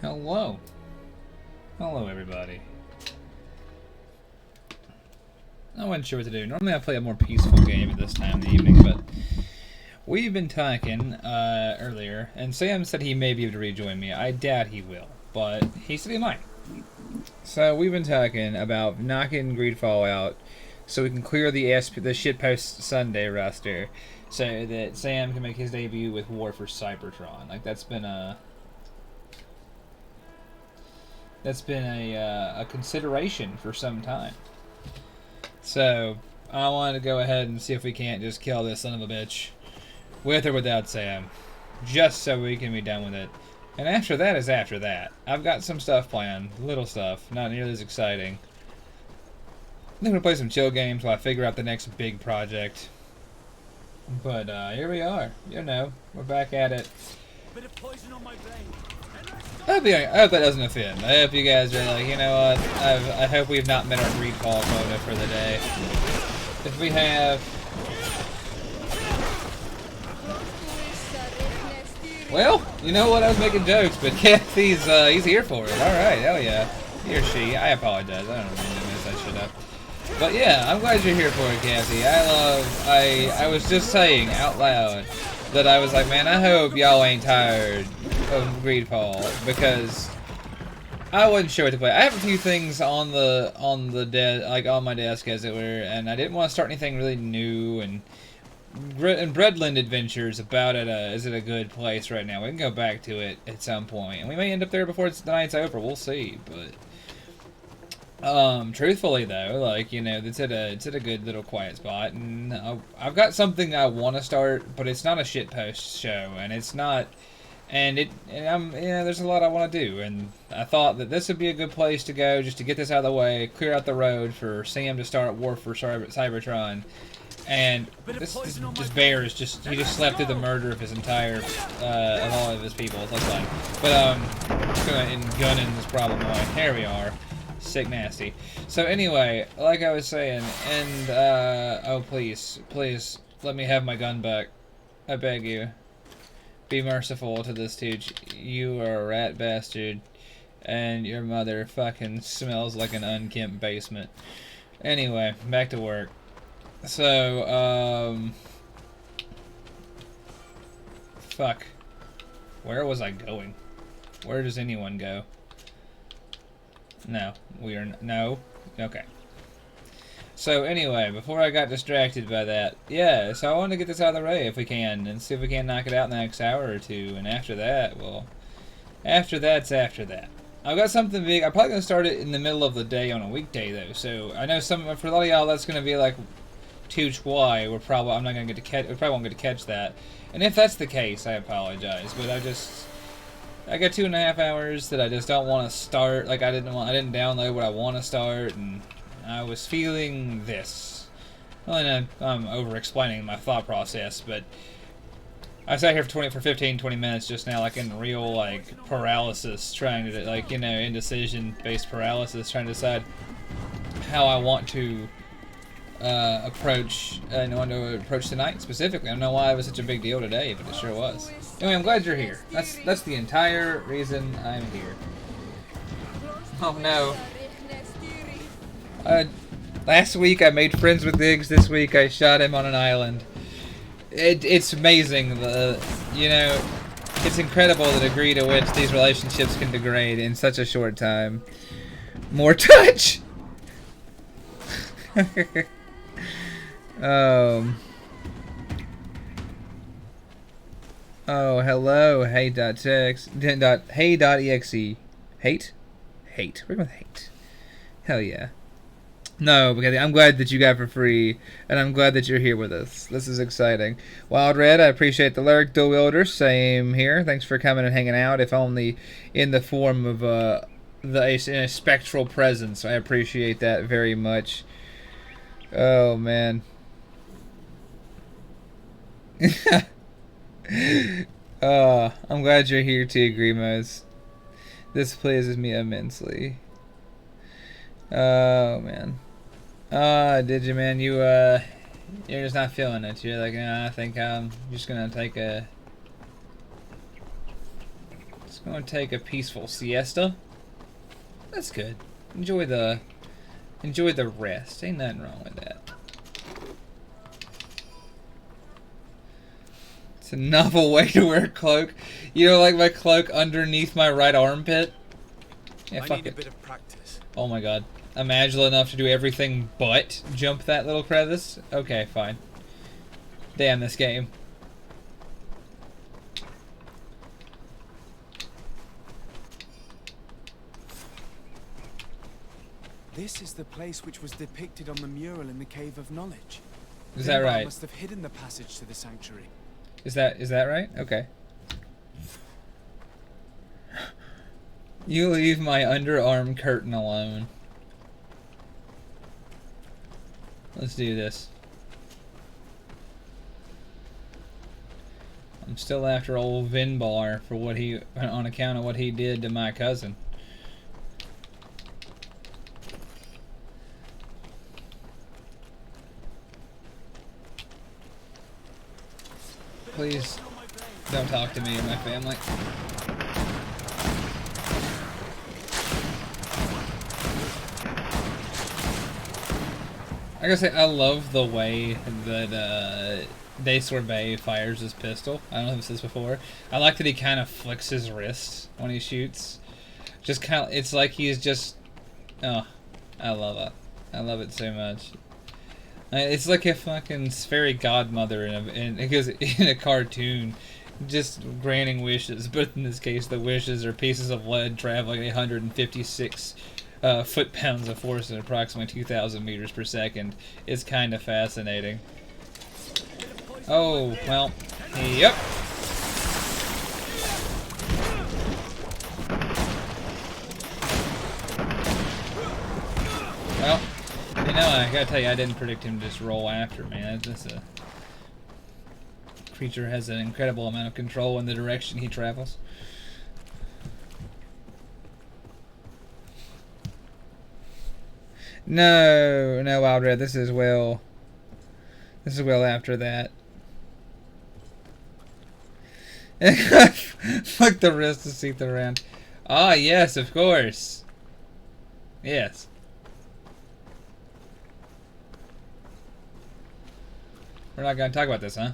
Hello. Hello, everybody. I wasn't sure what to do. Normally I play a more peaceful game at this time in the evening, but we've been talking earlier, and Sam said he may be able to rejoin me. I doubt he will, but he said he might. So we've been talking about knocking Greedfall out so we can clear the shitpost Sunday roster so that Sam can make his debut with War for Cybertron. Like, that's been a consideration for some time. So I wanted to go ahead and see if we can't just kill this son of a bitch, with or without Sam, just so we can be done with it. And after that is after that. I've got some stuff planned, little stuff, not nearly as exciting. I'm gonna play some chill games while I figure out the next big project. But here we are. You know, we're back at it. Bit of poison on my brain. I hope that doesn't offend. I hope you guys are like, you know what, I hope we've not met our Greedfall quota for the day. If we have... Well, you know what, I was making jokes, but Kathy's, he's here for it. Alright, hell yeah. He or she, I apologize, I don't know if I should have. But yeah, I'm glad you're here for it, Kathy. I was just saying out loud that I was like, man, I hope y'all ain't tired of Greedfall, because I wasn't sure what to play. I have a few things on my desk, as it were, and I didn't want to start anything really new. And Breadland Adventures is it a good place right now? We can go back to it at some point, and we may end up there before the night's over. We'll see, but truthfully though, like, you know, it's at a good little quiet spot, and I've got something I want to start, but it's not a shitpost show, and it's not. There's a lot I want to do, and I thought that this would be a good place to go just to get this out of the way, clear out the road for Sam to start War for Cybertron. And this bear he just slept through the murder of his entire, of all of his people, it looks like. But, gunning is probably why. Here we are. Sick nasty. So anyway, like I was saying, and, oh please, let me have my gun back. I beg you. Be merciful to this Tooch. You are a rat bastard, and your mother fucking smells like an unkempt basement. Anyway, back to work. So, fuck. Where was I going? Where does anyone go? No, no? Okay. So anyway, before I got distracted by that, yeah, so I wanted to get this out of the way if we can, and see if we can knock it out in the next hour or two, and after that, well, after that's after that. I've got something big. I'm probably going to start it in the middle of the day on a weekday, though, so I know for a lot of y'all that's going to be like, Tooch, why? I'm not going to get to catch, we probably won't get to catch that, and if that's the case, I apologize, but I got 2.5 hours that I just don't want to start. Like, I didn't download what I want to start, and I was feeling this. Well, I'm over-explaining my thought process, but I sat here for 15-20 minutes just now, like in real, like, paralysis, trying to, like, you know, indecision-based paralysis, trying to decide how I want to approach tonight specifically. I don't know why it was such a big deal today, but it sure was. Anyway, I'm glad you're here. That's the entire reason I'm here. Oh no. Last week I made friends with Diggs. This week I shot him on an island. It's amazing. It's incredible the degree to which these relationships can degrade in such a short time. More touch. Oh, hello. Hey.text. Hey.exe. Hate? Hate. We're going with hate. Hell yeah. No, because I'm glad that you got for free, and I'm glad that you're here with us. This is exciting. Wild Red, I appreciate the lurk. Dual Wielder, same here. Thanks for coming and hanging out, if only in the form of a spectral presence. I appreciate that very much. Oh, man. I'm glad you're here too, Grimos. This pleases me immensely. Oh, man. Did you, man? You're just not feeling it. You're like, I think I'm just gonna take a I'm gonna take a peaceful siesta. That's good. Enjoy the rest. Ain't nothing wrong with that. It's a novel way to wear a cloak. You know, like my cloak underneath my right armpit? Yeah, I fuck need it. a bit of practice. Oh my god. I'm agile enough to do everything but jump that little crevice? Okay, fine. Damn this game. This is the place which was depicted on the mural in the Cave of Knowledge. Is that Finbar right? must have hidden the passage to the sanctuary. Is that right? Okay. You leave my underarm curtain alone. Let's do this. I'm still after old Finbar for what he, on account of what he did to my cousin. Please don't talk to me or my family. I gotta say, I love the way that De Sorbet fires his pistol. I don't know if I've said this before. I like that he kind of flicks his wrist when he shoots. Just kind of, it's like he's just, oh, I love it. I love it so much. It's like a fucking fairy godmother in a cartoon, just granting wishes. But in this case, the wishes are pieces of lead traveling 156 foot-pounds of force at approximately 2,000 meters per second. It's kind of fascinating. Oh, well, yep. Well, you know, I gotta tell you, I didn't predict him to just roll after me. This creature has an incredible amount of control in the direction he travels. No, no, Wild Red. This is well after that. Fuck the rest to see the round. Ah, yes, of course. Yes. We're not gonna talk about this, huh?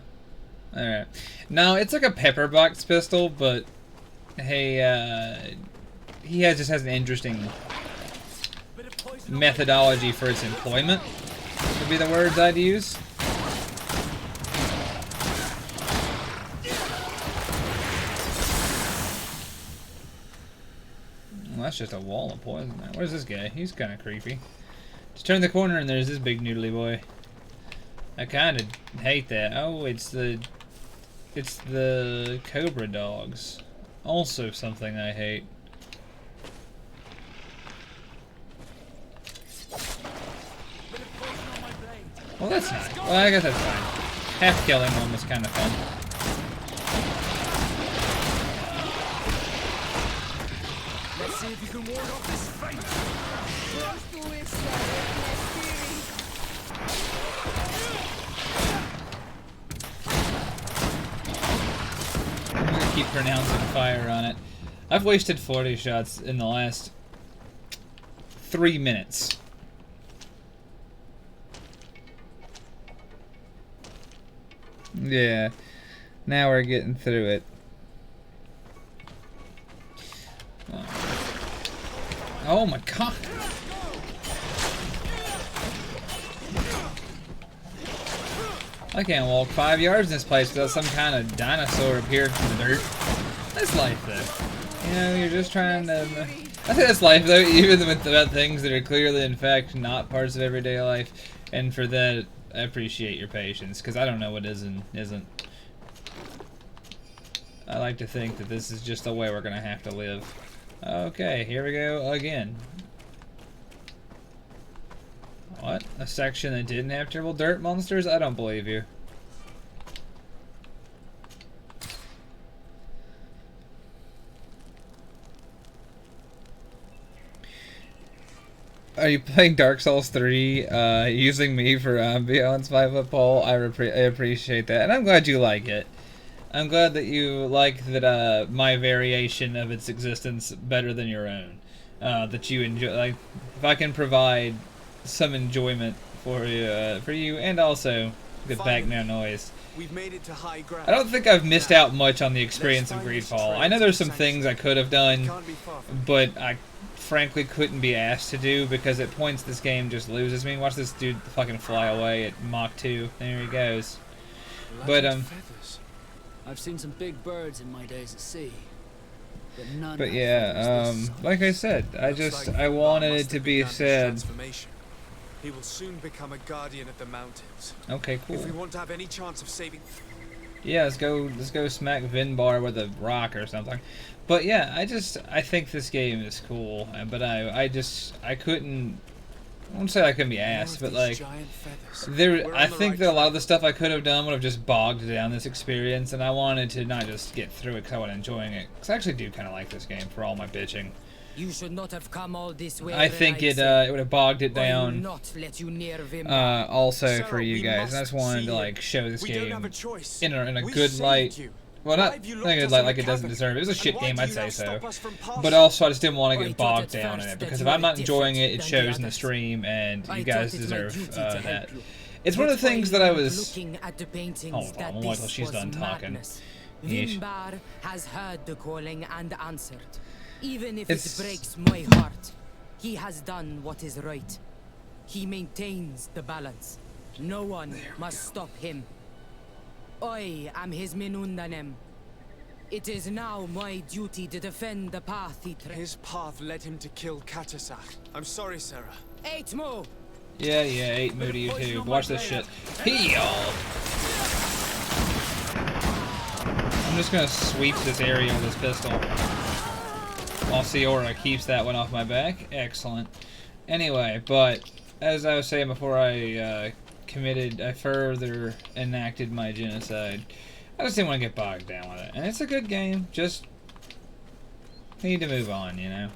Alright. No, it's like a pepper box pistol, but hey, he just has an interesting methodology for its employment, would be the words I'd use. Well, that's just a wall of poison there. Where's this guy? He's kind of creepy. Just turn the corner and there's this big noodly boy. I kind of hate that. Oh, it's the cobra dogs. Also something I hate. Well, that's not. Well, I guess that's fine. Half killing one was kind of fun. Let's see if you can ward off this fate. I'm gonna keep pronouncing fire on it. I've wasted 40 shots in the last 3 minutes. Yeah, now we're getting through it. Oh my god! I can't walk 5 yards in this place without some kind of dinosaur appearing from the dirt. That's life, though. You know, you're just trying to... I think that's life, though, even with about things that are clearly, in fact, not parts of everyday life. And for that, I appreciate your patience, because I don't know what is and isn't. I like to think that this is just the way we're going to have to live. Okay, here we go again. What? A section that didn't have terrible dirt monsters? I don't believe you. Are you playing Dark Souls 3 using me for ambiance 5-foot pole? I appreciate that, and I'm glad you like it. I'm glad that you like that my variation of its existence better than your own. That you enjoy. Like, if I can provide some enjoyment for you, and also good background noise. We've made it to high ground. I don't think I've missed out much on the experience of Greedfall. I know there's some things I could have done, but I frankly couldn't be asked to do because at points this game just loses me. Watch this dude fucking fly away at Mach 2. There he goes. But I've seen some big birds in my days at sea, but none. But yeah, like I said, I wanted it to be said. He will soon become a guardian of the mountains. Okay, cool. If we want to have any chance of saving. Yeah, let's go smack Vinbar with a rock or something. But yeah, I think this game is cool, but I couldn't. I won't say I couldn't be asked, but like, I think that a lot of the stuff I could have done would have just bogged down this experience, and I wanted to not just get through it because I was enjoying it. Because I actually do kind of like this game for all my bitching. You should not have come all this way. I think it would have bogged it down. Not let you near Also for you guys, I just wanted to like show this game in a good light. Well, not in a good light like it doesn't deserve it. It was a shit game, I'd say so. But also, I just didn't want to get bogged down in it because if I'm not enjoying it, it shows in the stream, and you guys deserve that. It's one of the things that I was. Hold on, we'll wait till she's done talking. Vinbar has heard the calling and answered. Even if it breaks my heart, he has done what is right. He maintains the balance. No one must stop him. I am his Minundanem. It is now my duty to defend the path he treads. His path led him to kill Katasach. I'm sorry, Sarah. 8 more. Yeah, 8 moo to you too. Watch this shit. Heal! I'm just gonna sweep this area with this pistol. While Seora keeps that one off my back. Excellent. Anyway, but as I was saying before I further enacted my genocide, I just didn't want to get bogged down with it. And it's a good game, just need to move on, you know?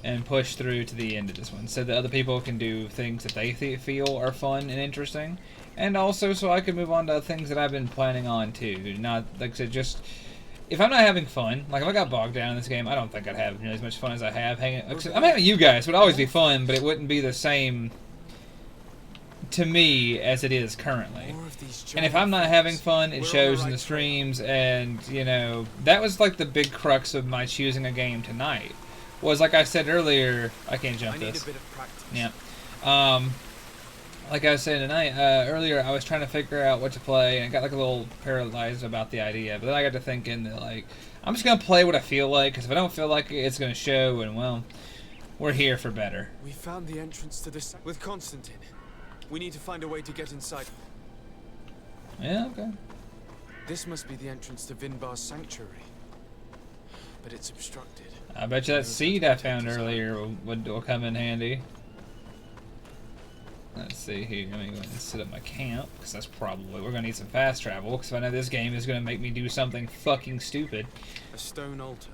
And push through to the end of this one so that other people can do things that they feel are fun and interesting. And also so I can move on to things that I've been planning on too. Not, like I said, just... If I'm not having fun, like if I got bogged down in this game, I don't think I'd have nearly as much fun as I have hanging. I'm having you guys. It would always be fun, but it wouldn't be the same to me as it is currently. And if I'm not having fun, it shows in the streams, and you know that was like the big crux of my choosing a game tonight. Was like I said earlier, I can't jump this. Yeah. Like I was saying tonight, earlier I was trying to figure out what to play, and I got like a little paralyzed about the idea. But then I got to thinking that like, I'm just gonna play what I feel like, because if I don't feel like it, it's gonna show. And well, we're here for better. We found the entrance to this with Constantine. We need to find a way to get inside. Yeah, okay. This must be the entrance to Vinbar's sanctuary, but it's obstructed. I bet you that seed I found earlier will come in handy. Let's see here. Let me go ahead and set up my camp, because that's probably... We're going to need some fast travel, because I know this game is going to make me do something fucking stupid. A stone altar.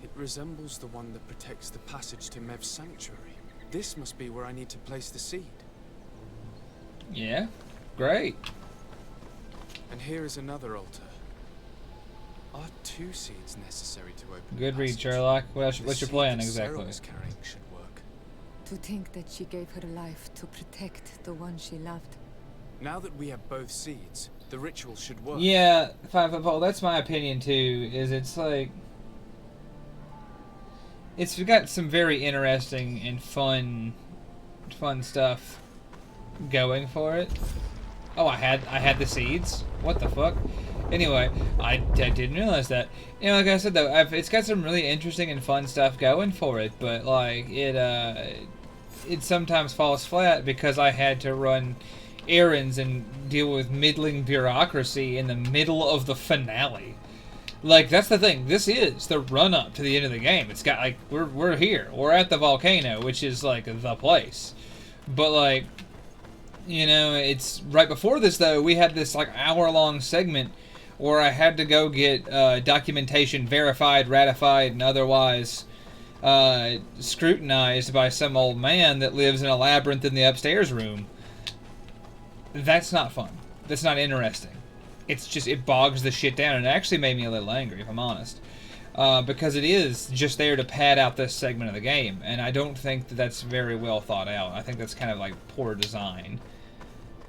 It resembles the one that protects the passage to Mev's sanctuary. This must be where I need to place the seed. Yeah, great. And here is another altar. Are 2 seeds necessary to open Good the read, passage? Sherlock. What's your plan exactly? Sarah was carrying should work. To think that she gave her life to protect the one she loved. Now that we have both seeds, the ritual should work. Yeah, 5 foot pole. That's my opinion too. Is it's like it's got some very interesting and fun stuff going for it. Oh, I had the seeds. What the fuck? Anyway, I didn't realize that. You know, like I said though, it's got some really interesting and fun stuff going for it, but like it sometimes falls flat because I had to run errands and deal with middling bureaucracy in the middle of the finale. Like, that's the thing. This is the run-up to the end of the game. It's got, like, we're here. We're at the volcano, which is, like, the place. But, like, you know, it's... Right before this, though, we had this, like, hour-long segment where I had to go get documentation verified, ratified, and otherwise scrutinized by some old man that lives in a labyrinth in the upstairs room. That's not fun. That's not interesting. it's just, it bogs the shit down. And it actually made me a little angry, if I'm honest. Because it is just there to pad out this segment of the game. And I don't think that that's very well thought out. I think that's kind of like poor design.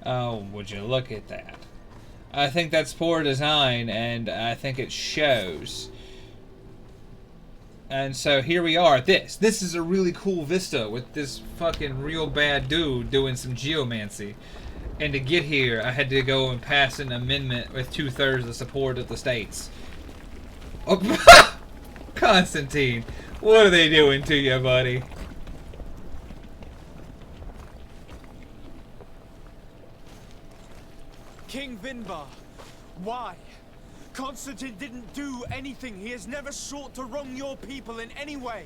Oh, would you look at that. I think that's poor design, and I think it shows. And so here we are. This is a really cool vista with this fucking real bad dude doing some geomancy. And to get here, I had to go and pass an amendment with 2/3 of the support of the states. Oh, Constantine, what are they doing to you, buddy? King Vinbar, why? Constantine didn't do anything. He has never sought to wrong your people in any way.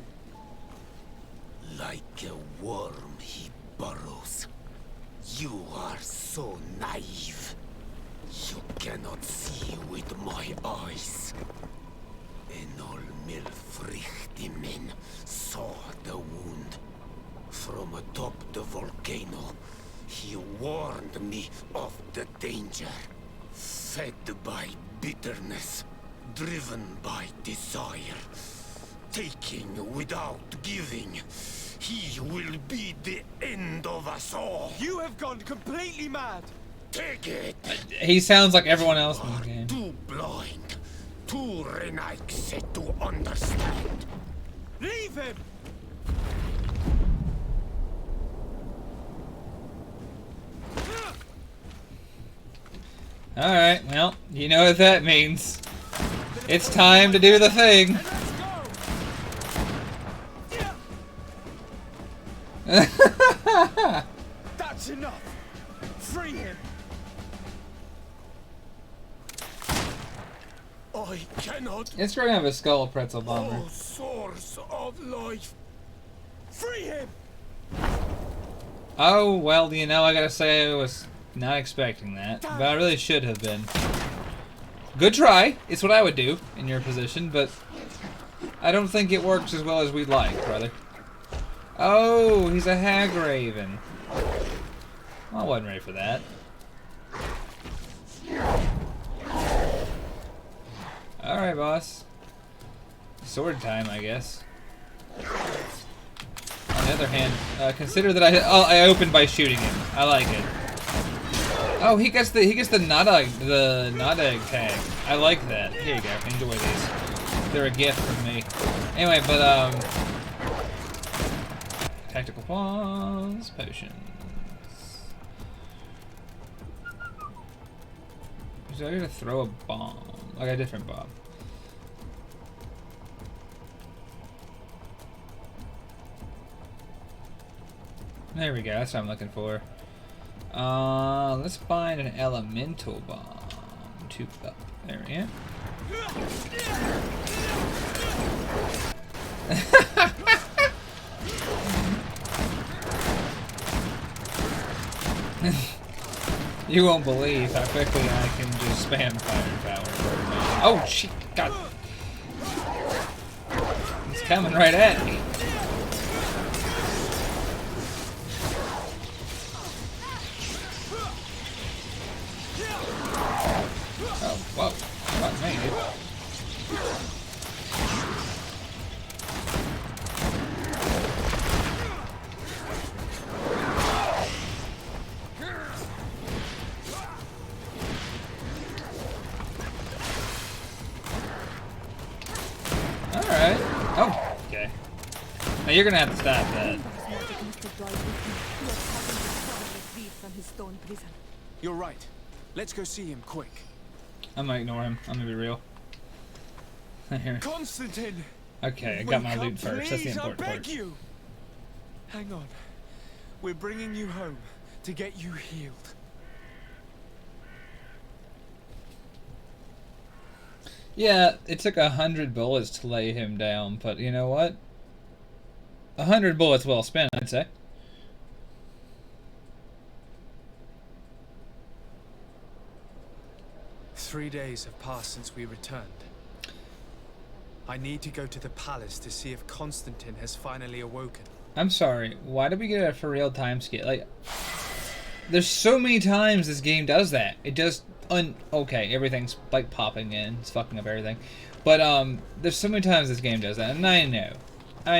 Like a worm he burrows. You are so naive. You cannot see with my eyes. Enol Milfrichtimin saw the wound. From atop the volcano, he warned me of the danger. Fed by bitterness, driven by desire, taking without giving, he will be the end of us all. You have gone completely mad. Take it. He sounds like everyone else in the You are game. too blind, too renaixed to understand. Leave him. Alright, well, you know what that means. It's time to do the thing. Let's go. That's enough. Free him. I cannot. It's going to have a skull pretzel bomber. Oh, source of life. Free him. Oh, well, you know, I gotta say I was not expecting that, but I really should have been. Good try. It's what I would do in your position, but I don't think it works as well as we'd like, brother. Oh, he's a hag raven. Well, I wasn't ready for that. Alright, boss. Sword time, I guess. On the other hand, consider that I opened by shooting him. I like it. Oh, he gets the Nodeg tag. I like that. Here you go. Enjoy these. They're a gift from me. Anyway, but tactical pawns, potions. So I'm gonna throw a bomb, like a different bomb. There we go. That's what I'm looking for. Let's find an elemental bomb. There we go. You won't believe how quickly I can just spam firepower. Oh shit! God, he's coming right at me. Oh, whoa. Fuck me, dude. Alright. Oh, okay. Now you're gonna have to stop that. You're right. Let's go see him quick. I'm gonna ignore him. I'm gonna be real. Here. Constantine! Okay, I got my Wake loot up, first. That's the please, important I part. beg you. Hang on. We're bringing you home to get you healed. Yeah, it took 100 bullets to lay him down, but you know what? 100 bullets well spent, I'd say. Three days have passed since we returned. I need to go to the palace to see if Constantine has finally awoken. I'm sorry, why did we get a for real time skip? Like, there's so many times this game does that. It does okay, everything's like popping in, it's fucking up everything. But there's so many times this game does that, and I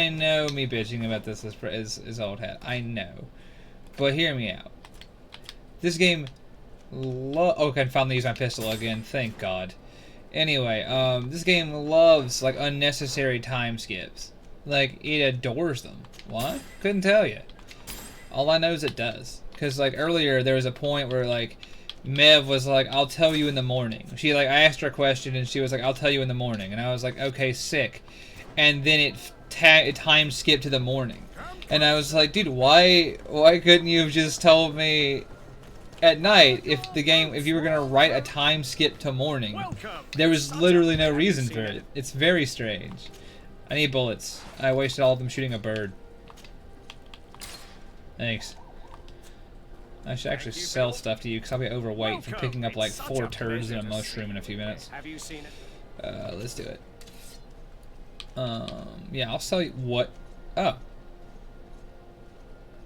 know me bitching about this is old hat. I know, but hear me out. This game, okay, I finally used my pistol again. Thank God. Anyway, this game loves like unnecessary time skips. Like it adores them. What? Couldn't tell you. All I know is it does. Cause like earlier there was a point where like Mev was like, "I'll tell you in the morning." She like I asked her a question and she was like, "I'll tell you in the morning," and I was like, "Okay, sick." And then it time skipped to the morning, and I was like, "Dude, why couldn't you have just told me at night if you were gonna write a time skip to morning?" There was literally no reason for it. It's very strange. I need bullets. I wasted all of them shooting a bird. Thanks. I should actually sell stuff to you because I'll be overweight from picking up like 4 turds and a mushroom in a few minutes. Have you seen it? Let's do it. Yeah, I'll sell you what? Oh.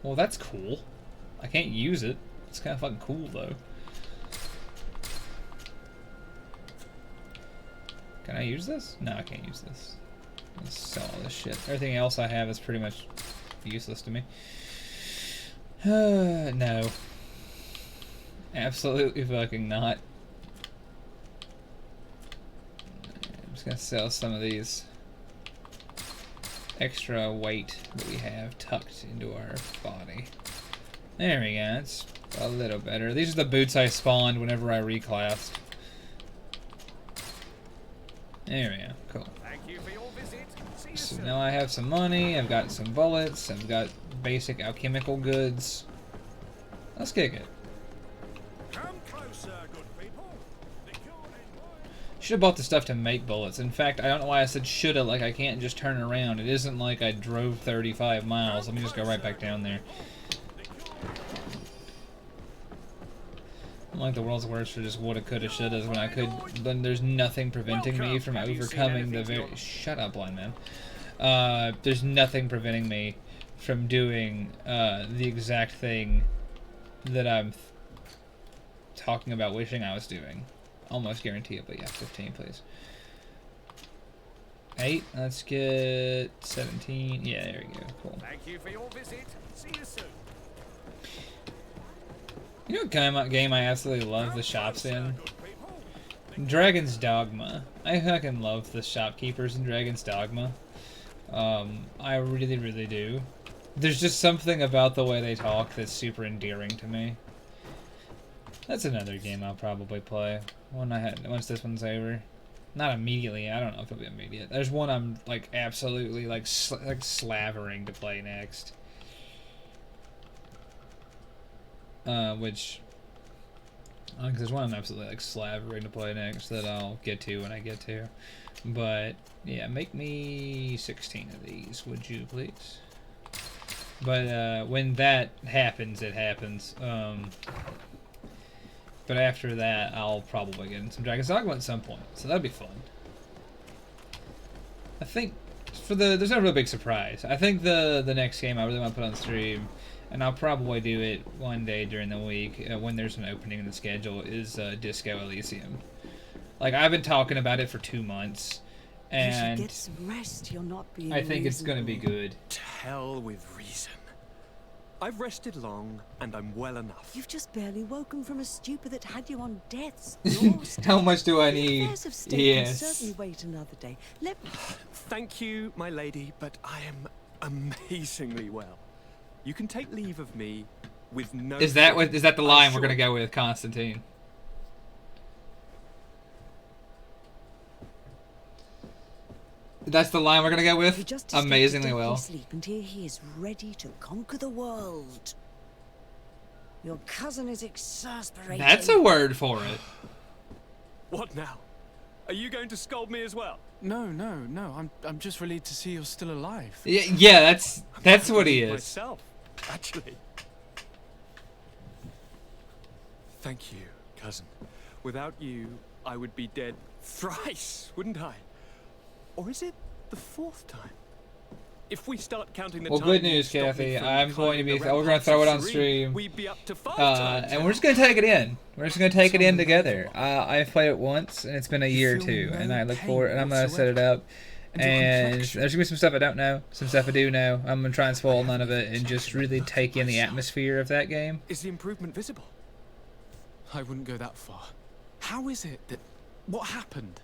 Well, that's cool. I can't use it. It's kind of fucking cool though. Can I use this? No, I can't use this. Let's sell all this shit. Everything else I have is pretty much useless to me. No. Absolutely fucking not. I'm just gonna sell some of these extra weight that we have tucked into our body. There we go, that's a little better. These are the boots I spawned whenever I reclassed. There we go, cool. Thank you for your visit. See you So soon. now I have some money, I've got some bullets, I've got basic alchemical goods. Let's kick it. Come closer, good people. The cure Should have bought the stuff to make bullets. In fact, I don't know why I said shoulda, like I can't just turn around. It isn't like I drove 35 miles. Let me just go right back down there. I'm like the world's worst for just woulda, coulda, shouldas when I could. Then there's nothing preventing me from overcoming the very. Shut up, blind man. There's nothing preventing me from doing the exact thing that I'm talking about wishing I was doing. Almost guarantee it, but yeah, 15, please. 8. Let's get 17. Yeah, there we go. Cool. Thank you for your visit. See you soon. You know what game I absolutely love the shops in? Dragon's Dogma. I fucking love the shopkeepers in Dragon's Dogma. I really, really do. There's just something about the way they talk that's super endearing to me. That's another game I'll probably play once this one's over. Not immediately. I don't know if it'll be immediate. There's one I'm like absolutely like slavering to play next. Which there's one I'm absolutely like slavering to play next that I'll get to when I get to. But yeah, make me 16 of these, would you please? But when that happens, it happens. But after that, I'll probably get in some Dragon's Dogma at some point, so that'd be fun. I think there's no real big surprise. I think the next game I really want to put on stream, and I'll probably do it one day during the week when there's an opening in the schedule, is Disco Elysium. Like I've been talking about it for 2 months, and you should get some rest. You're not being I think it's gonna be good. To hell with reason. I've rested long, and I'm well enough. You've just barely woken from a stupor that had you on death's door. How much do I need? Affairs of state can Yes. certainly wait another day. Let me... Thank you, my lady, but I am amazingly well. You can take leave of me with no... Is that the line I'm we're gonna sure. go with, Constantine? That's the line we're gonna go You with? just escaped Amazingly a deathly well. sleep, and here he is ready to conquer the world. Your cousin is exasperating. That's a word for it. What now? Are you going to scold me as well? No. I'm just relieved to see you're still alive. Yeah, that's what he is. Myself, actually. Thank you, cousin. Without you, I would be dead thrice, wouldn't I? Or is it the 4th time? If we start counting the Well, time good you news, stopped me Kathy. from I'm going to be. climbing the We're going to ramparts throw of it on Serene, stream. we'd be up to 5 times And now. we're just going to take it in. We're just going to take it in together. I've played it once, and it's been a year or feel two, no and I look pain forward, and I'm going to set it up. And your And complexion. there's going to be some stuff I don't know, some stuff I do know. I'm going to try and spoil none of it and just really take in the atmosphere of that game. Is the improvement visible? I wouldn't go that far. How is it that... What happened?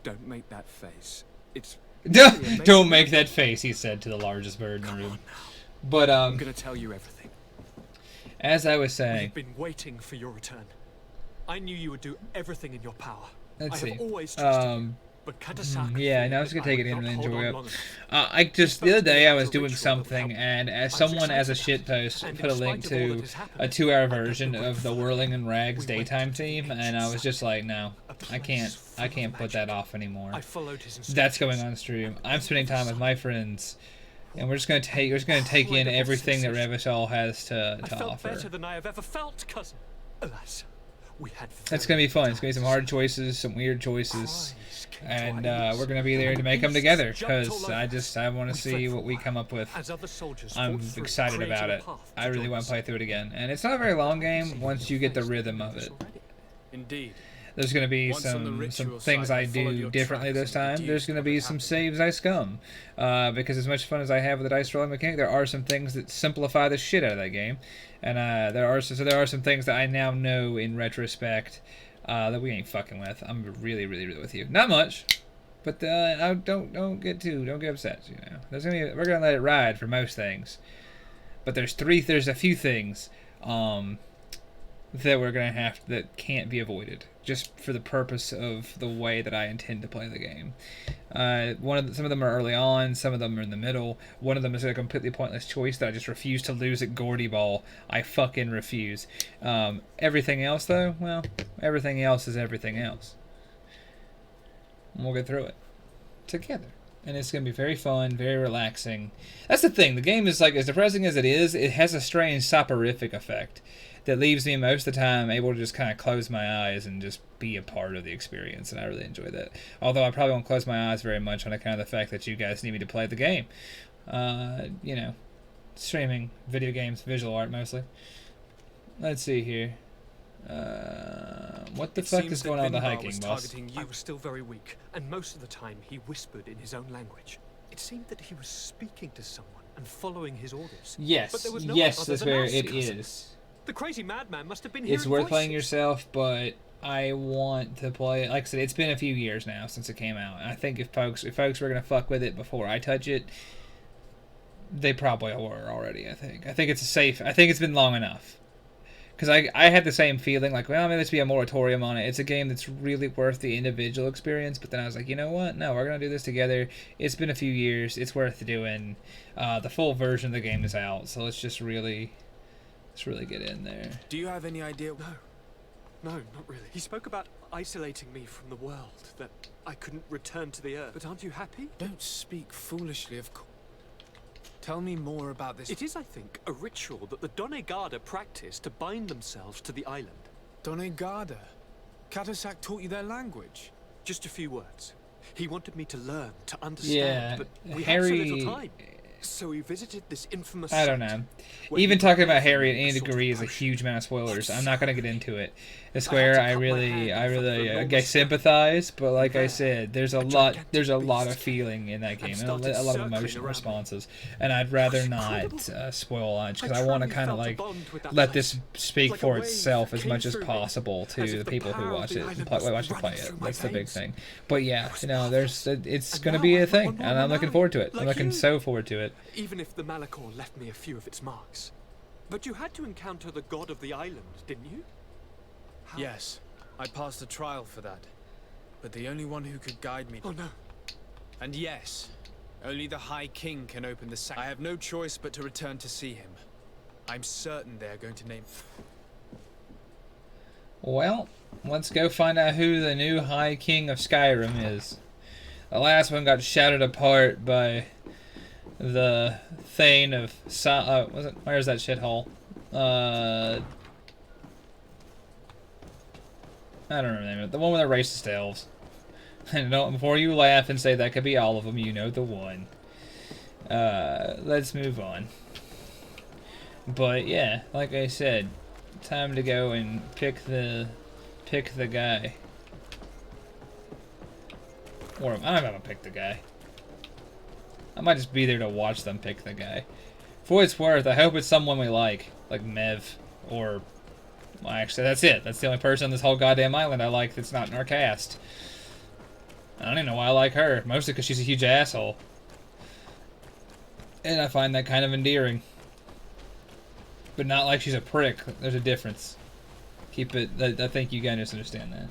Don't make that face. It's... Don't make that face, he said to the largest bird in the room. But, I'm gonna tell you everything. as I was saying... We've been waiting for your return. I knew you would do everything in your power. Let's I see. have always trusted you. But Yeah, no, I was gonna take it in and enjoy it. I just the other day I was doing something, and as someone as a shitpost put a link to a 2-hour version of the Whirling in Rags daytime theme, and I was just like, no, I can't put that off anymore. That's going on stream. I'm spending time with my friends, and we're just gonna take in everything that Revachol has to offer. Better than I have ever felt, cousin. Alas, we had. It's gonna be fun. It's gonna be some hard choices, some weird choices. And we're gonna be there to make them together, because I want to see what we come up with. I'm excited about it. I really want to play through it again, and it's not a very long game once you get the rhythm of it. Indeed. There's gonna be some things I do differently this time. There's gonna be some saves I scum, because as much fun as I have with the dice rolling mechanic, there are some things that simplify the shit out of that game, and there are some things that I now know in retrospect. That we ain't fucking with. I'm really with you. Not much, but don't get upset. You know, we're gonna let it ride for most things, but there's a few things that we're gonna that can't be avoided, just for the purpose of the way that I intend to play the game. Some of them are early on, some of them are in the middle. One of them is a completely pointless choice that I just refuse to lose at Gordy Ball. I fucking refuse. Everything else, though, well, everything else is everything else. And we'll get through it together. And it's going to be very fun, very relaxing. That's the thing. The game is, like, as depressing as it is, it has a strange soporific effect that leaves me most of the time able to just kind of close my eyes and just be a part of the experience, and I really enjoy that. Although I probably won't close my eyes very much on account of the fact that you guys need me to play the game. You know, streaming, video games, visual art mostly. Let's see here. What the fuck is going on with the hiking, boss? I was still very weak, and most of the time he whispered in his own language. It seemed that he was speaking to someone and following his orders. Yes, but there was no yes, one that's other than where us, it cousin. is. The crazy madman must have been It's hearing worth playing voices. yourself, but I want to play it. Like I said, it's been a few years now since it came out. And I think if folks were gonna fuck with it before I touch it, they probably were already. I think it's safe. I think it's been long enough. Because I had the same feeling, like, well, maybe this be a moratorium on it. It's a game that's really worth the individual experience. But then I was like, you know what? No, we're gonna do this together. It's been a few years. It's worth doing. The full version of the game is out, so let's really get in there. Do you have any idea? No, not really. He spoke about isolating me from the world, that I couldn't return to the earth. But aren't you happy? Don't speak foolishly, of course. Tell me more about this. It is, I think, a ritual that the Donegada practice to bind themselves to the island. Donegada? Katasak taught you their language? Just a few words. He wanted me to learn, to understand, Yeah, but we Harry. had so little time. So we visited this infamous I don't site know. where Even he talking about prepared Harry at a any sort of degree is a potion. huge amount of spoilers. I'm not gonna get into it. I to swear, cut I my really hand in front of an I enormous sympathize, but like I There, said, there's a gigantic lot of beast feeling in that game, and started a lot of circling emotional around me. responses. And I'd rather was not incredible. spoil much because I I want to truly kind of felt a like bond with that let place. this speak Like a for wave itself as came much as through me, possible to as if the the people who power of watch the it, island watch was it running play it. through my That's the big veins. thing. But yeah, was you know, it's And gonna now be a I'm thing, one more and I'm looking man, forward to it. I'm like looking you. so forward to it. Even if the Malachor left me a few of its marks. But you had to encounter the god of the island, didn't you? How? Yes, I passed a trial for that. But the only one who could guide me... Oh no. And yes, only the High King can open the sanctuary. I have no choice but to return to see him. I'm certain they're going to name... Well, let's go find out who the new High King of Skyrim is. The last one got shattered apart by the Thane of where's that shithole? I don't remember the name of it. The one with the racist elves. And before you laugh and say that could be all of them, you know the one. Let's move on. But yeah, like I said, time to go and pick the guy. Or I'm not gonna pick the guy. I might just be there to watch them pick the guy. For what it's worth, I hope it's someone we like Mev, or well, actually that's it. That's the only person on this whole goddamn island I like that's not in our cast. I don't even know why I like her, mostly because she's a huge asshole. And I find that kind of endearing. But not like she's a prick. There's a difference. Keep it... I think you guys understand that.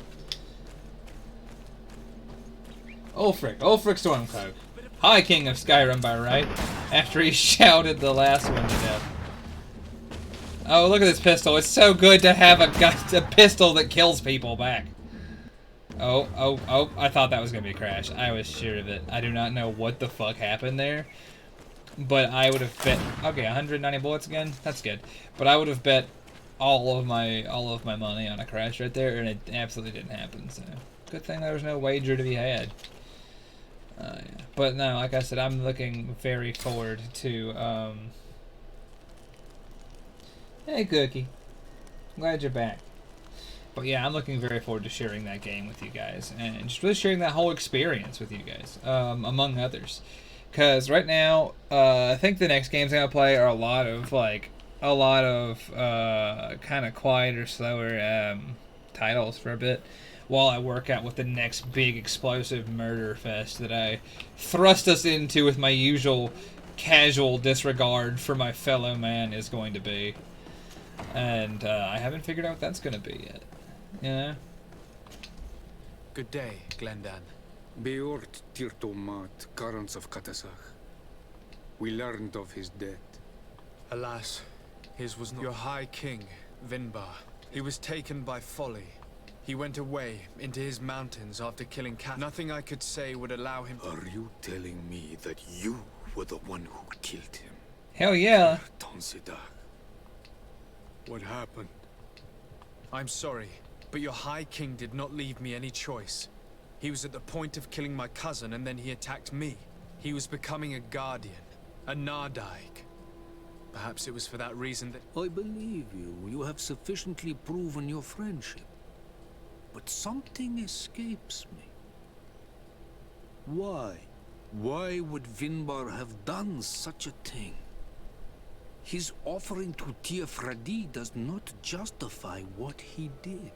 Ulfric. Ulfric Stormcloak. High King of Skyrim by right. After he shouted the last one to death. Oh, look at this pistol. It's so good to have a pistol that kills people back. Oh. I thought that was going to be a crash. I was sure of it. I do not know what the fuck happened there. But I would have bet... Okay, 190 bullets again? That's good. But I would have bet all of my money on a crash right there, and it absolutely didn't happen, so... Good thing there was no wager to be had. Yeah. But no, like I said, I'm looking very forward to, Hey, Cookie. I'm glad you're back. But yeah, I'm looking very forward to sharing that game with you guys, and just really sharing that whole experience with you guys, among others. Because right now, I think the next games I'm going to play are a lot of kind of quieter, slower titles for a bit, while I work out what the next big explosive murder fest that I thrust us into with my usual casual disregard for my fellow man is going to be. And I haven't figured out what that's going to be yet. You know? Good day, Glendan. Beort Tirtomat, currents of Katasach. We learned of his death. Alas, his was not your High King, Vinbar. He was taken by folly. He went away into his mountains after killing Cat. Nothing I could say would allow him to... Are you telling me that you were the one who killed him? Hell yeah. What happened? I'm sorry, but your High King did not leave me any choice. He was at the point of killing my cousin, and then he attacked me. He was becoming a guardian, a Nardaig. Perhaps it was for that reason that... I believe you. You have sufficiently proven your friendship. But something escapes me. Why? Why would Vinbar have done such a thing? His offering to Tiafradi does not justify what he did.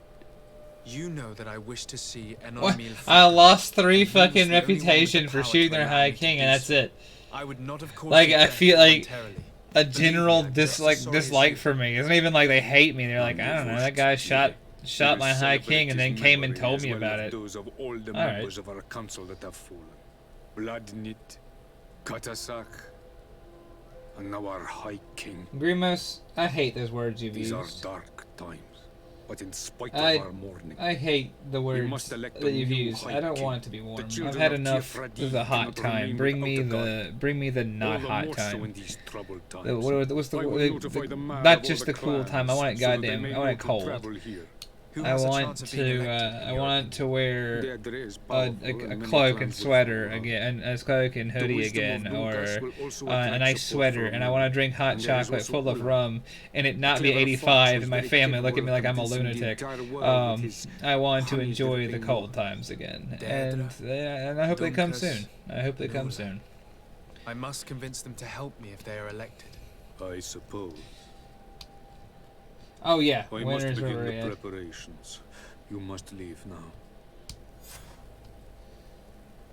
You know that I wish to see What? Enormil... I lost 3 fucking reputation for shooting their High King, and that's it. I would not have caused Like, I feel like a Believe general me, I'm just as sorry dislike as for me. It's not even like they hate me. They're like, I don't know, that guy shot my High King and then came and told me about it. Those of all the Alright. members of our council that have fallen. Bloodnit, Katasak, and now our High King. Grimos, I hate those words you've These are used. dark times. But in spite I- of our mourning, I hate the words must elect a that you've new used. High I don't King. want it to be warm. The I've children had of enough Tiafradi of the hot cannot time. remain Bring me without a the not all the hot more so time. in these troubled times. What's the I will notify the mayor not of just all the the cool time. I clans want it so that they goddamn. may I want it know to cold. travel here. Who I has a want chance of being elected in to I your want to wear There- there is a powerful and many cloak and clans will sweater follow. again, as cloak and The hoodie wisdom of again, or Lucas will also a attract nice support sweater, from and I you. want to drink hot And there is chocolate also full of Ulla. rum, and it not be Clever 85, fox and was my very family look at capable me like of I'm a convincing the lunatic. entire world with his I want to honey enjoy the dripping cold wine. times again, Daedra, and I hope they come Dunkas, soon. I hope they come Nola. soon. I must convince them to help me if they are elected. I suppose. Oh yeah, I must winners begin over the yet. preparations. You must leave now.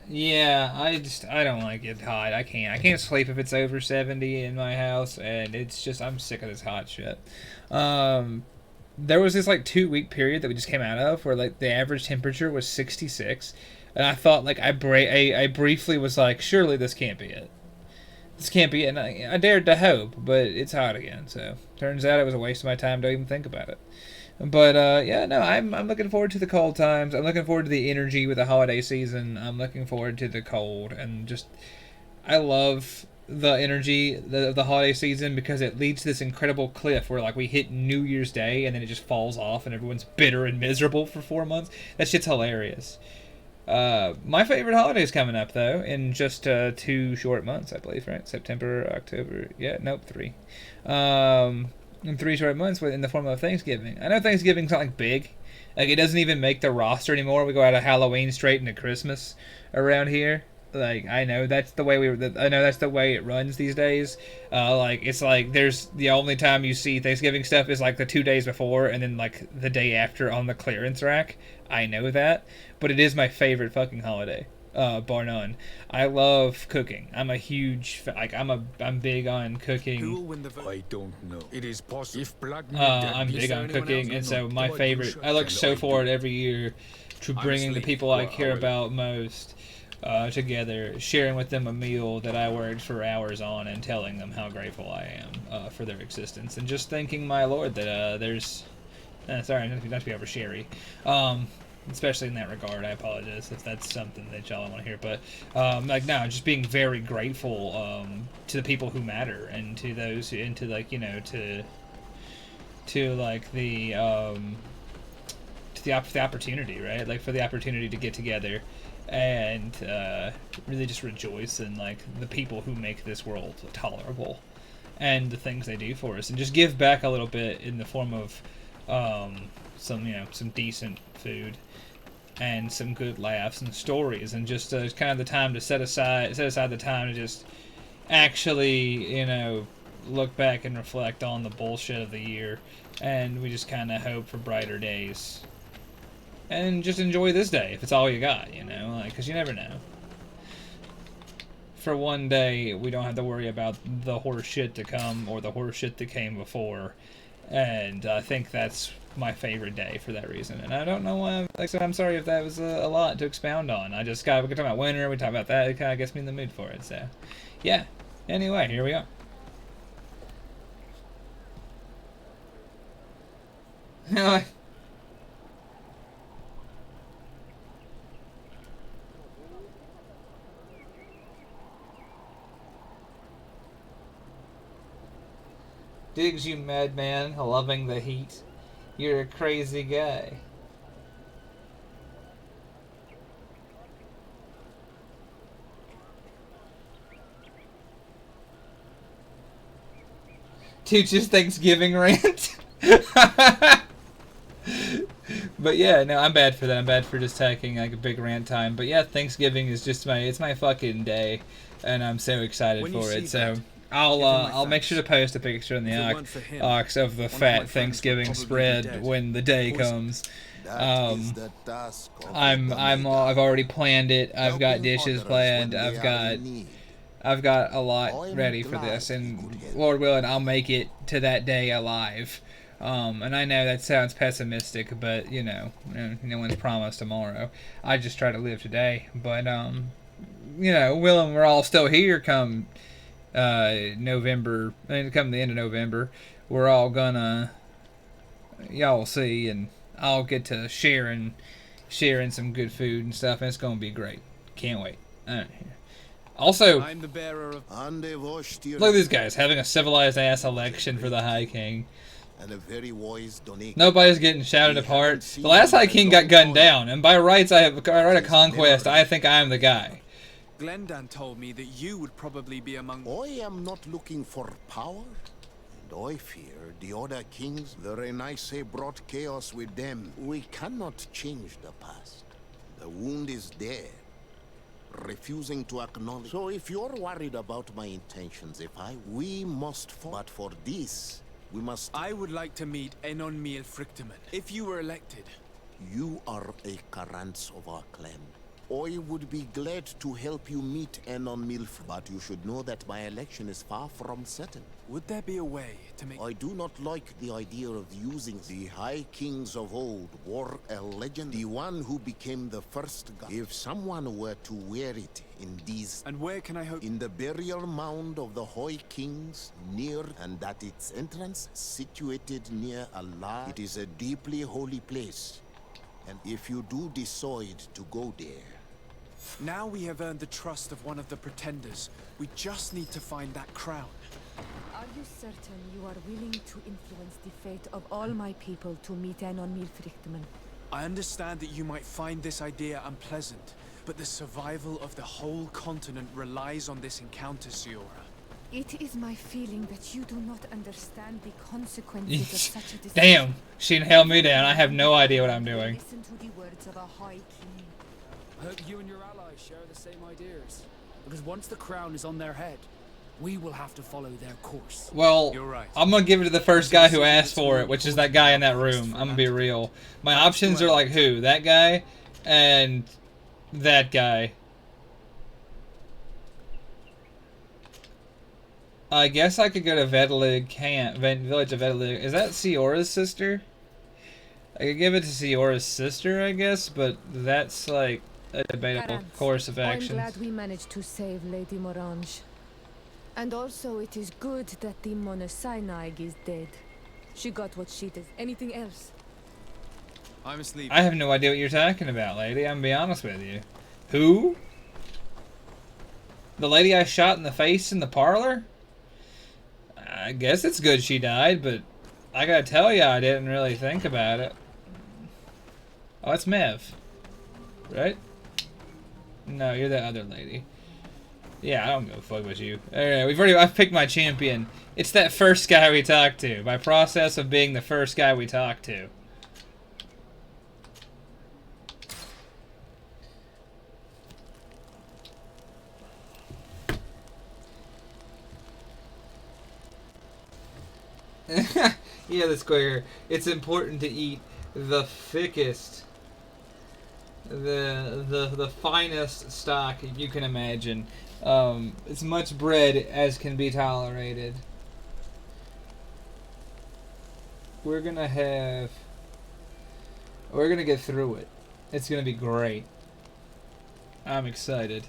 Yeah, I don't like it hot. I can't sleep if it's over 70 in my house, and it's just I'm sick of this hot shit. There was this like 2-week period that we just came out of where like the average temperature was 66, and I thought like I briefly was like, surely this can't be it. This can't be it. And I dared to hope, but it's hot again. So turns out it was a waste of my time to even think about it. But yeah, no, I'm looking forward to the cold times. I'm looking forward to the energy with the holiday season. I'm looking forward to the cold, and just I love the energy of the holiday season because it leads to this incredible cliff where like we hit New Year's Day and then it just falls off and everyone's bitter and miserable for 4 months. That shit's hilarious. My favorite holiday's coming up though in just 2 short months, I believe, right? September, October. Yeah, nope, 3. In 3 short months, in the form of Thanksgiving. I know Thanksgiving's not like big, like it doesn't even make the roster anymore. We go out of Halloween straight into Christmas around here. Like I know that's the way I know that's the way it runs these days. Like it's like there's the only time you see Thanksgiving stuff is like the 2 days before and then like the day after on the clearance rack. I know that, but it is my favorite fucking holiday, bar none. I love cooking. I'm a huge I'm big on cooking. Who will win the vote? I don't know. It is possible. If blood I'm big on cooking, and so my favorite. I look so forward every year to bringing the people I care about most together, sharing with them a meal that I worked for hours on, and telling them how grateful I am for their existence, and just thanking my Lord that there's. Sorry, not to be over sherry. Especially in that regard, I apologize if that's something that y'all want to hear. But just being very grateful to the people who matter, and to those, and to like to like the opportunity, right? Like for the opportunity to get together and really just rejoice in like the people who make this world tolerable and the things they do for us, and just give back a little bit in the form of some decent food and some good laughs and stories, and just kind of the time to set aside the time to just actually look back and reflect on the bullshit of the year, and we just kind of hope for brighter days and just enjoy this day if it's all you got, because you never know. For one day we don't have to worry about the horse shit to come or the horse shit that came before. And I think that's my favorite day for that reason. And I don't know why. Like I said, I'm sorry if that was a lot to expound on. We can talk about winter, we talk about that. It kind of gets me in the mood for it. So, yeah. Anyway, here we are. Diggs, you madman, loving the heat. You're a crazy guy. Tooch's Thanksgiving rant. But yeah, no, I'm bad for that. I'm bad for just taking like a big rant time. But yeah, Thanksgiving is just it's my fucking day, and I'm so excited for it. So I'll make sure to post a picture on the Ox of the fat Thanksgiving spread when the day comes. I've already planned it. I've got dishes planned. I've got a lot ready for this, and Lord willing, I'll make it to that day alive. And I know that sounds pessimistic, but no one's promised tomorrow. I just try to live today. But willing, we're all still here come November, and come the end of November. We're all gonna, y'all will see, and I'll get to sharing some good food and stuff, and it's gonna be great. Can't wait. Also, I'm the bearer of look at these guys having a civilized ass election for the High King. Nobody's getting shouted apart. The last High King got gunned down, and by rights, I right of conquest. I think I'm the guy. Glendan told me that you would probably be among. I am not looking for power, and I fear the other kings. The Renaissance brought chaos with them. We cannot change the past. The wound is there, refusing to acknowledge. So if you're worried about my intentions, we must fight. But for this, we must. I would like to meet Enon Miel Frichteman, if you were elected. You are a Karants of our clan. I would be glad to help you meet Enon Milf, but you should know that my election is far from certain. Would there be a way to make... I do not like the idea of using the High Kings of old wore a legend, the one who became the first god. If someone were to wear it in these... And where can I hope... In the burial mound of the High Kings, near and at its entrance, situated near Allah. It is a deeply holy place. And if you do decide to go there... Now we have earned the trust of one of the pretenders. We just need to find that crown. Are you certain you are willing to influence the fate of all my people to meet Enon Milfrichtman? I understand that you might find this idea unpleasant, but the survival of the whole continent relies on this encounter, Siora. It is my feeling that you do not understand the consequences of such a decision. Damn, she held me down. I have no idea what I'm doing. Listen to the words of a high king. I hope you and your allies share the same ideas. Because once the crown is on their head, we will have to follow their course. Well, You're right. I'm gonna give it to the first guy who asked for it, which is that guy in that room. I'm gonna be real. My options are like who? That guy and that guy. I guess I could go to Village of Vedelig. Is that Siora's sister? I could give it to Siora's sister, I guess, but that's like a debatable course of action. I'm glad we managed to save Lady Morange. And also, it is good that the Monocynaig is dead. She got what she did. Anything else? I'm asleep. I have no idea what you're talking about, lady. I'm gonna be honest with you. Who? The lady I shot in the face in the parlor? I guess it's good she died, but I gotta tell you, I didn't really think about it. Oh, it's Mev. Right? No, you're that other lady. Yeah, I don't give a fuck about you. Alright, I've picked my champion. It's that first guy we talked to. By process of being the first guy we talked to. Yeah, that's clear. It's important to eat the thickest, the finest stock you can imagine. As much bread as can be tolerated. We're gonna get through it. It's gonna be great. I'm excited.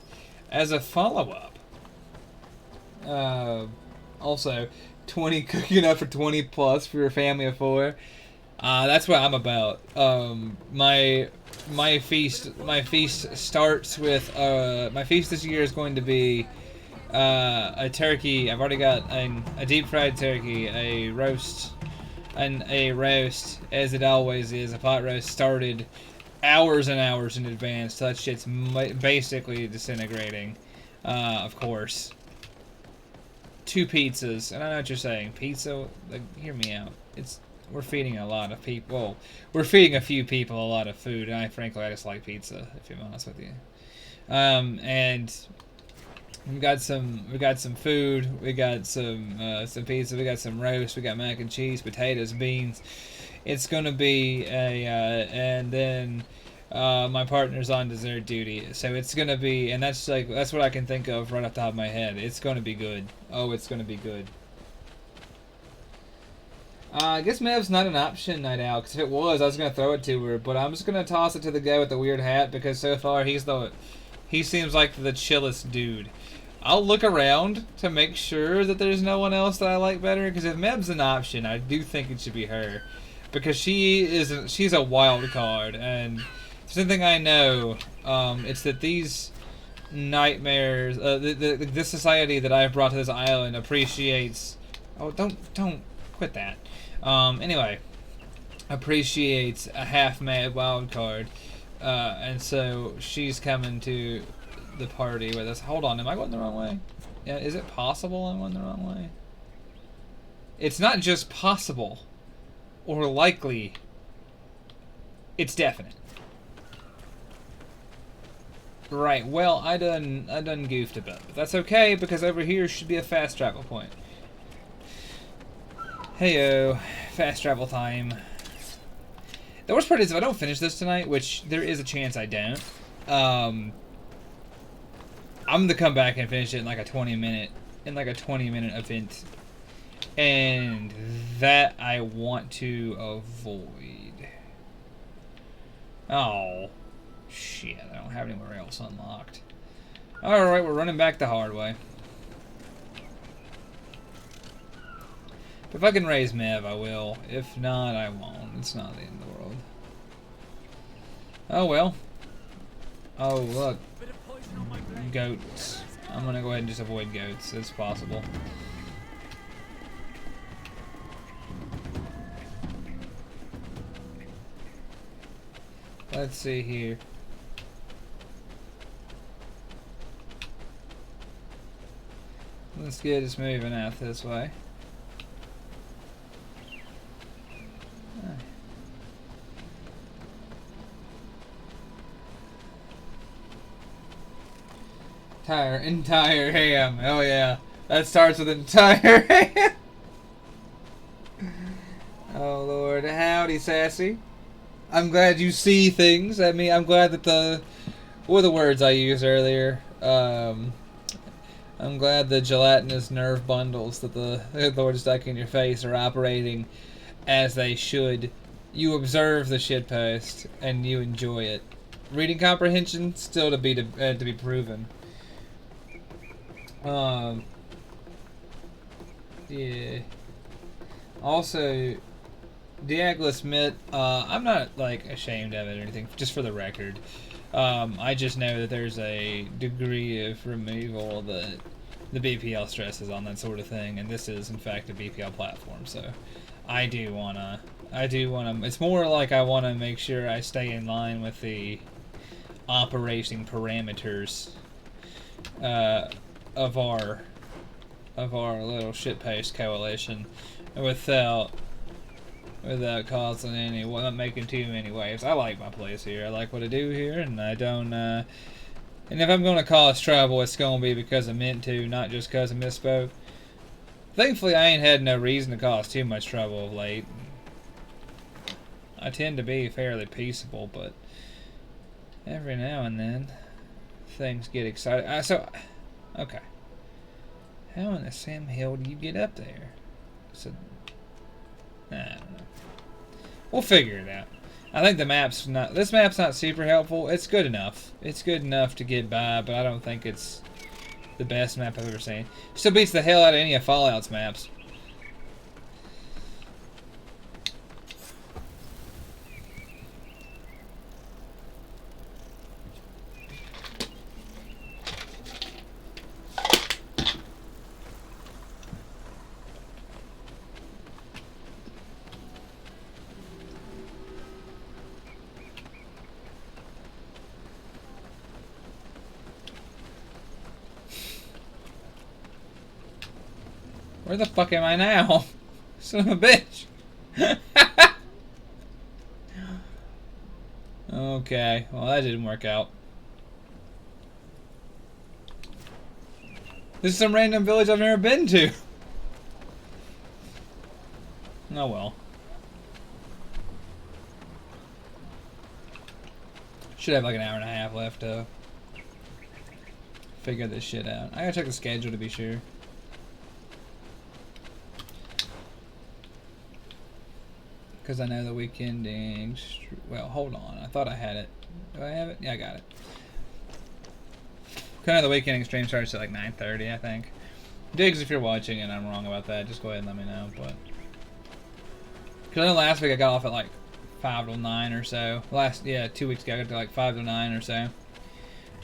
As a follow-up, also, 20 cooking up for 20 plus for your family of 4. That's what I'm about. My feast starts with my feast this year is going to be a turkey. I've already got a deep fried turkey, a roast, as it always is. A pot roast started hours and hours in advance. So that shit's basically disintegrating. Of course. 2 pizzas, and I know what you're saying. Pizza, like, hear me out. We're feeding a lot of people. Well, we're feeding a few people a lot of food, and frankly, I just like pizza. If I'm honest with you. And we got some food. We got some pizza. We got some roast. We got mac and cheese, potatoes, beans. It's gonna be and then. My partner's on dessert duty, so it's gonna be, and that's what I can think of right off the top of my head. It's gonna be good. Oh, it's gonna be good. I guess Mev's not an option night out, because if it was, I was gonna throw it to her, but I'm just gonna toss it to the guy with the weird hat, because so far he seems like the chillest dude. I'll look around to make sure that there's no one else that I like better, because if Mev's an option, I do think it should be her, because she's a wild card, and something I know, it's that these nightmares, this society that I've brought to this island appreciates. Oh, don't quit that. Anyway, appreciates a half-mad wild card, and so she's coming to the party with us. Hold on, am I going the wrong way? Yeah, is it possible I'm going the wrong way? It's not just possible or likely. It's definite. Right, well, I done goofed a bit. But that's okay, because over here should be a fast travel point. Heyo, fast travel time. The worst part is if I don't finish this tonight, which there is a chance I don't, I'm gonna come back and finish it in like a 20-minute event. And that I want to avoid. Oh. Shit, I don't have anywhere else unlocked. Alright, we're running back the hard way. If I can raise Mev, I will. If not, I won't. It's not the end of the world. Oh well. Oh, look. Goats. I'm gonna go ahead and just avoid goats as possible. let's see here. Let's get us moving out this way. Entire ham. Oh yeah, that starts with entire ham. Oh Lord, howdy, sassy. I'm glad you see things. I mean, I'm glad that what were the words I used earlier? I'm glad the gelatinous nerve bundles that the Lord stuck in your face are operating as they should. You observe the shitpost and you enjoy it. Reading comprehension still to be proven. Yeah. Also, Diagolus Myth, I'm not like ashamed of it or anything, just for the record. I just know that there's a degree of removal that the BPL stresses on that sort of thing, and this is in fact a BPL platform, so I do wanna, it's more like I wanna make sure I stay in line with the operating parameters, of our little shitpost coalition without causing not making too many waves. I like my place here. I like what I do here, and I don't, and if I'm going to cause trouble, it's going to be because I meant to, not just because I misspoke. Thankfully, I ain't had no reason to cause too much trouble of late. I tend to be fairly peaceable, but every now and then, things get excited. Okay. How in the Sam Hill do you get up there? I don't know. We'll figure it out. I think this map's not super helpful. It's good enough. It's good enough to get by, but I don't think it's the best map I've ever seen. Still beats the hell out of any of Fallout's maps. Where the fuck am I now? Son of a bitch. Okay, well that didn't work out. This is some random village I've never been to. Oh well. Should have like an hour and a half left to figure this shit out. I gotta check the schedule to be sure. Because I know the week ending. Well, hold on. I thought I had it. Do I have it? Yeah, I got it. Kind of the week ending stream starts at like 9:30, I think. Diggs, if you're watching and I'm wrong about that, just go ahead and let me know. But because I know last week I got off at like 5 till 9 or so. 2 weeks ago I got to like 5 till 9 or so.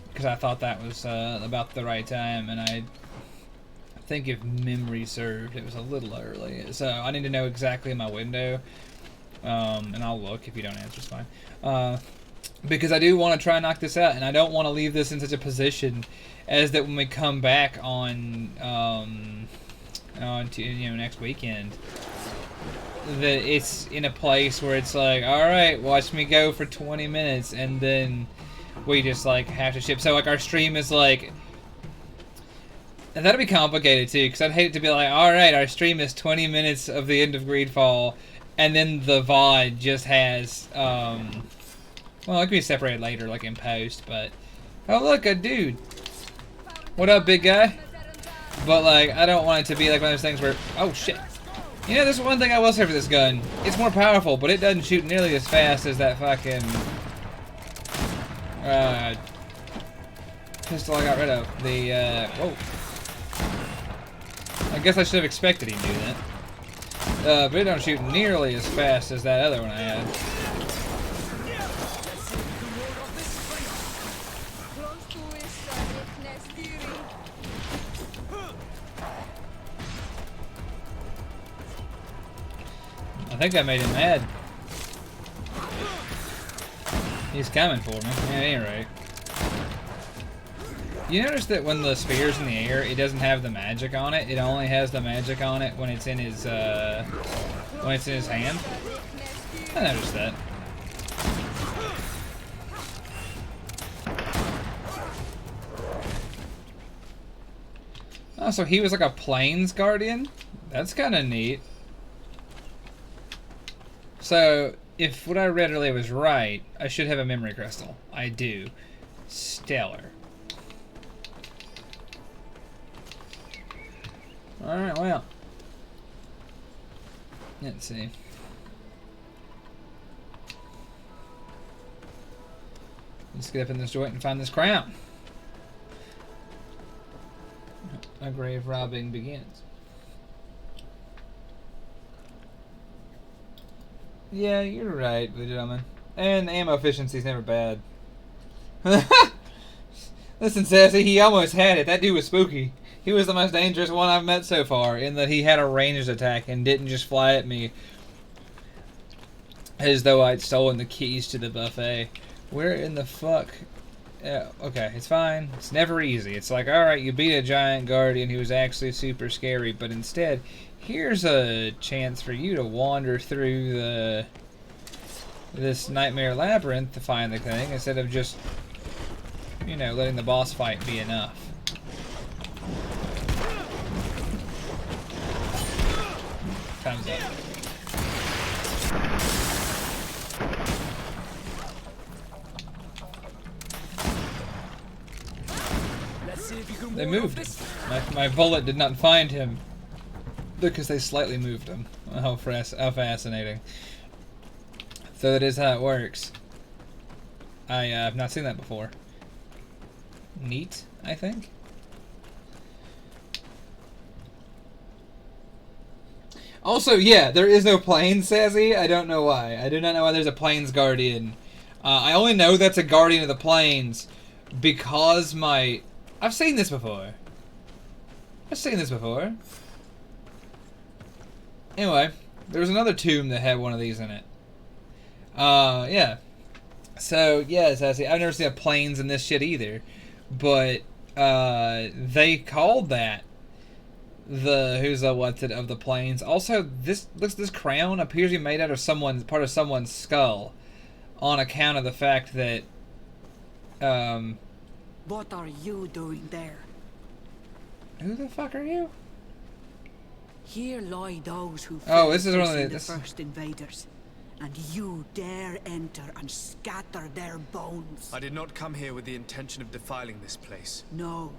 Because I thought that was about the right time, and I think if memory served, it was a little early. So I need to know exactly my window. And I'll look. If you don't answer, it's fine. Because I do want to try and knock this out, and I don't want to leave this in such a position as that when we come back on next weekend, that it's in a place where it's like, all right, watch me go for 20 minutes, and then we just like have to ship. So like our stream is like, and that'll be complicated too, because I'd hate it to be like, all right, our stream is 20 minutes of the end of Greedfall. And then the VOD just has, well, it can be separated later, like in post, but... Oh, look, a dude! What up, big guy? But, like, I don't want it to be like one of those things where... Oh, shit. You know, there's one thing I will say for this gun. It's more powerful, but it doesn't shoot nearly as fast as that fucking... pistol I got rid of. The, whoa. I guess I should have expected he'd do that. But it don't shoot nearly as fast as that other one I had. I think I made him mad. He's coming for me. At any rate. You notice that when the spear's in the air, it doesn't have the magic on it. It only has the magic on it when it's in his hand. I noticed that. Oh, so he was like a plains guardian? That's kind of neat. So, if what I read earlier was right, I should have a memory crystal. I do. Stellar. Alright, well. Let's see. Let's get up in this joint and find this crown. A grave robbing begins. Yeah, you're right, gentlemen. And ammo efficiency is never bad. Listen, Sassy, he almost had it. That dude was spooky. He was the most dangerous one I've met so far, in that he had a ranged attack and didn't just fly at me as though I'd stolen the keys to the buffet. Where in the fuck? Okay, it's fine. It's never easy. It's like, alright, you beat a giant guardian who was actually super scary, but instead, here's a chance for you to wander through this nightmare labyrinth to find the thing, instead of just, you know, letting the boss fight be enough. Time's up. They moved him. My bullet did not find him because they slightly moved him. How fascinating. So that is how it works. I have not seen that before. Neat, I think. Also, yeah, there is no plains, Sassy. I don't know why. I do not know why there's a plains guardian. I only know that's a guardian of the plains because I've seen this before. Anyway, there was another tomb that had one of these in it. Yeah. So, yeah, Sassy, I've never seen a plains in this shit either. But, they called that the who's the what's it of the plains. Also, this crown appears to be made out of part of someone's skull, on account of the fact that What are you doing there? Who the fuck are you? Here lie those who this is one of the first invaders, and you dare enter and scatter their bones. I did not come here with the intention of defiling this place. No.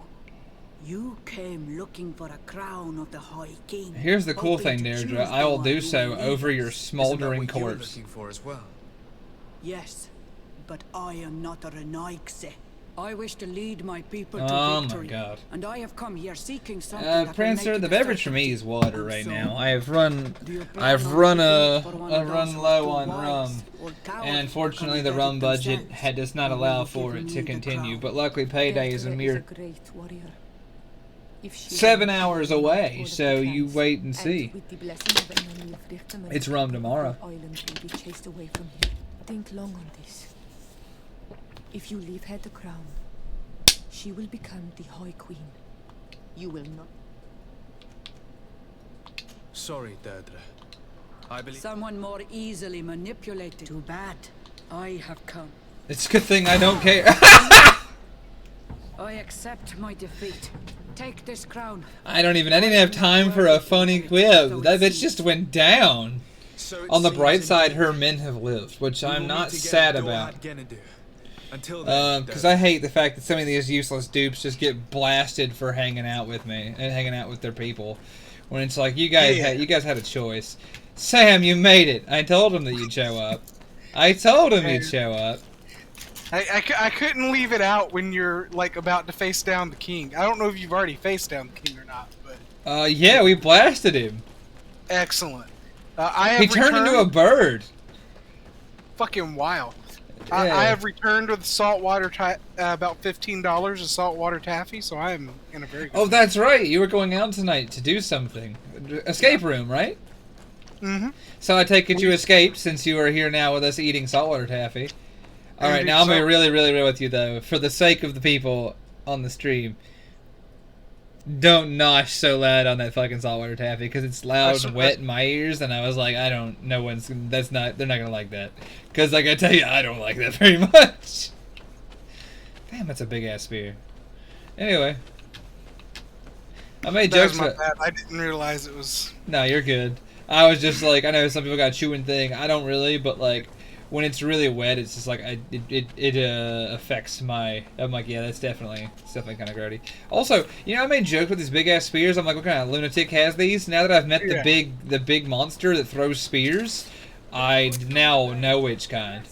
You came looking for a crown of the High King. Here's the cool thing, Deirdre. I will do so over your smoldering corpse. Isn't that what you were looking for as well? Yes, but I am not a Renaigse. I wish to lead my people to victory. My god. And I have come here seeking something that Prancer, the beverage for me is water right now. I've run low on rum. And unfortunately the rum budget does not allow for it to continue. But luckily payday is a mere 7 hours away, so you wait and see. It's rum tomorrow. Think long on this. If you leave her the crown, she will become the High Queen. You will not. Sorry, Deirdre. I believe someone more easily manipulated. Too bad. I have come. It's a good thing I don't care. I accept my defeat. Take this crown. I didn't have time for a funny quib. That bitch just went down. On the bright side, her men have lived, which I'm not sad about. Because I hate the fact that some of these useless dupes just get blasted for hanging out with me and hanging out with their people. When it's like, you guys had a choice. Sam, you made it. I told him that you'd show up. I told him you'd show up. I couldn't leave it out when you're like about to face down the king. I don't know if you've already faced down the king or not, but yeah, we blasted him. Excellent. He turned into a bird. Fucking wild. Yeah. I have returned with saltwater about $15 of saltwater taffy, so I am in a very good place. That's right. You were going out tonight to do something. Escape room, right? Mm-hmm. So I take it you escaped since you are here now with us eating saltwater taffy. All right, now I'm gonna be really, really real with you though, for the sake of the people on the stream. Don't nosh so loud on that fucking saltwater taffy because it's loud and wet in my ears, and I was like, I don't. No one's. That's not. They're not gonna like that. Because like I tell you, I don't like that very much. Damn, that's a big ass spear. Anyway, I made jokes. That was my bad. I didn't realize it was. No, you're good. I was just like, I know some people got a chewing thing. I don't really, but like. When it's really wet, it's just like it affects my. I'm like, yeah, it's definitely kind of grody. Also, you know, I made jokes with these big ass spears. I'm like, what kind of lunatic has these? Now that I've met the big monster that throws spears, I now know which kind.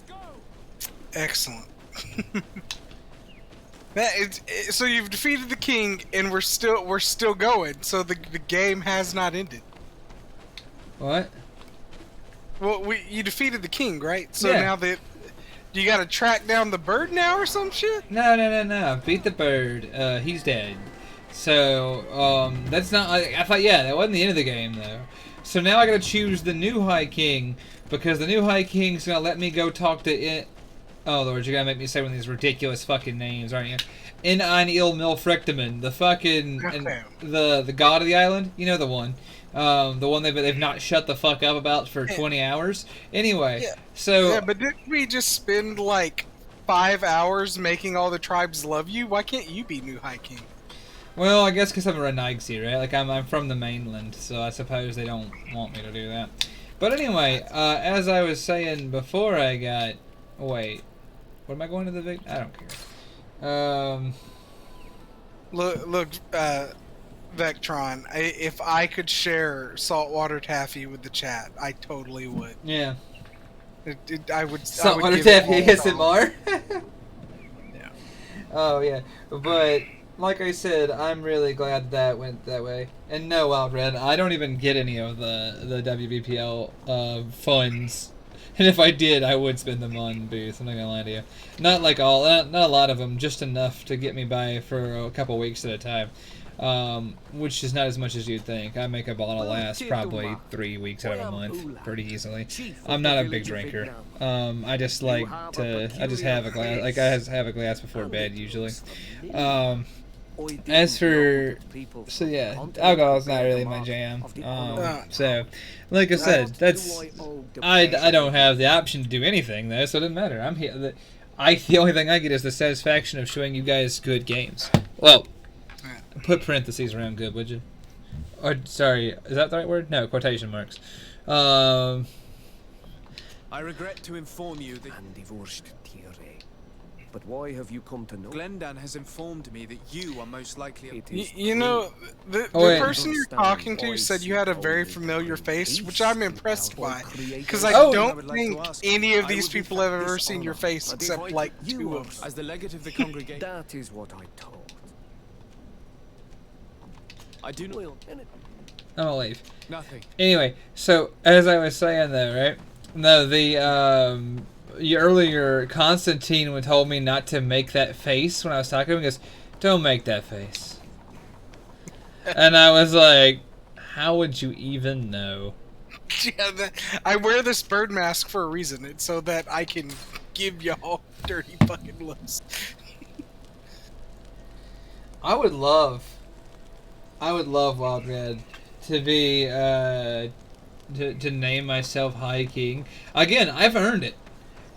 Excellent. So you've defeated the king, and we're still going. So the game has not ended. What? Well, you defeated the king, right? So now that you got to track down the bird now or some shit? No. Beat the bird. He's dead. So that's not. I thought that wasn't the end of the game though. So now I got to choose the new High King because the new High King's gonna let me go talk to it. Oh Lord, you're gonna make me say one of these ridiculous fucking names, aren't you? Ein Il Milfrictamen, the fucking the god of the island. You know the one. The one they've not shut the fuck up about for 20 hours. Anyway, but didn't we just spend like 5 hours making all the tribes love you? Why can't you be new High King? Well, I guess because I'm a Renaigsi, right? Like I'm from the mainland, so I suppose they don't want me to do that. But anyway, as I was saying before, I got. Wait, what am I going to the I don't care. Look, Vectron, if I could share saltwater taffy with the chat, I totally would. Yeah. I would. Saltwater taffy ASMR. Yeah. Oh yeah, but like I said, I'm really glad that went that way. And no, Wild Red, I don't even get any of the WBPL funds. And if I did, I would spend them on booth. I'm not gonna lie to you. Not like not a lot of them, just enough to get me by for a couple weeks at a time. Which is not as much as you'd think. I make a bottle last probably 3 weeks out of a month pretty easily. I'm not a big drinker. I just like to. I just have a glass. Like I have a glass before bed usually. As for alcohol's not really my jam. So, like I said, that's I don't have the option to do anything though, so it doesn't matter. I'm here. The only thing I get is the satisfaction of showing you guys good games. Well. Put parentheses around good, would you? Or, sorry, is that the right word? No, quotation marks. I regret to inform you that... But why have you come to know? Glendan has informed me that you are most likely... You know, the person you're talking to said you had a very familiar face, which I'm impressed by. Because I don't think any of these people have ever seen your face except, like, 2 of them. As the legate of the congregation... That is what I thought. I do not. I'm gonna leave. Nothing. Anyway, so as I was saying though, right? No, earlier Constantine told me not to make that face when I was talking to him. He goes, "Don't make that face." And I was like, "How would you even know?" Yeah, I wear this bird mask for a reason. It's so that I can give y'all dirty fucking looks. I would love Wild Red to be to name myself High King. Again, I've earned it.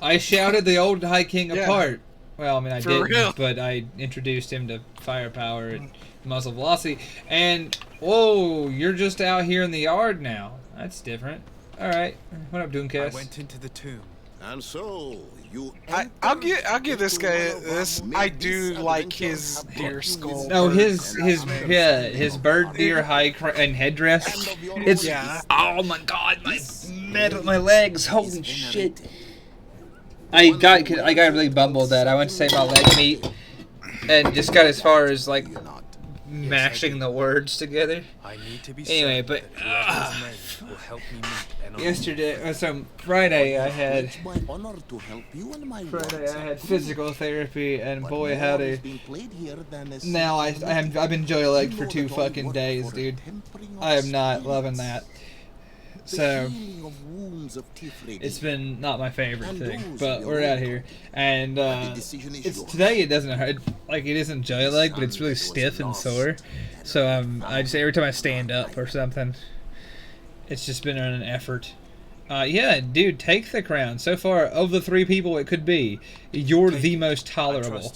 I shouted the old High King apart. Well, I mean I didn't, but I introduced him to firepower and muzzle velocity. And whoa, you're just out here in the yard now. That's different. All right, what up, Doomcast? I went into the tomb. And so you. I'll give this guy this. I do like his deer skull. No, his bird deer hide and headdress. It's oh my god, my legs, holy shit! I got really bumbled that. I went to say my leg meat, and just got as far as like mashing the words together. I need to be anyway, but yesterday, so Friday I had physical therapy, and boy howdy, now I've been joy legged for 2 fucking days, dude. I am not loving that. So it's been not my favorite thing, but we're out here, and today it doesn't hurt. Like, it isn't jelly leg, but it's really stiff and sore. So I just, every time I stand up or something, it's just been an effort. Yeah, dude, take the crown. So far, of the 3 people it could be, you're the most tolerable.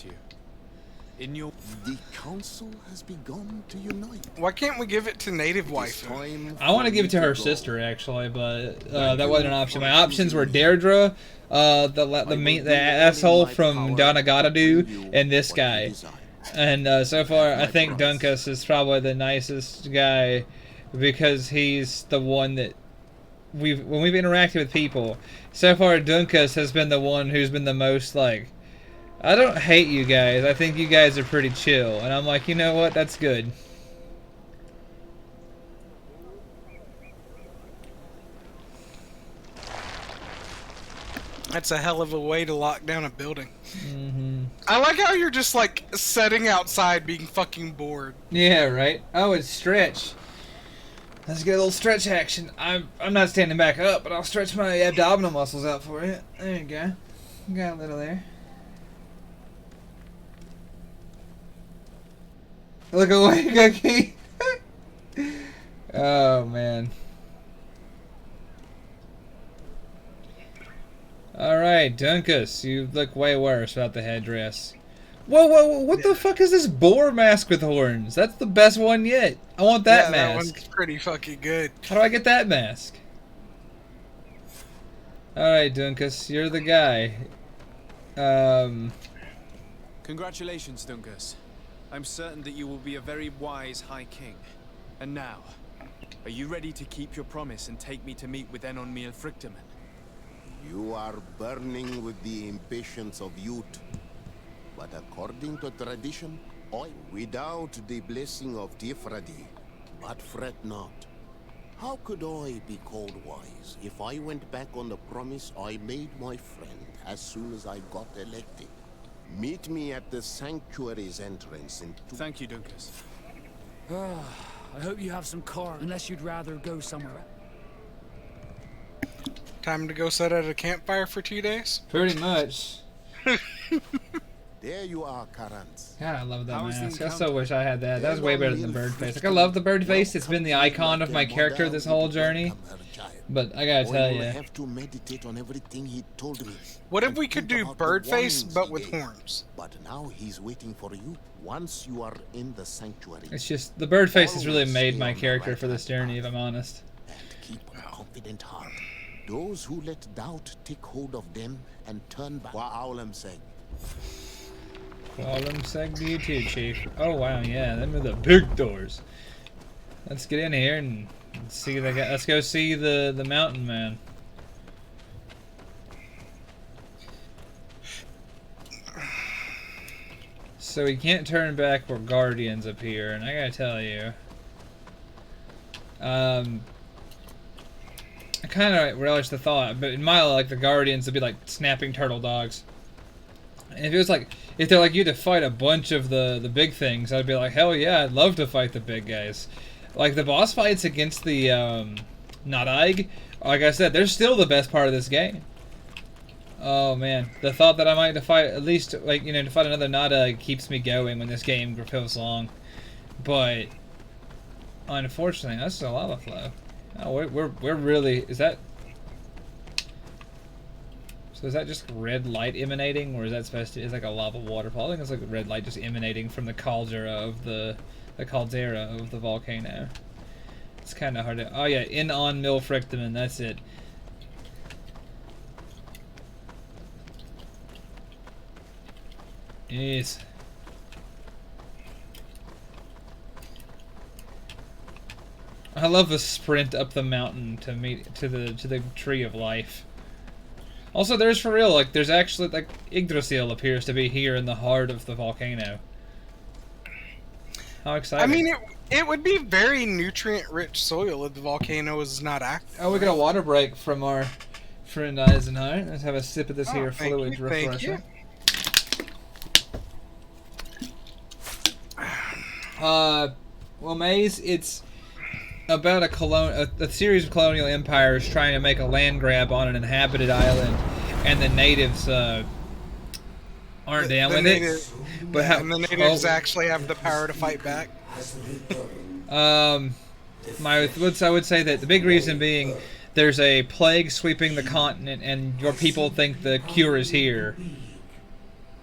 The council has begun to unite. Why can't we give it to native wife? I want to give it to her sister, actually, but that wasn't an option. My options were Deirdre, the asshole from Donagadadu, and this guy. And so far, I think Dunkus is probably the nicest guy, because he's the one that when we've interacted with people. So far, Dunkus has been the one who's been the most like, I don't hate you guys. I think you guys are pretty chill. And I'm like, you know what? That's good. That's a hell of a way to lock down a building. Mm-hmm. I like how you're just like sitting outside being fucking bored. Yeah, right? Oh, it's stretch. Let's get a little stretch action. I'm not standing back up, but I'll stretch my abdominal muscles out for you. There you go. Got a little there. Look away, Cookie. Oh, man. Alright, Dunkus, you look way worse without the headdress. Whoa, whoa, whoa, what the fuck is this boar mask with horns? That's the best one yet. I want that mask. That one's pretty fucking good. How do I get that mask? Alright, Dunkus, you're the guy. Congratulations, Dunkus. I'm certain that you will be a very wise High King. And now, are you ready to keep your promise and take me to meet with Enon Miel Frichteman? You are burning with the impatience of youth. But according to tradition, without the blessing of Tifradi, but fret not. How could I be called wise if I went back on the promise I made my friend as soon as I got elected? Meet me at the sanctuary's entrance in Thank you, Dunkus. I hope you have some corn, unless you'd rather go somewhere. Time to go sit at a campfire for 2 days? Pretty much. There you are, Karans. God, I love that mask. I so wish I had that. That was way better than the bird face. Like, I love the bird face. It's been the icon of my character this whole journey. But I gotta tell you. Have to meditate on everything he told me. What if we could do bird face but with horns? But now he's waiting for you once you are in the sanctuary. It's just the bird face has really made my character for this journey, if I'm honest. And keep a confident heart. Those who let doubt take hold of them and turn back. Wa'aulam seg. Wa'aulam seg to you too, Chief. Oh wow, yeah, them are the big doors. Let's get in here and see the guy. Let's go see the mountain man. So we can't turn back. We're guardians up here, and I gotta tell you, I kind of relish the thought, but in my like the guardians would be like snapping turtle dogs. And if it was like, if they're like you had to fight a bunch of the big things, I'd be like, hell yeah, I'd love to fight the big guys. Like the boss fights against the Nadaig, like I said, they're still the best part of this game. Oh man, the thought that I might have to fight at least like to fight another Nadaig keeps me going when this game feels long. But unfortunately, that's a lava flow. Oh, we're really, is that, so is that just red light emanating, or is that supposed to, is like a lava waterfall? I think it's like red light just emanating from the caldera of the caldera of the volcano. It's kind of hard to, oh yeah, Enon Miel Frichteman, that's it. Yes. I love the sprint up the mountain to meet to the tree of life. Also, there's for real, like there's actually like Yggdrasil appears to be here in the heart of the volcano. How exciting! I mean, it would be very nutrient-rich soil if the volcano was not active. Oh, we got a water break from our friend Eisenhower. Let's have a sip of this here fluid refresher. Well, Maze, it's about a series of colonial empires trying to make a land grab on an inhabited island, and the natives aren't down with it. But how? And the natives actually have the power to fight back. I would say that the big reason being there's a plague sweeping the continent, and your people think the cure is here.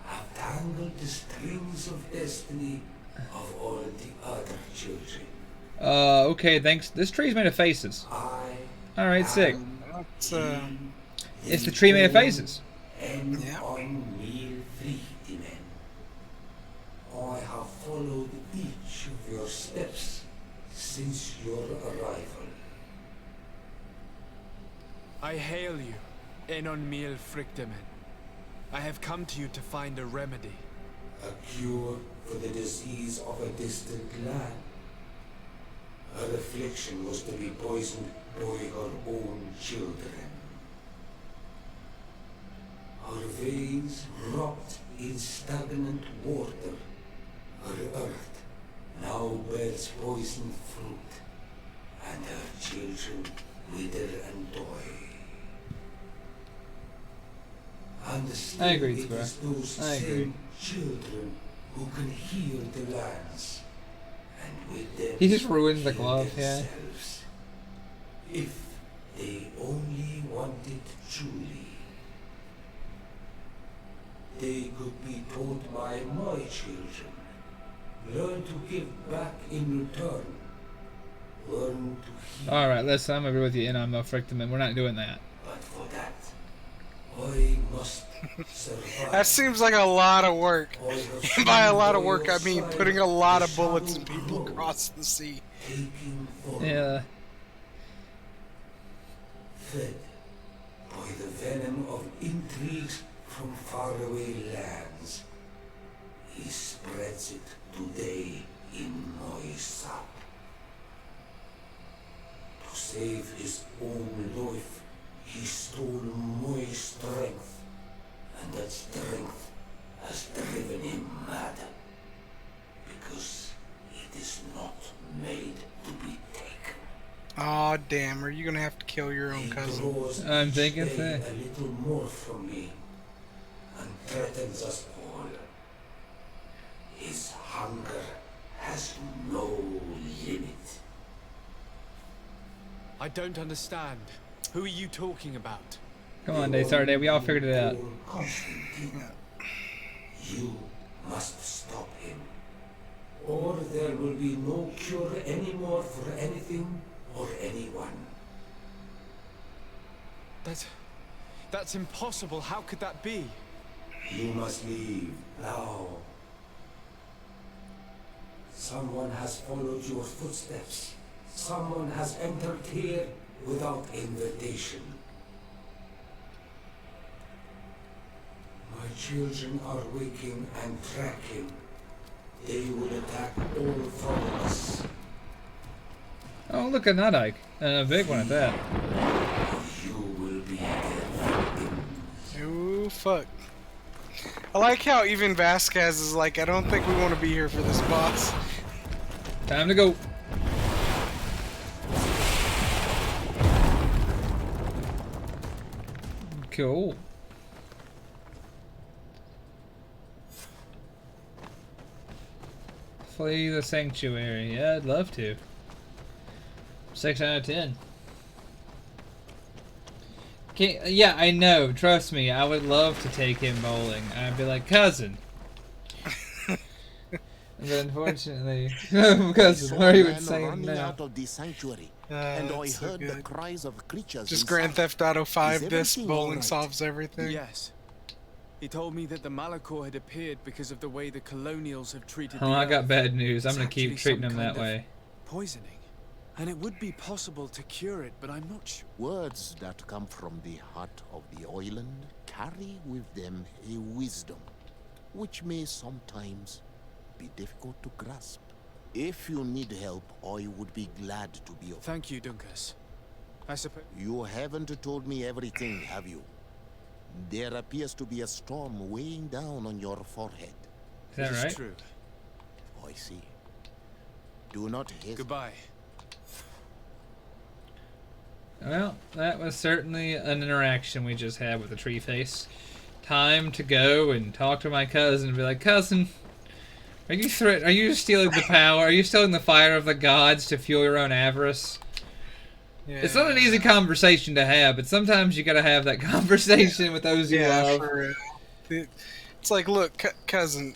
Have tangled the strings of destiny of all the other children. Okay, thanks. This tree's made of faces. Alright, sick. It's the tree made of faces. Yeah. I have followed each of your steps since your arrival. I hail you, Enon Miel Frichtemen. I have come to you to find a remedy. A cure for the disease of a distant land. Her affliction was to be poisoned by her own children. Her veins rot in stagnant water. Her earth now bears poisoned fruit, and her children wither and die. And still I agree, it is those same children who can heal the lands, and with them He just ruins the glove, yeah. If they only wanted truly, they could be taught by my children. Learn to give back in return. Learn to heal. Alright, listen, I'm agree with you, and I'm a Frichteman. We're not doing that. But for that, I must survive. That seems like a lot of work. And by a lot of work, I mean putting a lot of bullets in people across the sea. Yeah. Fed by the venom of intrigues from faraway lands, he spreads it today in my sap. To save his own life, he stole my strength, and that strength has driven him mad. Because it is not made to be taken. Aw, damn, are you gonna have to kill your own cousin? I'm thinking so. A little more from me, and threatens us all. His hunger has no limit. I don't understand. Who are you talking about? Come on, Day. We all figured it out. You must stop him, or there will be no cure anymore for anything or anyone. That's impossible. How could that be? You must leave now. Someone has followed your footsteps. Someone has entered here without invitation. My children are waking and tracking. They will attack all from us. Oh, look at that Ike. And a big one at that. You will be dead. Ooh, fuck. I like how even Vasquez is like, I don't think we want to be here for this boss. Time to go. Cool. Flee the sanctuary. Yeah, I'd love to. 6 out of 10. Yeah, I know. Trust me, I would love to take him bowling. I'd be like, cousin. But unfortunately, cousin, what are you saying now? Out of the sanctuary, and I heard the cries of creatures. Just Grand Theft Auto 5. This bowling solves everything. Yes. He told me that the Malachor had appeared because of the way the colonials have treated Oh, the I got earth. bad news. I'm It's gonna keep actually treating some him that kind of way. Poisoning. And it would be possible to cure it, but I'm not sure. Words that come from the heart of the island carry with them a wisdom, which may sometimes be difficult to grasp. If you need help, I would be glad to be of. Thank you, Dunkus. I suppose You haven't told me everything, have you? There appears to be a storm weighing down on your forehead. Is that right? true. I see. Do not hesitate. Goodbye. Well, that was certainly an interaction we just had with the tree face. Time to go and talk to my cousin and be like, cousin, are you stealing the power? Are you stealing the fire of the gods to fuel your own avarice? Yeah. It's not an easy conversation to have, but sometimes you gotta have that conversation with those you love. For real. It's like, look, cousin,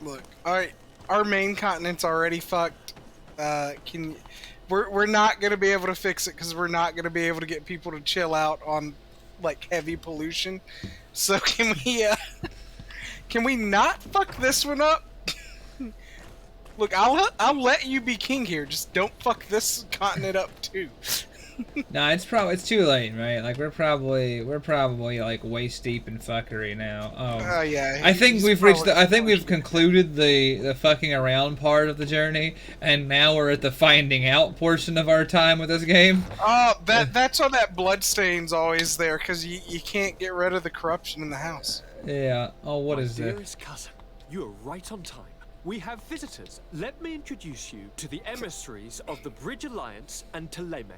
look, our main continent's already fucked. We're not gonna be able to fix it because we're not gonna be able to get people to chill out on like heavy pollution. So can we not fuck this one up? Look, I'll let you be king here. Just don't fuck this continent up too. No, it's too late, right? Like we're probably like waist deep in fuckery now. Oh yeah. I think we've concluded the fucking around part of the journey, and now we're at the finding out portion of our time with this game. Oh, that's why that bloodstain's always there, because you can't get rid of the corruption in the house. Yeah. Oh, what is that? Dearest cousin, you are right on time. We have visitors. Let me introduce you to the emissaries of the Bridge Alliance and Teleme.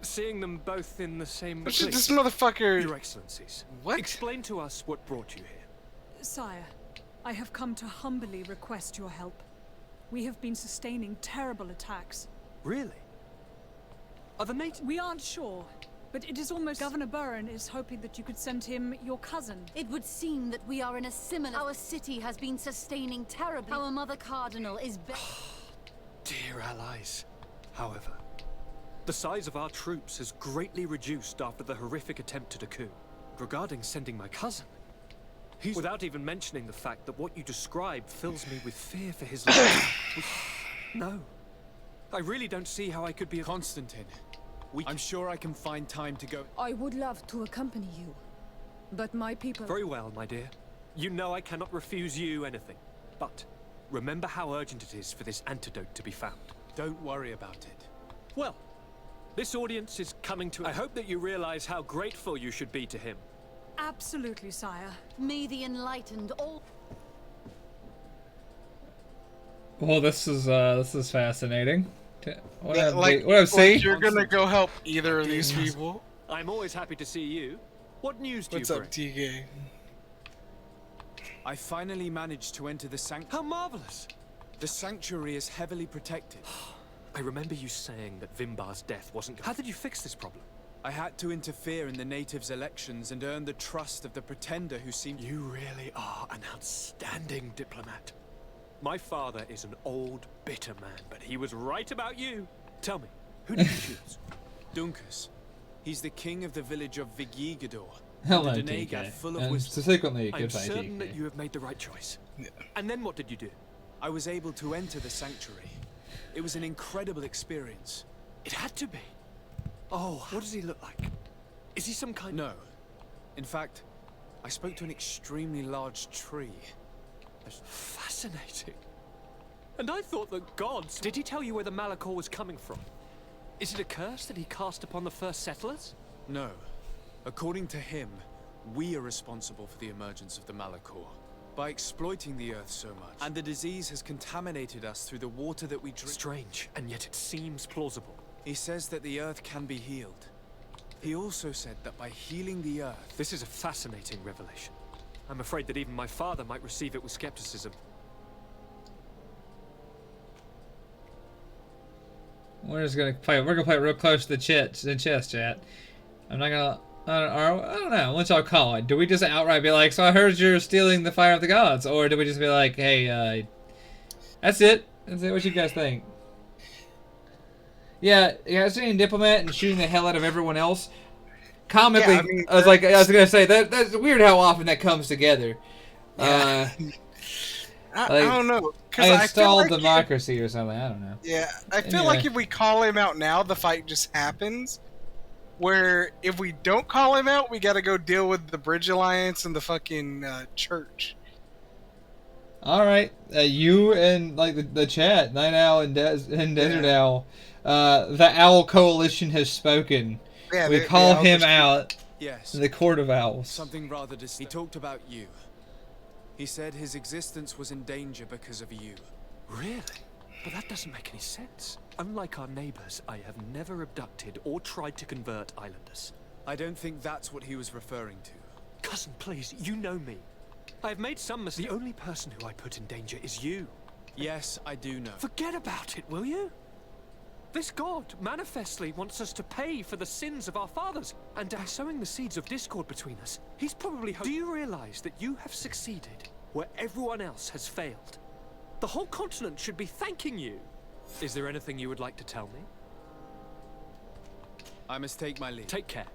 Seeing them both in the same place. This motherfucker... Your Excellencies. What? Explain to us what brought you here. Sire, I have come to humbly request your help. We have been sustaining terrible attacks. Really? Are the natives... We aren't sure, but it is almost... Governor Burren is hoping that you could send him your cousin. It would seem that we are in a similar... Our city has been sustaining terribly. Our Mother Cardinal is... Dear allies. However, the size of our troops has greatly reduced after the horrific attempt at a coup. Regarding sending my cousin, without even mentioning the fact that what you describe fills me with fear for his life. No. I really don't see how I could be... Constantine, I'm sure I can find time to go... I would love to accompany you, but my people... Very well, my dear. You know I cannot refuse you anything. But remember how urgent it is for this antidote to be found. Don't worry about it. Well, this audience is coming to... I hope that you realize how grateful you should be to him. Absolutely, sire. May the enlightened all... Well, this is fascinating. What have you're gonna go help either of these people. I'm always happy to see you. What news do you bring? What's up, TK? I finally managed to enter the sanctuary. How marvelous! The sanctuary is heavily protected. I remember you saying that Vimbar's death wasn't... How did you fix this problem? I had to interfere in the natives' elections and earn the trust of the pretender who seemed... You really are an outstanding diplomat. My father is an old, bitter man, but he was right about you. Tell me, who did you choose? Dunkus. He's the king of the village of Vigigador. Hello, the TK. full of And wisdom. subsequently, I'm goodbye, certain TK. that you have made the right choice. Yeah. And then what did you do? I was able to enter the sanctuary. It was an incredible experience. It had to be. Oh, what does he look like? Is he some kind... No. In fact, I spoke to an extremely large tree. That's fascinating. And I thought the gods... Did he tell you where the Malachor was coming from? Is it a curse that he cast upon the first settlers? No. According to him, we are responsible for the emergence of the Malachor. By exploiting the earth so much. And the disease has contaminated us through the water that we drink. Strange, and yet it seems plausible. He says that the earth can be healed. He also said that by healing the earth... This is a fascinating revelation. I'm afraid that even my father might receive it with skepticism. We're gonna play real close to the chest, chat. I'm not gonna... I don't know. What y'all call it? Do we just outright be like, so I heard you're stealing the fire of the gods? Or do we just be like, hey, that's it? That's it? What you guys think? Yeah, seeing diplomat and shooting the hell out of everyone else. Comically, yeah, I was gonna say that's weird how often that comes together. Yeah. I don't know. I installed democracy or something. I don't know. Yeah, I feel like if we call him out now, the fight just happens. Where if we don't call him out, we gotta go deal with the Bridge Alliance and the fucking church. All right, you and like the chat, Night Owl and Desert Owl, the Owl Coalition has spoken. Yeah, we call him out. Yes. In the Court of Owls. Something rather he talked about you. He said his existence was in danger because of you. Really? But that doesn't make any sense. Unlike our neighbors, I have never abducted or tried to convert islanders. I don't think that's what he was referring to. Cousin, please, you know me. I have made some mistakes. The only person who I put in danger is you. Yes, I do know. Forget about it, will you? This god manifestly wants us to pay for the sins of our fathers, and by sowing the seeds of discord between us, he's probably Do you realize that you have succeeded where everyone else has failed? The whole continent should be thanking you. Is there anything you would like to tell me? I must take my leave. Take care.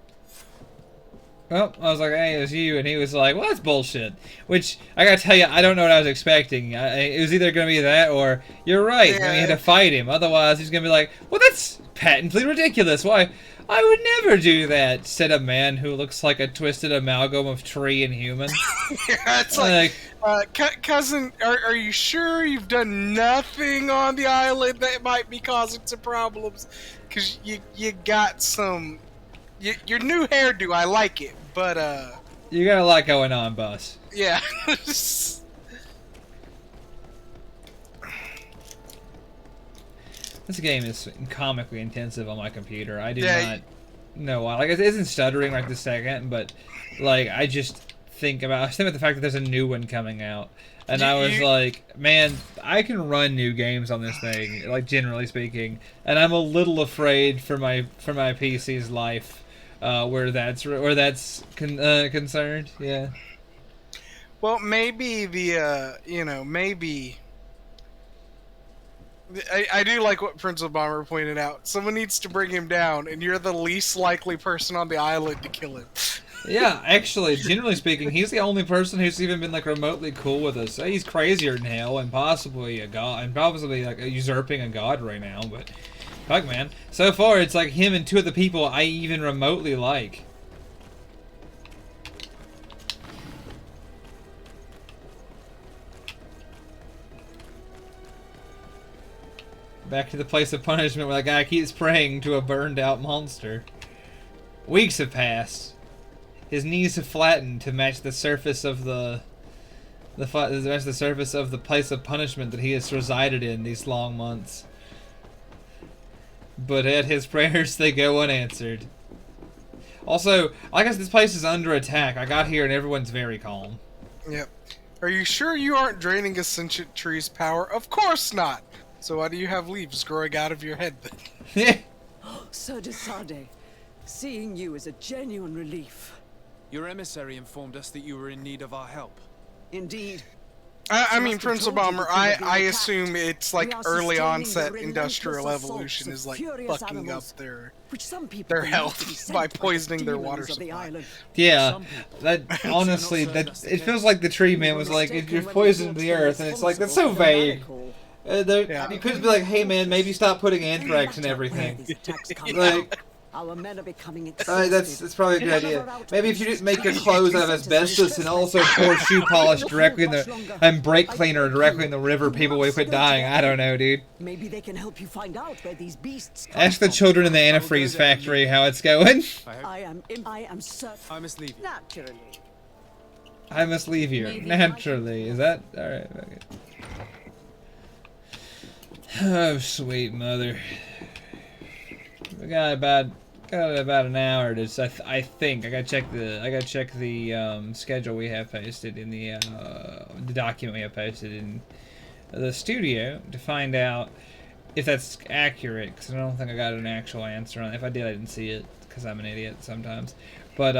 Well, I was like, hey, it was you, and he was like, well, that's bullshit. Which, I gotta tell you, I don't know what I was expecting. It was either gonna be that, or, you're right, yeah. We had to fight him. Otherwise, he's gonna be like, well, that's patently ridiculous. Why, I would never do that, said a man who looks like a twisted amalgam of tree and human. Yeah, it's like cousin, are you sure you've done nothing on the island that might be causing some problems? Because you got some... Your new hairdo, I like it, but you got a lot going on, boss. Yeah. This game is comically intensive on my computer. I do not know why. Like, it isn't stuttering like the second, but like I just think about the fact that there's a new one coming out, and I was like, man, I can run new games on this thing, like generally speaking, and I'm a little afraid for my PC's life. Where that's concerned, yeah. Well, maybe the maybe I do like what Principal Bomber pointed out. Someone needs to bring him down, and you're the least likely person on the island to kill him. Yeah, actually, generally speaking, he's the only person who's even been like remotely cool with us. He's crazier than hell, and possibly a god, and probably like usurping a god right now, but. Fuck, man. So far, it's like him and two of the people I even remotely like. Back to the place of punishment where the guy keeps praying to a burned-out monster. Weeks have passed. His knees have flattened to match the surface of the surface of the place of punishment that he has resided in these long months. But at his prayers, they go unanswered. Also, I guess this place is under attack. I got here and everyone's very calm. Yep. Are you sure you aren't draining a sentient tree's power? Of course not! So why do you have leaves growing out of your head then? Sir de Sade, seeing you is a genuine relief. Your emissary informed us that you were in need of our help. Indeed. I mean, Principal Bomber, I assume it's like early onset industrial evolution is like fucking up their health by poisoning their water supply. Yeah, that honestly, it feels like the tree man was like, if you're poisoned the earth, and it's like, that's so vague. You could be like, hey man, maybe stop putting anthrax in everything. Like, our men are becoming that's probably a good idea. Maybe if you just make your clothes out of asbestos and also pour shoe polish directly in and brake cleaner directly in the river, people will quit dying. I don't know, dude. Maybe they can help you find out where these beasts come Ask the children in the antifreeze factory how it's going. I am certain. I must leave you. Naturally. I must leave you. Naturally. Is that alright? Okay. Oh, sweet mother. We got about an hour to. I think I gotta check the schedule we have posted in the document we have posted in the studio to find out if that's accurate. Because I don't think I got an actual answer on it. If I did, I didn't see it because I'm an idiot sometimes. But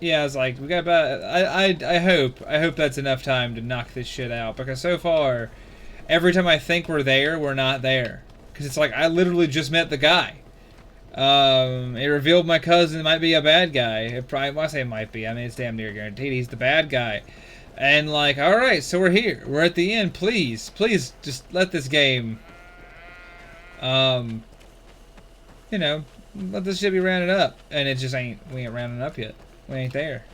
yeah, I was like, we got about. I hope that's enough time to knock this shit out, because so far, every time I think we're there, we're not there. Because it's like I literally just met the guy. It revealed my cousin might be a bad guy. It probably, well, I say might be. I mean, it's damn near guaranteed he's the bad guy. And like, all right, so we're here. We're at the end. Please, just let this game. You know, let this shit be rounded up. And it just ain't. We ain't rounding up yet. We ain't there.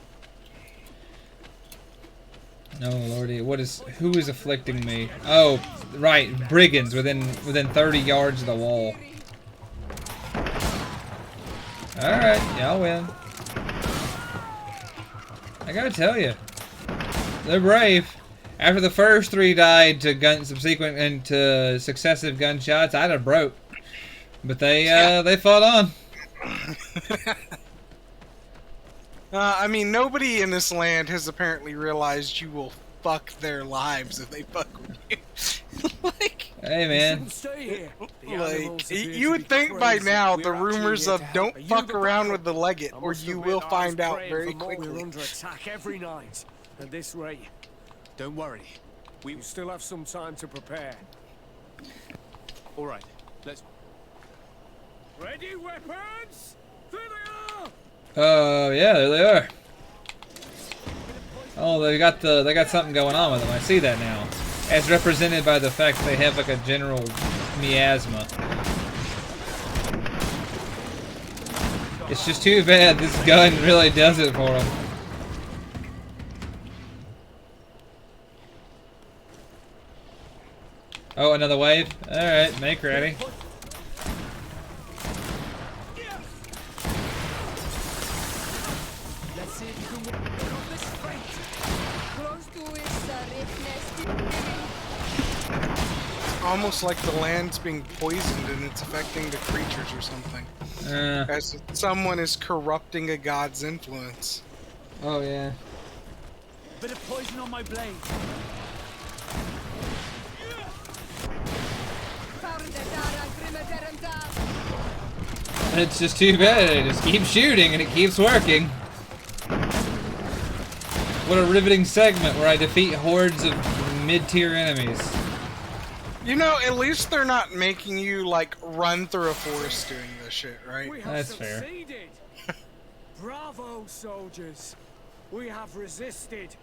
Oh lordy, who is afflicting me? Oh, right, brigands within 30 yards of the wall. Alright, y'all win. I gotta tell you, they're brave. After the first 3 died to subsequent and to successive gunshots, I'd have broke. But they fought on. I mean, nobody in this land has apparently realized you will fuck their lives if they fuck with you. Like, hey man, like you would think by now the rumors of "don't fuck around with the legate" or you will find out very quickly. We're under attack every night at this rate. Don't worry, we still have some time to prepare. All right, let's. Ready, weapons? There they are. Oh yeah, there they are. Oh, they got something going on with them. I see that now, as represented by the fact that they have like a general miasma. It's just too bad this gun really does it for them. Oh, another wave. All right, make ready. Almost like the land's being poisoned and it's affecting the creatures or something. As someone is corrupting a god's influence. Oh yeah. Bit of poison on my blade. It's just too bad. It just keeps shooting and it keeps working. What a riveting segment where I defeat hordes of mid-tier enemies. You know, at least they're not making you, like, run through a forest doing this shit, right? That's fair. Bravo, soldiers. We have resisted.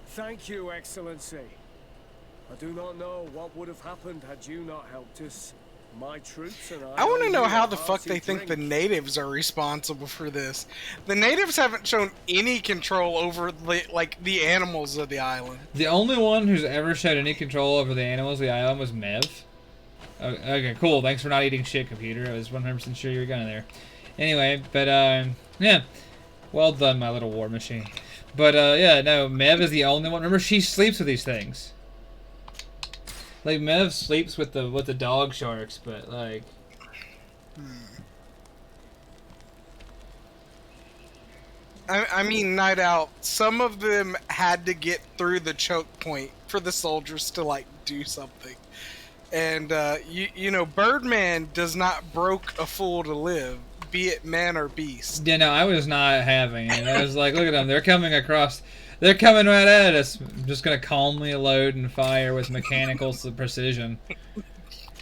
Thank you, Excellency. I do not know what would have happened had you not helped us. My troops and I want to know how the fuck they think the natives are responsible for this. The natives haven't shown any control over the animals of the island. The only one who's ever showed any control over the animals of the island was Mev. Okay, cool. Thanks for not eating shit, computer. I was 100% sure you were going there. Anyway, but yeah. Well done, my little war machine. But yeah, no, Mev is the only one. Remember, she sleeps with these things. Like Mev sleeps with the dog sharks, but like. I mean, Night Out. Some of them had to get through the choke point for the soldiers to like do something, and you know, Birdman does not broke a fool to live, be it man or beast. Yeah, no, I was not having it. I was like, look at them, they're coming across. They're coming right at us. I'm just gonna calmly load and fire with mechanical precision.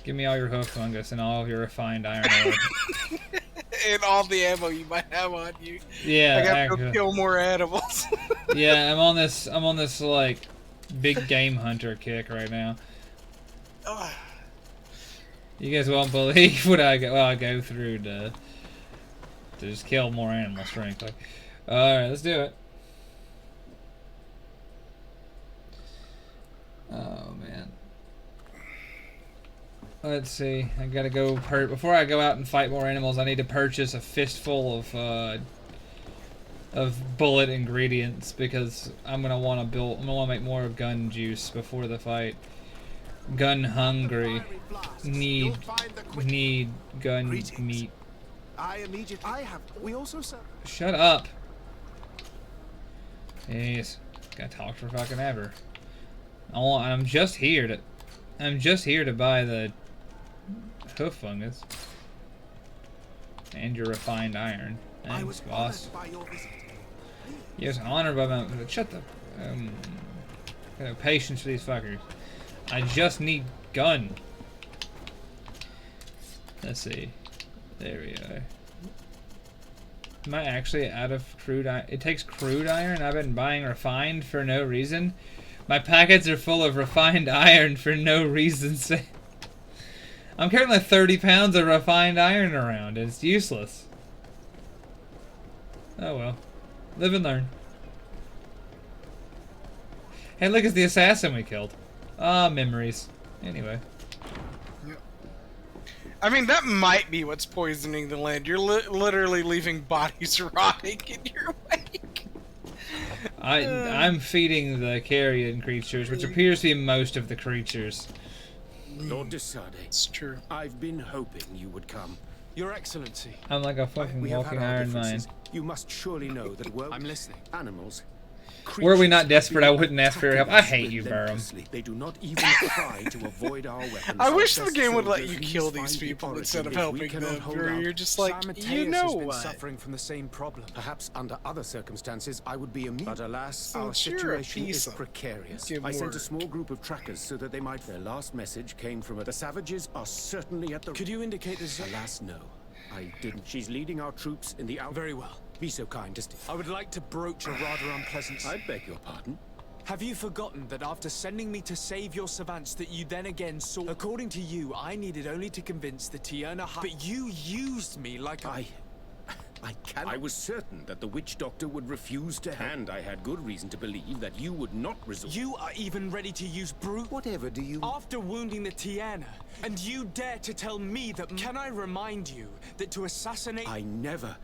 Give me all your hoof fungus and all of your refined iron ore. And all the ammo you might have on you. Yeah, I gotta go kill more animals. Yeah, I'm on this like big game hunter kick right now. You guys won't believe what I go through to just kill more animals, frankly. All right, let's do it. Oh man. Let's see. I gotta go before I go out and fight more animals. I need to purchase a fistful of bullet ingredients because I'm gonna want to build. I'm gonna want to make more gun juice before the fight. Gun hungry. Need gun meat. We also sell. Shut up. Jeez. Gotta talk for fucking ever. I'm just here to buy the hoof fungus and your refined iron. Thanks, boss. Yes, honored by my. Shut the. Got no patience for these fuckers. I just need gun. Let's see. There we are. Am I actually out of crude iron? It takes crude iron. I've been buying refined for no reason. My packets are full of refined iron for no reason. I'm carrying like 30 pounds of refined iron around. It's useless. Oh well. Live and learn. Hey, look, it's the assassin we killed. Ah, memories. Anyway. Yep. I mean, that might be what's poisoning the land. You're literally leaving bodies rotting in your wake. I'm feeding the carrion creatures, which appears to be most of the creatures. Lord de Sade. It's true. I've been hoping you would come. Your Excellency. I'm like a fucking We have walking had our iron mine. differences. You must surely know that I'm listening. Animals. Were we not desperate, I wouldn't ask for your help. I hate you, Burham. They do not even try to avoid our weapons. I wish the game would let you kill these people instead of helping them, where you're just like, you know what? Suffering from the same problem. Perhaps under other circumstances I would be immune. But alas, Oh, our sure, situation a piece is of precarious. give I sent word. a small group of trackers so that they might. Their last message came from the savages are certainly at the. Could you indicate the zone? Alas, no. I didn't. She's leading our troops in the out. Very well. Be so kind as to. I would like to broach a rather unpleasant. I beg your pardon. Have you forgotten that after sending me to save your savants that you then again saw? According to you, I needed only to convince the Tierna High. But you used me like a... I cannot. I was certain that the witch doctor would refuse to help. And I had good reason to believe that you would not resort. You are even ready to use brute... Whatever do you... After wounding the Tierna, and you dare to tell me that... Can I remind you that to assassinate... I never...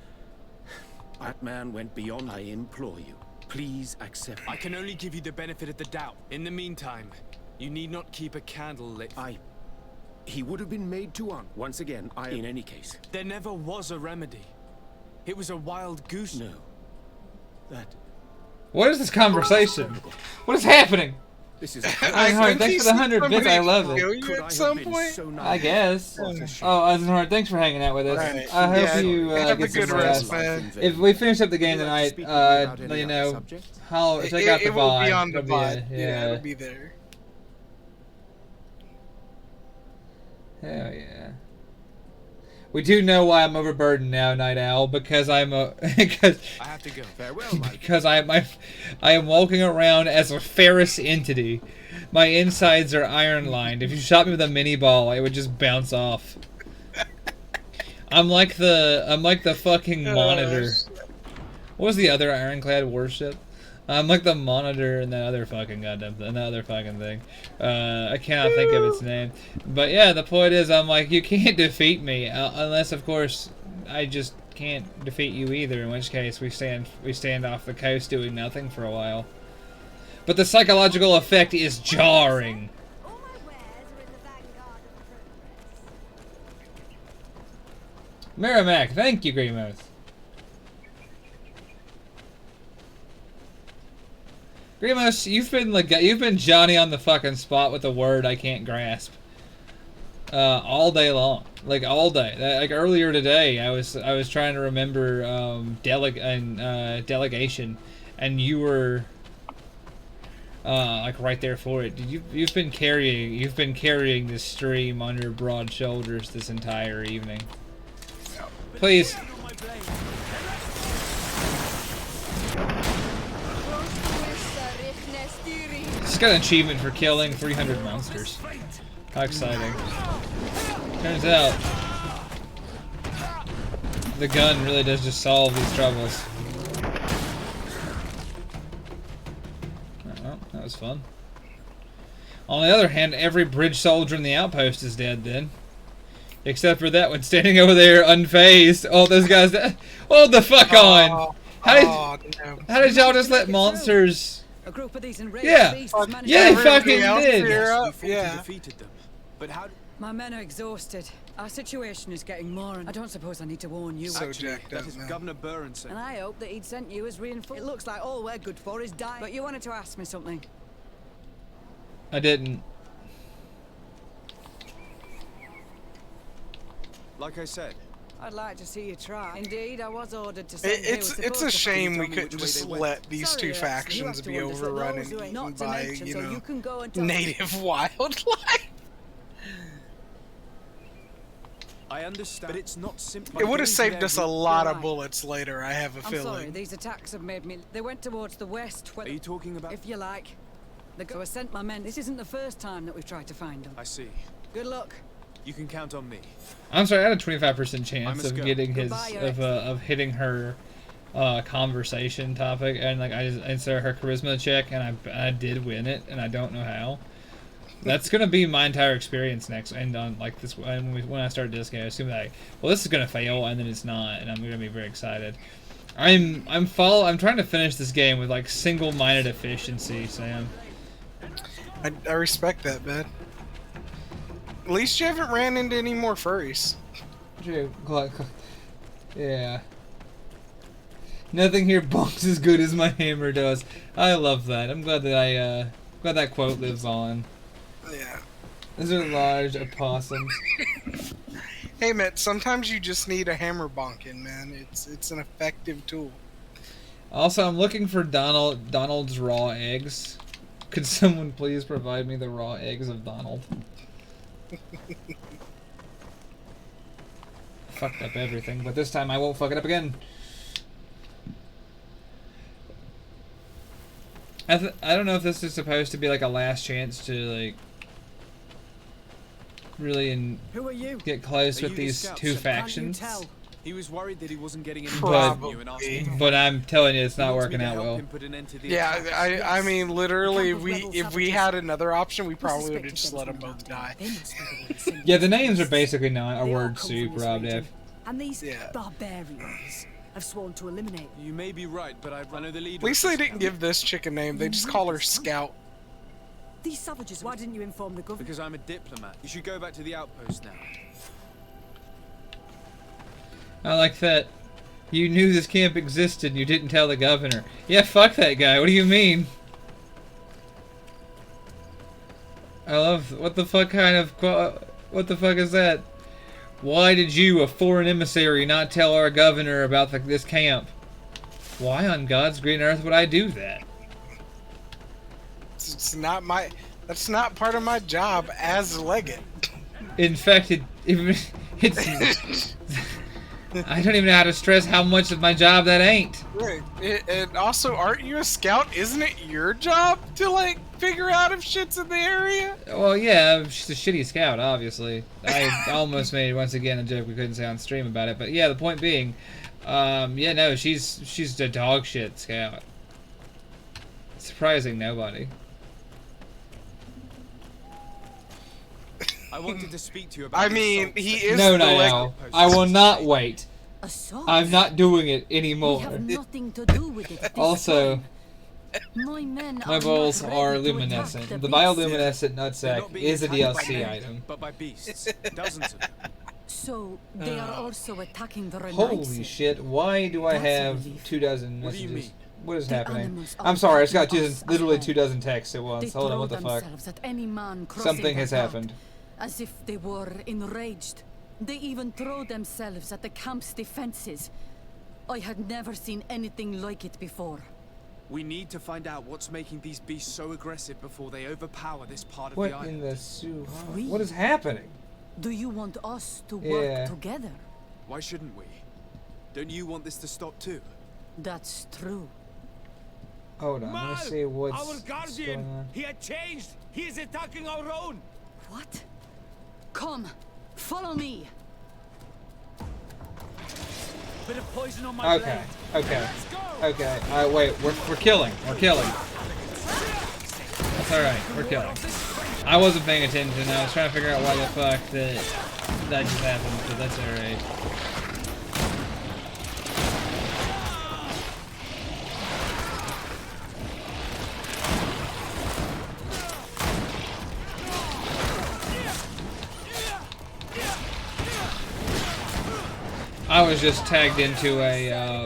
That man went beyond. I implore you. Please accept. I can only give you the benefit of the doubt. In the meantime, you need not keep a candle lit. He would have been made to honor. Once again, in any case. There never was a remedy. It was a wild goose. No. That... What is this conversation? What is happening? This is... Eisenhard, thanks for the 100 bits, I love it. You at some point? I guess. Oh, Eisenhard, thanks for hanging out with us. Right. I hope you have a get good some rest, rest. man. If we finish up the game tonight, you know, check out the It will be on VOD. the VOD. Yeah, Yeah. it'll be there. Hell yeah. We do know why I'm overburdened now, Night Owl, because I'm a because I have to go. Farewell, Mike. because I am walking around as a ferrous entity. My insides are iron lined. If you shot me with a mini ball, it would just bounce off. I'm like the fucking monitor. What was the other ironclad warship? I'm like the monitor in that other fucking goddamn thing, that other fucking thing. I cannot think of its name. But yeah, the point is, I'm like, you can't defeat me unless, of course, I just can't defeat you either. In which case, we stand off the coast doing nothing for a while. But the psychological effect is jarring. Merrimack, thank you, Greenmouth. Grimos, you've been Johnny on the fucking spot with a word I can't grasp. All day long, like all day. Like earlier today, I was trying to remember delegation, and you were like right there for it. You've been carrying this stream on your broad shoulders this entire evening. Please. Just got an achievement for killing 300 monsters. How exciting. Turns out, the gun really does just solve these troubles. Oh, that was fun. On the other hand, every bridge soldier in the outpost is dead then. Except for that one standing over there unfazed. Oh, those guys... Hold the fuck on! How did y'all just let monsters... A group of these enraged beasts Yeah, they fucking did! Defeated them. But how... My men are exhausted. Our situation is getting more, and I don't suppose I need to warn you. Actually, that is Governor Burns. And I hope that he'd sent you as reinforcements. It looks like all we're good for is dying. But you wanted to ask me something. I didn't. Like I said, I'd like to see you try. Indeed, I was ordered to send It's a shame we couldn't just let these two factions be overrun and eaten by, you know, native wildlife. I understand, but it's not simply. It would have saved us a lot of bullets later, I have a I'm feeling. sorry, these attacks have made me... They went towards the west. Are you talking about... If you like. So I sent my men. This isn't the first time that we've tried to find them. I see. Good luck. You can count on me. I'm sorry, I had a 25% chance of getting his Goodbye, of hitting her conversation topic, and like I just answered her charisma check, and I did win it, and I don't know how. That's gonna be my entire experience next, and on like this when I start this game, I assume that well this is gonna fail, and then it's not, and I'm gonna be very excited. I'm trying to finish this game with like single-minded efficiency, Sam. I respect that, man. At least you haven't ran into any more furries. Yeah. Nothing here bonks as good as my hammer does. I love that. I'm glad that glad that quote lives on. Yeah. Those are large opossums. Hey, Matt, sometimes you just need a hammer bonking, man. It's an effective tool. Also, I'm looking for Donald's raw eggs. Could someone please provide me the raw eggs of Donald? Fucked up everything, but this time I won't fuck it up again. I don't know if this is supposed to be like a last chance to like really get close with these two factions. He was worried that he wasn't getting any from you and asked me. But I'm telling you, it's not working out well. Yeah, I mean, literally, if we had another option, we probably would have just let them both die. Yeah, the names are basically not a word soup, Rob Dev. And these barbarians have sworn to eliminate. You may be right, but I know the leader. At least they didn't give this chick a name. They just call her Scout. These savages, why didn't you inform the government? Because I'm a diplomat. You should go back to the outpost now. I like that. You knew this camp existed and you didn't tell the governor. Yeah, fuck that guy. What do you mean? I love... What the fuck kind of... What the fuck is that? Why did you, a foreign emissary, not tell our governor about this camp? Why on God's green earth would I do that? It's not my... That's not part of my job as legate. In fact, it's... I don't even know how to stress how much of my job that ain't. Right. And also, aren't you a scout? Isn't it your job to, like, figure out if shit's in the area? Well, yeah, she's a shitty scout, obviously. I almost made, once again, a joke we couldn't say on stream about it. But yeah, the point being, yeah, no, she's a dog shit scout. Surprising nobody. I wanted to speak to you about. I mean, he is. No. I will not wait. I'm not doing it anymore. We have nothing to do with it. Also, my balls are luminescent. The bioluminescent nutsack is a DLC item. But by beasts, dozens of them. So they are also attacking the Renai. Holy shit! Why do I have 24 messages? What is happening? I'm sorry, I just got literally 24 texts at once. Hold on, what the fuck? Something has happened. As if they were enraged. They even throw themselves at the camp's defenses. I had never seen anything like it before. We need to find out what's making these beasts so aggressive before they overpower this part of what the island. In the Sioux? What is happening? Do you want us to work together? Why shouldn't we? Don't you want this to stop too? That's true. Hold on, let's see what's our guardian, going on. He had changed. He is attacking our own. What? Come, follow me. Bit of poison on my blade. Okay. Wait, we're killing. We're killing. That's alright, we're killing. I wasn't paying attention. I was trying to figure out why the fuck that just happened, but that's alright. I was just tagged into a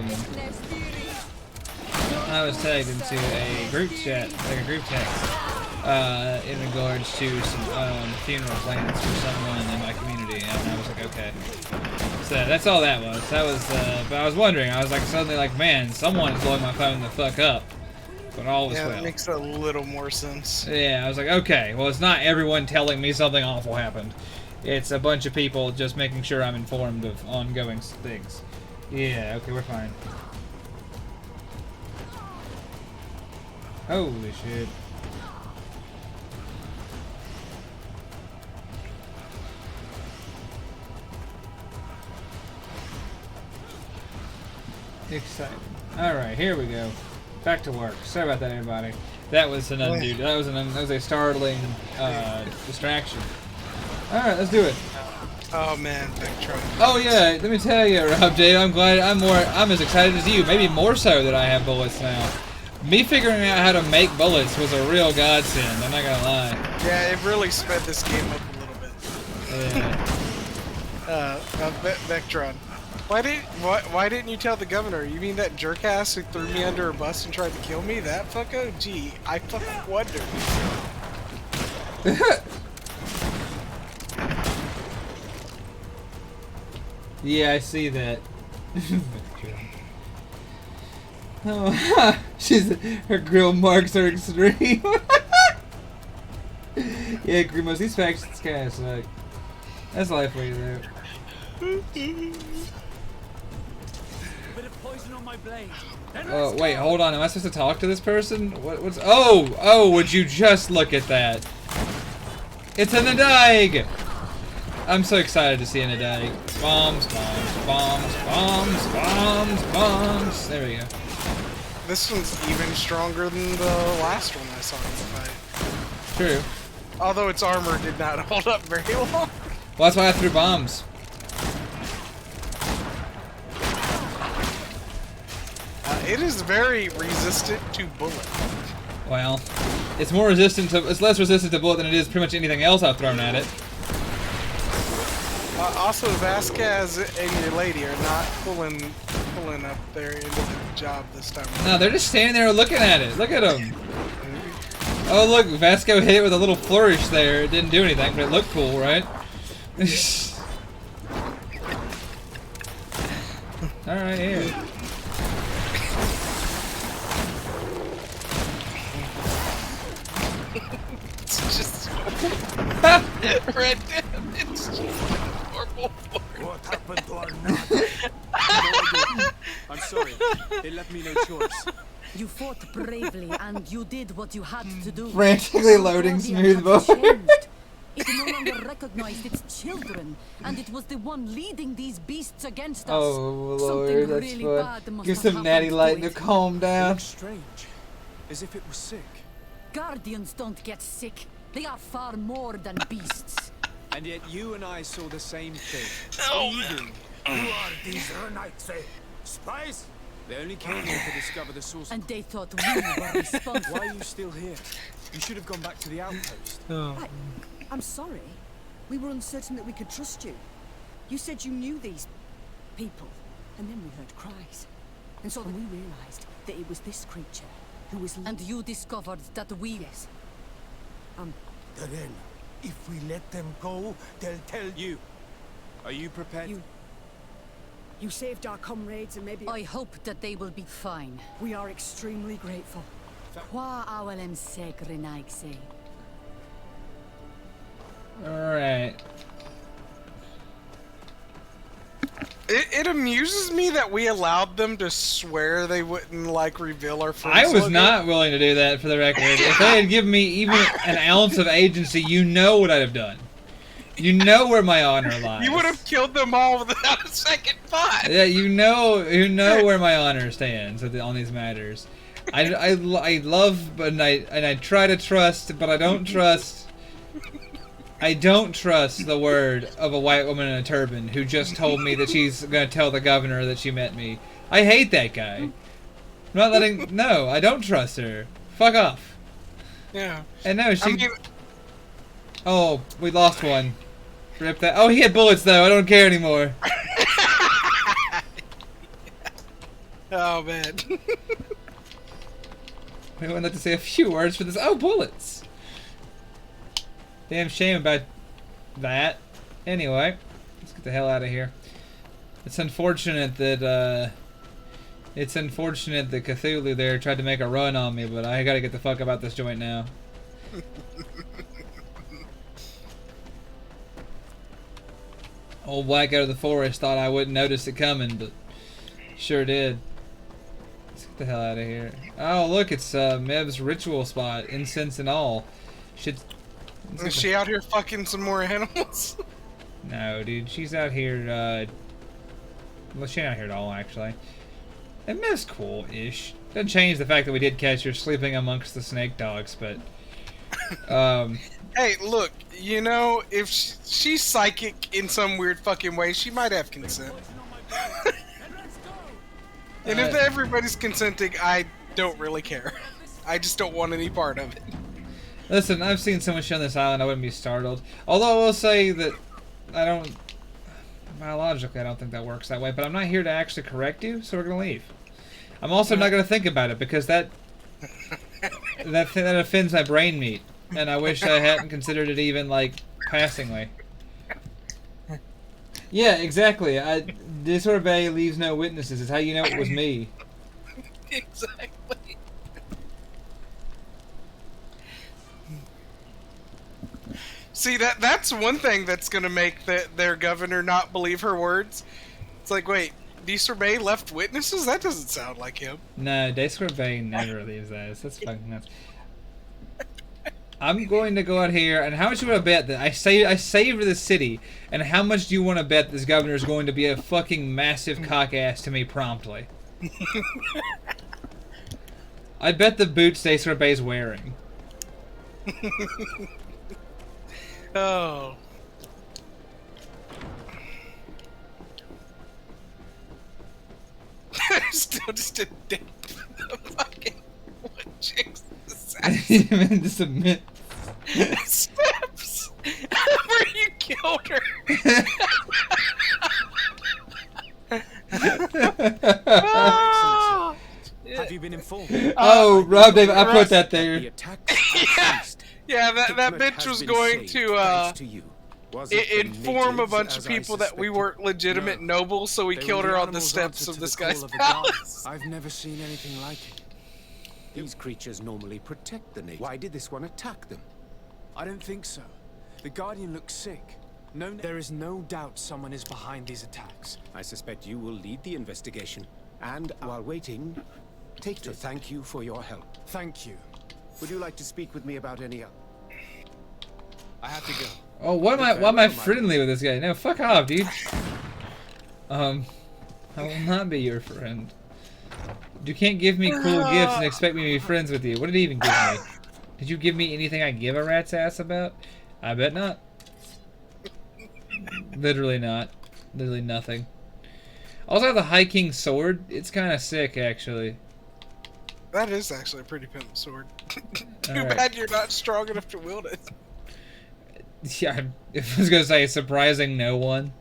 group chat, like a group text, in regards to some funeral plans for someone in my community, and I was like, okay. So that's all that was. That was, but I was wondering. I was like suddenly like, man, someone is blowing my phone the fuck up. But all was well. Yeah, that makes a little more sense. Yeah, I was like, okay, well, it's not everyone telling me something awful happened. It's a bunch of people just making sure I'm informed of ongoing things. Yeah, okay, we're fine. Holy shit. Exciting. Alright, here we go. Back to work. Sorry about that, everybody. That was an undue. That was a startling distraction. Alright, let's do it. Oh man, Vectron. Oh yeah, let me tell you, Rob J. I'm glad I'm as excited as you, maybe more so that I have bullets now. Me figuring out how to make bullets was a real godsend. I'm not gonna lie. Yeah, it really sped this game up a little bit. Yeah. Vectron. Why didn't you tell the governor? You mean that jerk ass who threw me under a bus and tried to kill me? That fucko? Gee, I fucking wonder. Yeah, I see that. Oh, her grill marks are extreme. Yeah, Grimos, these factions kinda suck. That's life for you though. Oh, wait, hold on. Am I supposed to talk to this person? What's... Oh, would you just look at that? It's a Nadag! I'm so excited to see a Nadag. Bombs, bombs, bombs, bombs, bombs, bombs. There we go. This one's even stronger than the last one I saw in the fight. True. Although its armor did not hold up very long. Well, that's why I threw bombs. It is very resistant to bullet. Well, it's less resistant to bullet than it is pretty much anything else I've thrown at it. Also, Vasquez and your lady are not pulling up there into the job this time. No, they're just standing there looking at it. Look at them. Oh, look, Vasco hit it with a little flourish there. It didn't do anything, but it looked cool, right? Alright, here. It's just... Red Dead, it's just normal. What happened to our nut? I'm sorry. They left me no choice. You fought bravely and you did what you had to do. Frantically loading smoothbore. It no longer recognized its children, and it was the one leading these beasts against us. Oh Something Lord, that's really fun. bad must Give have some natty happened light to to it. calm It down. looks strange. As if it was sick. Guardians don't get sick. They are far more than beasts. And yet you and I saw the same thing. Oh, Even. Who are these Renites? Spies? They only came here to discover the source. And they thought we were responsible. Why are you still here? You should have gone back to the outpost. I'm sorry. We were uncertain that we could trust you. You said you knew these people, and then we heard cries. And so then we realized that it was this creature who was... And you discovered that we... Yes. Then, if we let them go, they'll tell you. Are you prepared? You saved our comrades and maybe... I hope that they will be fine. We are extremely grateful. Qua awalem seg renaigse. Alright. It amuses me that we allowed them to swear they wouldn't, like, reveal our friends. I was not willing to do that, for the record. If they had given me even an ounce of agency, you know what I'd have done. You know where my honor lies. You would have killed them all without a second thought. Yeah, you know where my honor stands on these matters. I love, but I try to trust, but I don't trust. I don't trust the word of a white woman in a turban who just told me that she's gonna tell the governor that she met me. I hate that guy. I'm not letting. No, I don't trust her. Fuck off. Yeah. And no, she. Oh, we lost one. Rip that. Oh, he had bullets though. I don't care anymore. Oh man. I would like to say a few words for this. Oh, bullets. Damn shame about that. Anyway, let's get the hell out of here. It's unfortunate that Cthulhu there tried to make a run on me, but I gotta get the fuck about this joint now. Old Black out of the forest thought I wouldn't notice it coming, but sure did. Let's get the hell out of here. Oh, look, it's Mev's ritual spot, incense and all. Shit. Is she out here fucking some more animals? No, dude, she's out here, well, she's not here at all, actually. And Mev's cool-ish. Doesn't change the fact that we did catch her sleeping amongst the snake dogs, but Hey, look, you know, if she's psychic in some weird fucking way, she might have consent. And if everybody's consenting, I don't really care. I just don't want any part of it. Listen, I've seen so much shit on this island, I wouldn't be startled. Although I will say that biologically, I don't think that works that way, but I'm not here to actually correct you, so we're gonna leave. I'm also not gonna think about it, because that offends my brain meat, and I wish I hadn't considered it even, like, passingly. Yeah, exactly. Disobey leaves no witnesses. It's how you know it was me. Exactly. See, that's one thing that's gonna make their governor not believe her words. It's like, wait, Disobey left witnesses? That doesn't sound like him. No, Disobey never leaves those. That's fucking nuts. I'm going to go out here, and how much you want to bet that I saved the city, and how much do you want to bet this governor is going to be a fucking massive cock-ass to me promptly? I bet the boots Disobey's wearing. Oh. Still just a dip. The fucking what chick's assassin. To submit. Steps! Where you killed her! Oh. Have you been informed? Oh, Rob, Dave, I put that there. Yeah, that bitch was going to inform a bunch of people that we weren't legitimate nobles, so we killed her on the steps of this guy's palace. I've never seen anything like it. These creatures normally protect the natives. Why did this one attack them? I don't think so. The Guardian looks sick. No, there is no doubt someone is behind these attacks. I suspect you will lead the investigation. And while waiting, take to thank you for your help. Thank you. Would you like to speak with me about any other? I have to go. Oh, why am I friendly with this guy? No, fuck off, dude. I will not be your friend. You can't give me cool gifts and expect me to be friends with you. What did he even give me? Did you give me anything I give a rat's ass about? I bet not. Literally not. Literally nothing. Also, the High King's sword. It's kind of sick, actually. That is actually a pretty pimp sword. Too right. bad you're not strong enough to wield it. Yeah, I was gonna say surprising no one.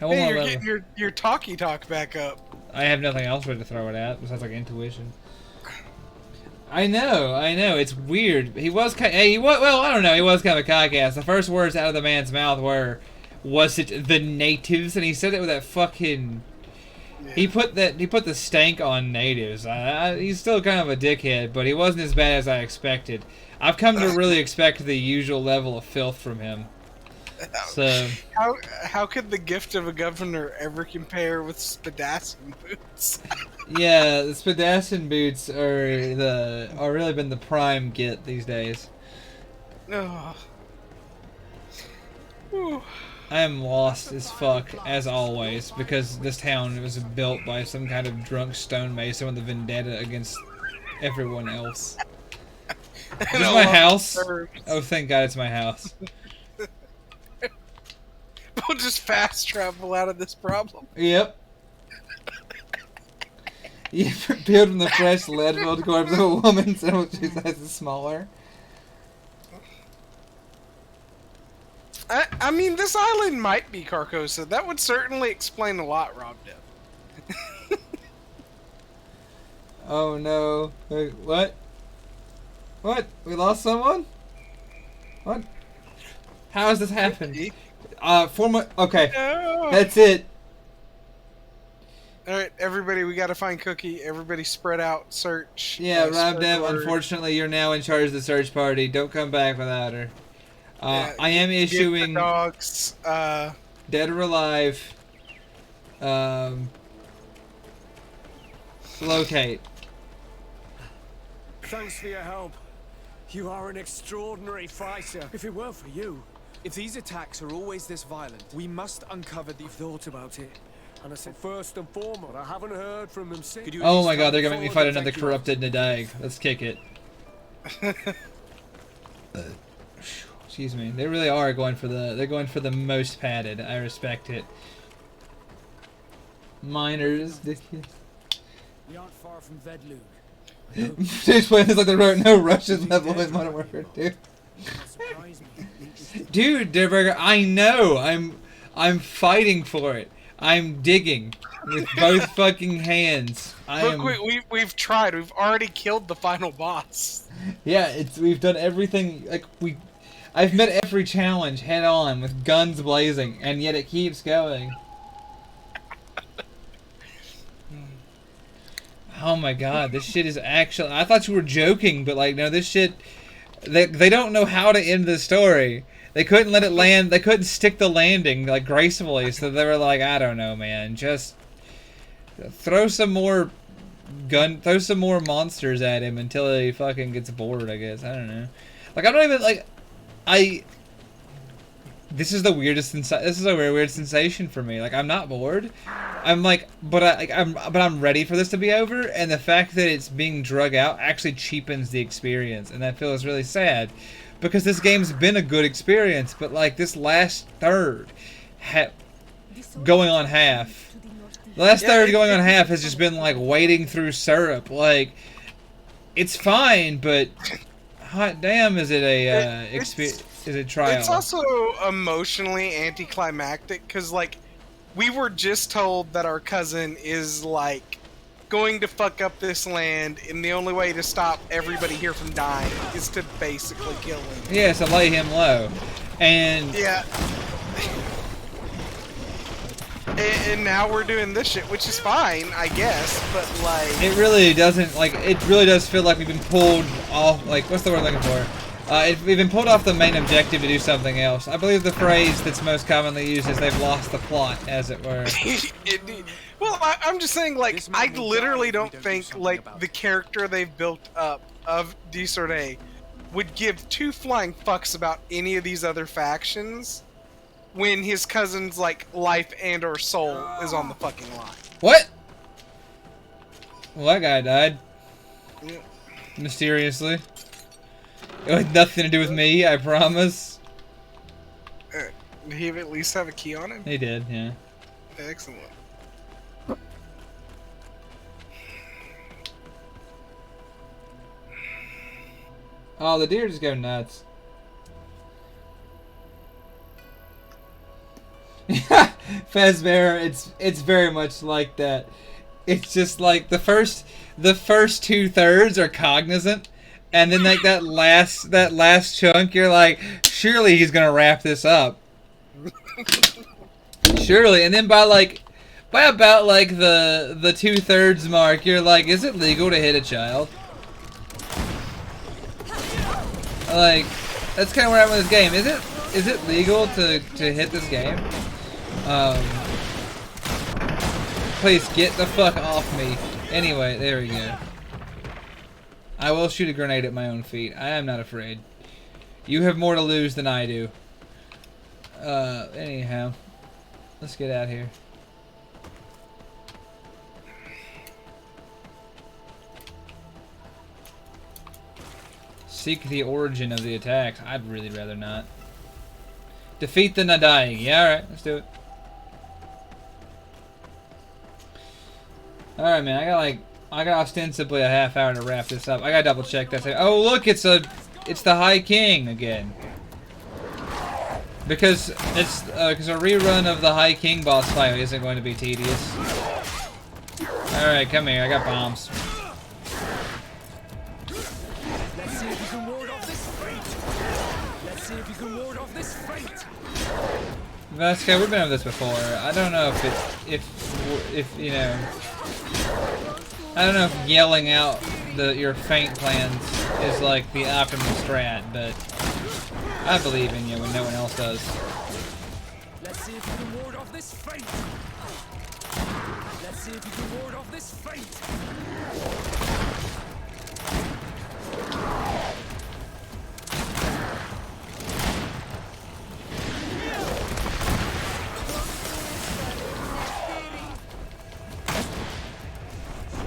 Hey, you're getting your talkie talk back up. I have nothing else to throw it at besides like intuition. I know, it's weird. He was kind. Hey, well, I don't know. He was kind of a cock-ass. The first words out of the man's mouth were, "Was it the natives?" And he said it with that fucking. Yeah. He put the stank on natives. He's still kind of a dickhead, but he wasn't as bad as I expected. I've come to really expect the usual level of filth from him. So how could the gift of a governor ever compare with Spadassin boots? Yeah, the Spadassin boots are really been the prime get these days. Oh. I am lost as fuck as always because this town was built by some kind of drunk stonemason with a vendetta against everyone else. Is this my house? Oh, thank God it's my house. We'll just fast travel out of this problem. Yep. You peeled from the fresh lead-filled corpse of a woman, so she size is smaller. I mean, this island might be Carcosa. That would certainly explain a lot, Rob did. Oh no. Wait, what? What? We lost someone? What? How has this happened? Okay. No. That's it. Alright, everybody, we gotta find Cookie. Everybody spread out, search. Yeah, Rob Dev, unfortunately, you're now in charge of the search party. Don't come back without her. I am issuing dogs, dead or alive. Locate. Thanks for your help. You are an extraordinary fighter. If it weren't for you, if these attacks are always this violent, we must uncover the. I've thought about it, and I said first and foremost, I haven't heard from them since. Oh my God, they're gonna make me fight another corrupted Nadag. Let's kick it. Excuse me. They really are going for the most padded. I respect it. Miners. We aren't far from Vedlug. This place is like the no Russian level in Modern Warfare 2. Dude, Derberger, I know. I'm fighting for it. I'm digging with both fucking hands. Look, we've tried. We've already killed the final boss. Yeah, we've done everything. Like I've met every challenge head on with guns blazing, and yet it keeps going. Oh my god, this shit is actually... I thought you were joking, but like, no, this shit... They don't know how to end the story. They couldn't let it land. They couldn't stick the landing, like, gracefully, so they were like, I don't know, man. Just throw some more monsters at him until he fucking gets bored, I guess. I don't know. Like, I'm not even, like... This is the weirdest this is a weird sensation for me. Like, I'm not bored. I'm like, but I'm ready for this to be over, and the fact that it's being drug out actually cheapens the experience, and that feels really sad, because this game's been a good experience, but like this last third, going on half, the last third going on half has just been like wading through syrup. Like, it's fine, but hot damn, is it a experience? Is it trial? It's also emotionally anticlimactic, because, like, we were just told that our cousin is, like, going to fuck up this land, and the only way to stop everybody here from dying is to basically kill him. Yeah, so lay him low. And... yeah. And now we're doing this shit, which is fine, I guess, but, like... It really doesn't, like, it really does feel like we've been pulled off, like, what's the word I'm looking for? We've been pulled off the main objective to do something else. I believe the phrase that's most commonly used is they've lost the plot, as it were. Well, I'm just saying, like, I literally don't think, like, the character they've built up of Desorde would give two flying fucks about any of these other factions when his cousin's, like, life and or soul is on the fucking line. What? Well, that guy died. Yeah. Mysteriously. It had nothing to do with me, I promise. Did he at least have a key on him? He did, yeah. Excellent. Oh, the deer just go nuts. Fezbear, it's very much like that. It's just like the first 2/3 are cognizant. And then like that last chunk, you're like, surely he's gonna wrap this up. Surely, and then by about like the 2/3 mark, you're like, is it legal to hit a child? Like, that's kind of where I'm with this game. Is it legal to hit this game? Please get the fuck off me. Anyway, there we go. I will shoot a grenade at my own feet. I am not afraid. You have more to lose than I do. Anyhow. Let's get out of here. Seek the origin of the attacks. I'd really rather not. Defeat the Nadai. Yeah, alright. Let's do it. Alright, man. I got ostensibly a half hour to wrap this up. I gotta double check that. Oh, look, it's the High King again. Because a rerun of the High King boss fight isn't going to be tedious. All right, come here. I got bombs. Let's see if you can ward off this fate. Let's see if you can ward off this fate. Vasco, we've been over this before. I don't know if you know. I don't know if yelling out your feint plans is like the optimal strat, but I believe in you when no one else does. Let's see if you can ward off this fate. Let's see if you can ward off this fate.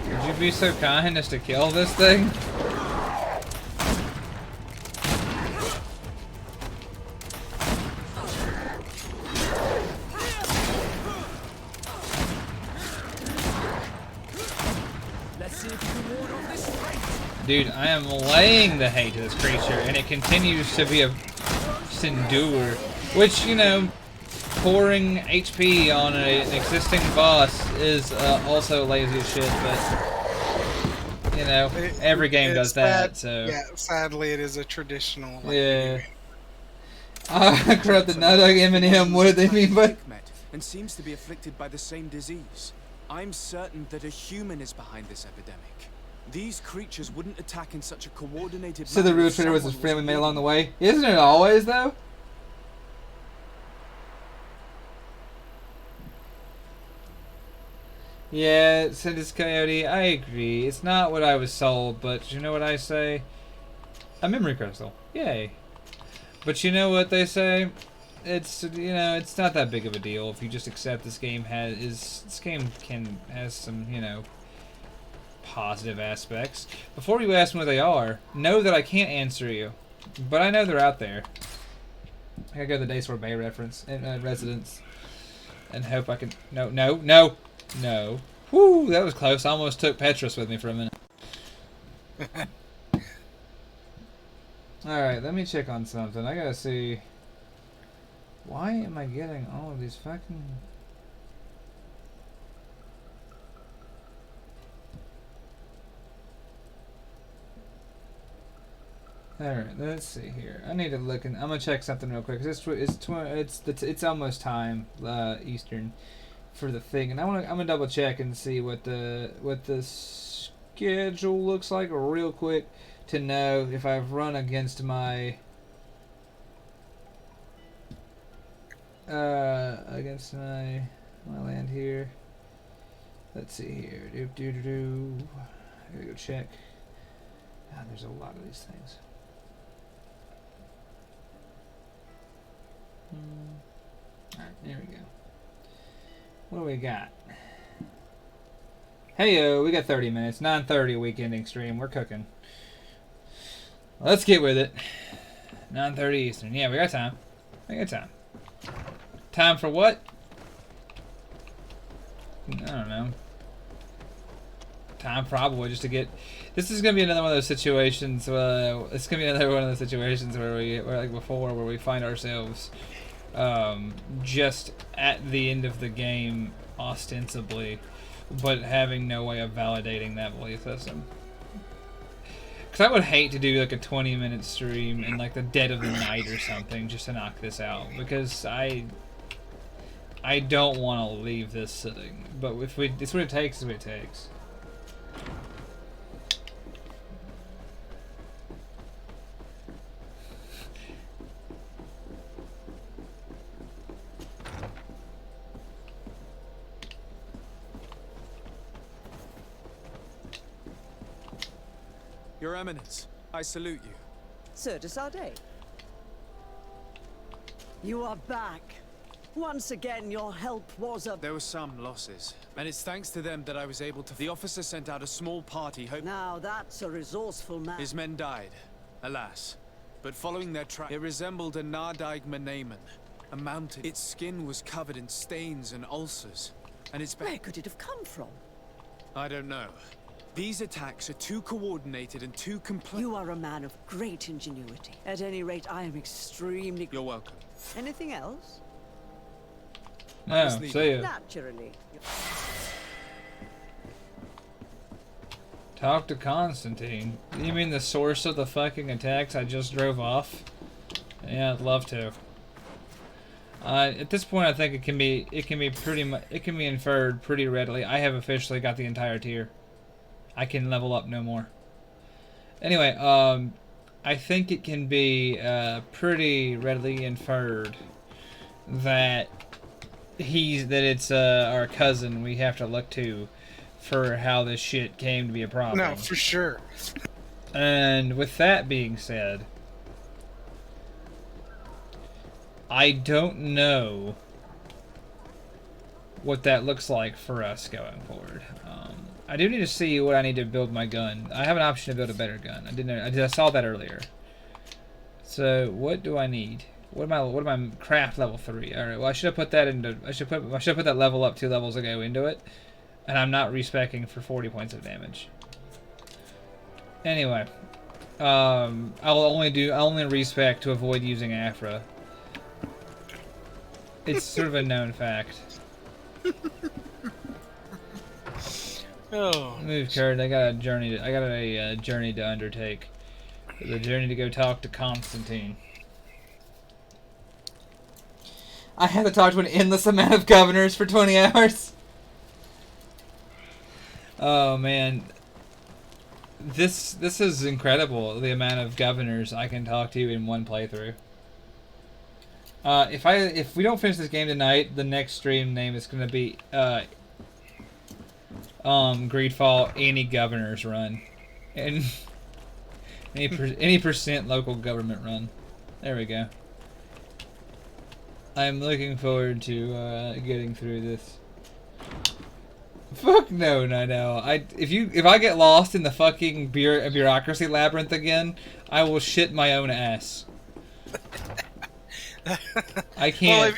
Would you be so kind as to kill this thing? Dude, I am laying the hate to this creature, and it continues to be a endure. Which, you know, pouring HP on an existing boss is also lazy as shit, but, you know, every game does that, so... Yeah, sadly it is a traditional... Like, yeah. I corrupted Nudog M&M, what do they mean by... And seems to be afflicted by the same disease. I'm certain that a human is behind this epidemic. These creatures wouldn't attack in such a coordinated So the real traitor was his friendly mate along the way? Isn't it always, though? Yeah, said this coyote, I agree. It's not what I was sold, but you know what I say? A memory crystal. Yay. But you know what they say? It's, you know, it's not that big of a deal if you just accept this game has some, you know, positive aspects. Before you ask me what they are, know that I can't answer you, but I know they're out there. I gotta go to the Daysword Bay reference residence and hope I can. No. Whoo, that was close. I almost took Petrus with me for a minute. All right, let me check on something. I gotta see. Why am I getting all of these fucking... Alright, let's see here. I need to look and I'm gonna check something real quick. It's almost time, Eastern, for the thing, and I'm gonna double check and see what the schedule looks like real quick to know if I've run against my land here. Let's see here. I gotta go check. There's a lot of these things. Alright, there we go. What do we got? Heyo, we got 30 minutes. 9:30 week ending stream. We're cooking. Let's get with it. 9:30 Eastern. Yeah, we got time. We got time. Time for what? I don't know. Time probably just to get... This is going to be another one of those situations, it's going to be another one of those situations where like before, where we find ourselves just at the end of the game, ostensibly, but having no way of validating that belief system. Because I would hate to do like a 20-minute stream in like the dead of the night or something just to knock this out, because I don't want to leave this sitting. But if it's what it takes, is what it takes. Your Eminence, I salute you. Sir de Sade. You are back. Once again, your help was a... There were some losses, and it's thanks to them that I was able to... The officer sent out a small party hoping... Now that's a resourceful man. His men died, alas. But following their track, it resembled a Nardaig Menaemon, a mountain. Its skin was covered in stains and ulcers, and its... Where could it have come from? I don't know. These attacks are too coordinated and too complete. You are a man of great ingenuity. At any rate, I am extremely... You're welcome. Anything else? No, see ya. Naturally. Talk to Constantine. You mean the source of the fucking attacks I just drove off? Yeah, I'd love to. At this point, I think it can be inferred pretty readily. I have officially got the entire tier. I can level up no more. Anyway, I think it can be pretty readily inferred that it's our cousin we have to look to for how this shit came to be a problem. No, for sure. And with that being said, I don't know what that looks like for us going forward. I do need to see what I need to build my gun. I have an option to build a better gun. I saw that earlier. So what do I need? What am I craft level 3? All right. Well, I should have put that into. I should put that level up 2 levels ago into it, and I'm not respeccing for 40 points of damage. Anyway, I'll only respec to avoid using Afra. It's sort of a known fact. Oh. Move, Kurt. I got a journey. I got a journey to undertake. The journey to go talk to Constantine. I had to talk to an endless amount of governors for 20 hours. Oh man, this is incredible. The amount of governors I can talk to in one playthrough. If we don't finish this game tonight, the next stream name is gonna be Greedfall Any Governors Run, and any percent local government run. There we go. I'm looking forward to getting through this. Fuck no, no. If I get lost in the fucking bureaucracy labyrinth again, I will shit my own ass. I can't.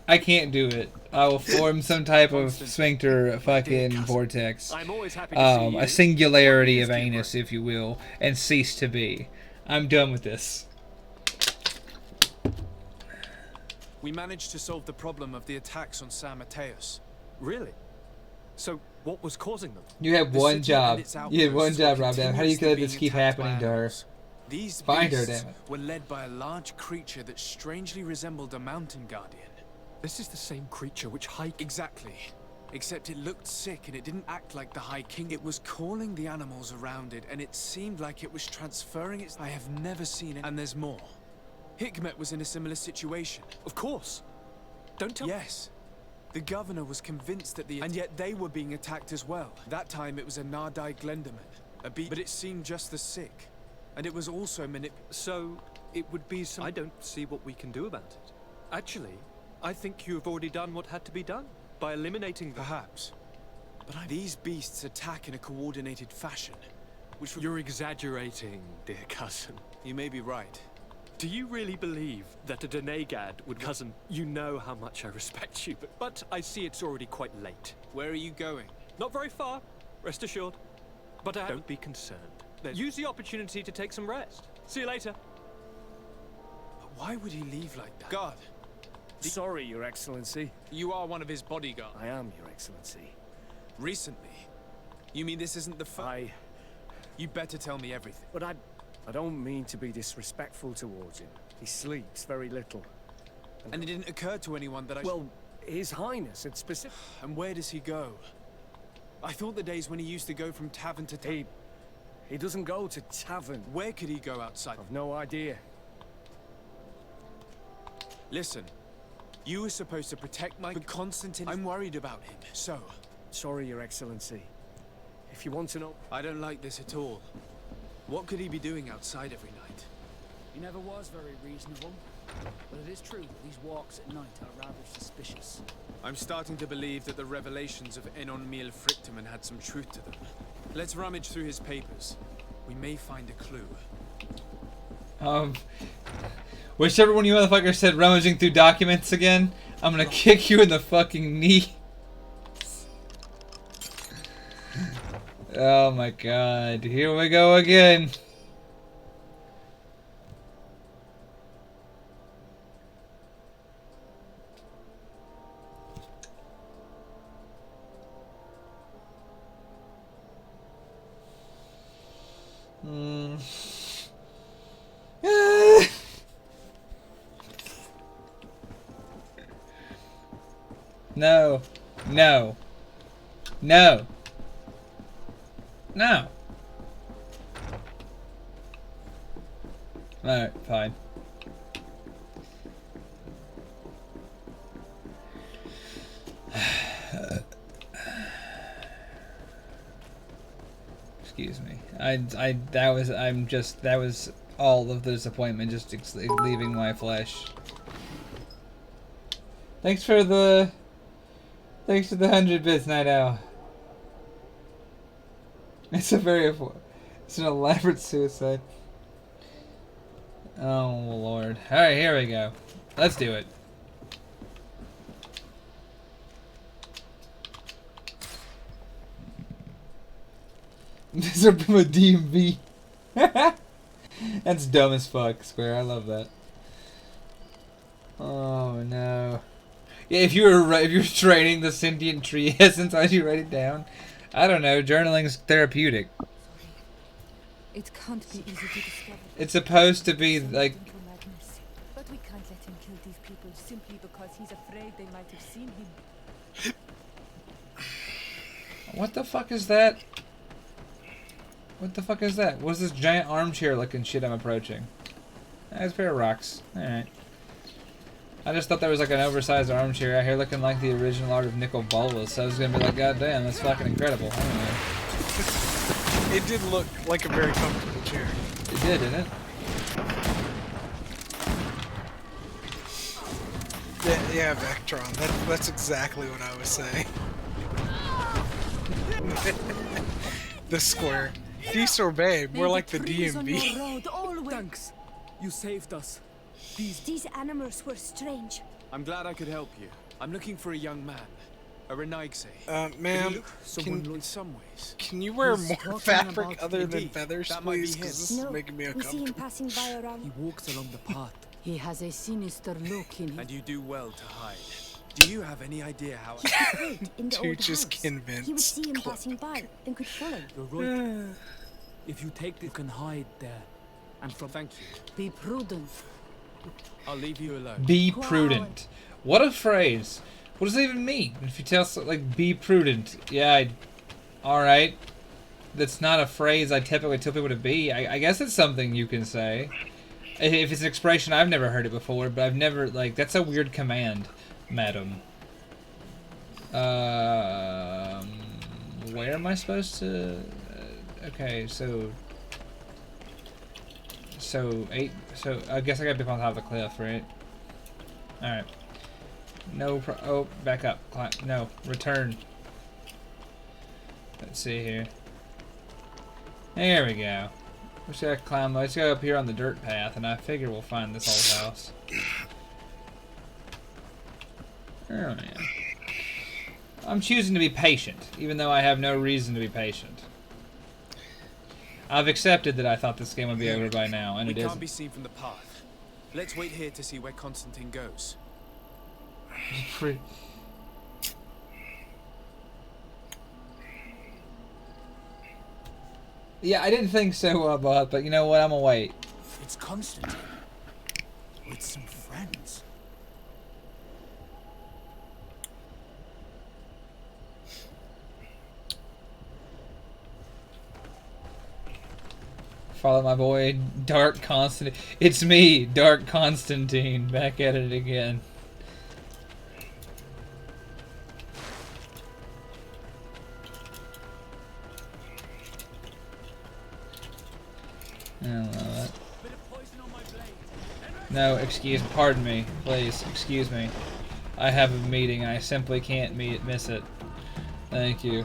I can't do it. I will form some type of sphincter fucking vortex. I'm always happy to see you. A singularity of anus, if you will, and cease to be. I'm done with this. We managed to solve the problem of the attacks on San Mateus. Really? So, what was causing them? You had one job. You had one job, Rob. How do you let this keep happening to her? These Find her, beasts damn it. were led by a large creature that strangely resembled a mountain guardian. This is the same creature which Exactly. Except it looked sick and it didn't act like the High King. It was calling the animals around it and it seemed like it was transferring its... I have never seen it. And there's more. Hikmet was in a similar situation. Of course. Don't tell... Yes. The governor was convinced that and yet they were being attacked as well. That time it was a Nardai Glenderman. But it seemed just as sick. And it was also So, it would be some... I don't see what we can do about it. Actually, I think you have already done what had to be done. By eliminating them. Perhaps. But these beasts attack in a coordinated fashion. Which... You're exaggerating, dear cousin. You may be right. Do you really believe that a Denegad would... Cousin, you know how much I respect you, but I see it's already quite late. Where are you going? Not very far, rest assured. But don't be concerned. Use the opportunity to take some rest. See you later. But why would he leave like that? Guard! Sorry, Your Excellency. You are one of his bodyguards. I am, Your Excellency. Recently? You mean this isn't the You better tell me everything. But I don't mean to be disrespectful towards him. He sleeps very little. And it didn't occur to anyone that Well, His Highness had specific... And where does he go? I thought the days when he used to go from tavern to tavern... He doesn't go to tavern. Where could he go outside? I've no idea. Listen, you were supposed to protect but Constantine... I'm worried about him, so... Sorry, Your Excellency. If you want to know... I don't like this at all. What could he be doing outside every night? He never was very reasonable. But it is true that these walks at night are rather suspicious. I'm starting to believe that the revelations of Enon Miel Frichtemann had some truth to them. Let's rummage through his papers. We may find a clue. Whichever one you motherfuckers said rummaging through documents again, I'm gonna kick you in the fucking knee. Oh my god, here we go again. No. No. No. No. Alright, fine. Excuse me. That was all of the disappointment just leaving my flesh. Thanks for the 100 bits, Night Owl. It's an elaborate suicide. Oh lord. Alright, here we go. Let's do it. This excerpt from a DMV. That's dumb as fuck, Square. I love that. Oh no. Yeah, if you're training the sentient tree essence, how'd you write it down? I don't know. Journaling's therapeutic. It can't be easy to discover. It's supposed to be like. But we can't let him kill these people simply because he's afraid they might have seen him. What the fuck is that? What the fuck is that? What's this giant armchair looking shit I'm approaching? That's a pair of rocks. Alright. I just thought there was like an oversized armchair out here looking like the original art of Nicol Bolas. So I was gonna be like, God damn, that's fucking incredible. I don't know. It did look like a very comfortable chair. It did, didn't it? Yeah, Vectron. That's exactly what I was saying. The Square. Feast or babe, more like the DMV. Thanks. You saved us. These animals were strange. I'm glad I could help you. I'm looking for a young man. A Renaigse. Ma'am, in some ways. can you wear more fabric other than feathers, please? Because this is making me We see him uncomfortable. passing by around. He walks along the path. He has a sinister look in him. And you do well to hide. Do you have any idea how He could hide in the old Tooch is house. convinced. He would see him passing by and could follow. You're right. If you take this, you can hide there. And from Thank you. Be prudent. I'll leave you alone. Be prudent. What a phrase. What does it even mean? If you tell like be prudent, yeah, alright. That's not a phrase I typically tell people to be. I guess it's something you can say. If it's an expression, I've never heard it before, but I've never, like, that's a weird command, madam. Where am I supposed to... okay, so I guess I gotta be up on top of the cliff, right? Alright. No oh, back up. Climb. No, return. Let's see here. There we go. We just gotta climb. Let's go up here on the dirt path, and I figure we'll find this old house. Oh man. I'm choosing to be patient, even though I have no reason to be patient. I've accepted that I thought this game would be over by now, and it isn't. We can't be seen from the path. Let's wait here to see where Constantine goes. Yeah, I didn't think so, but you know what? I'm gonna wait. It's Constantine. With some friends. Follow my boy, Dark Constantine. It's me, Dark Constantine, back at it again. I don't know that. No, pardon me, please, excuse me. I have a meeting and I simply can't miss it. Thank you.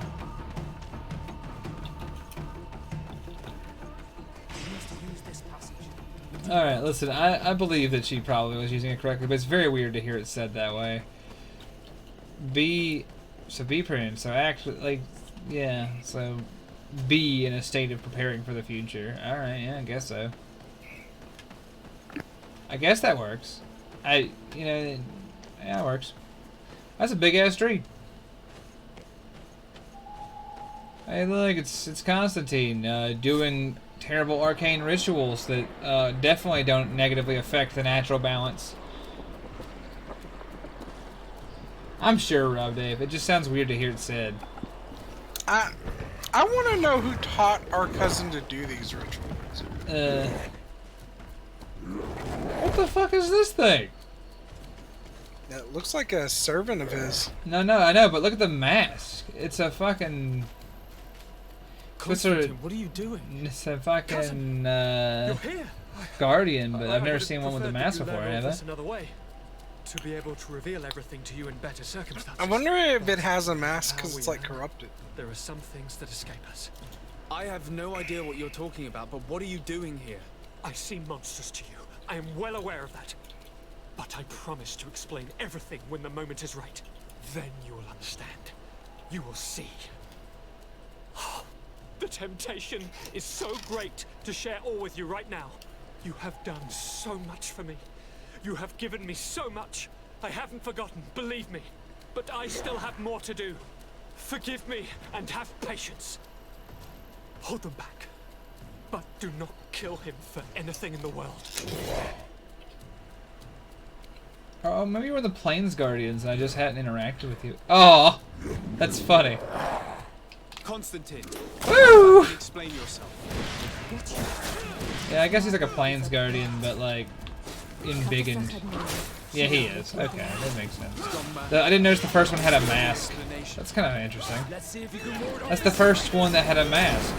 Alright, listen, I believe that she probably was using it correctly, but it's very weird to hear it said that way. Be prudent, so actually, like, yeah, so be in a state of preparing for the future. Alright, yeah, I guess so. I guess that works. Yeah, it works. That's a big-ass tree. Hey, look, it's Constantine, doing terrible arcane rituals that definitely don't negatively affect the natural balance. I'm sure, Rob Dave. It just sounds weird to hear it said. I want to know who taught our cousin to do these rituals. What the fuck is this thing? It looks like a servant of his. No, I know, but look at the mask. It's a fucking... Constantine, what are you doing? It's a fucking guardian, but I've never seen one with a mask before, have I? Another way to be able to reveal everything to you in better circumstances. I wonder if it has a mask because it's like corrupted. There are some things that escape us. I have no idea what you're talking about, but what are you doing here? I seem monstrous to you. I am well aware of that. But I promise to explain everything when the moment is right. Then you will understand. You will see. The temptation is so great to share all with you right now. You have done so much for me. You have given me so much. I haven't forgotten, believe me. But I still have more to do. Forgive me and have patience. Hold them back. But do not kill him for anything in the world. Oh, maybe we're the Plains Guardians and I just hadn't interacted with you. Oh, that's funny. Constantine. Woo! Explain yourself. Yeah, I guess he's like a Plains Guardian, but like embiggened. Yeah, he is. Okay, that makes sense. I didn't notice the first one had a mask. That's kind of interesting. That's the first one that had a mask.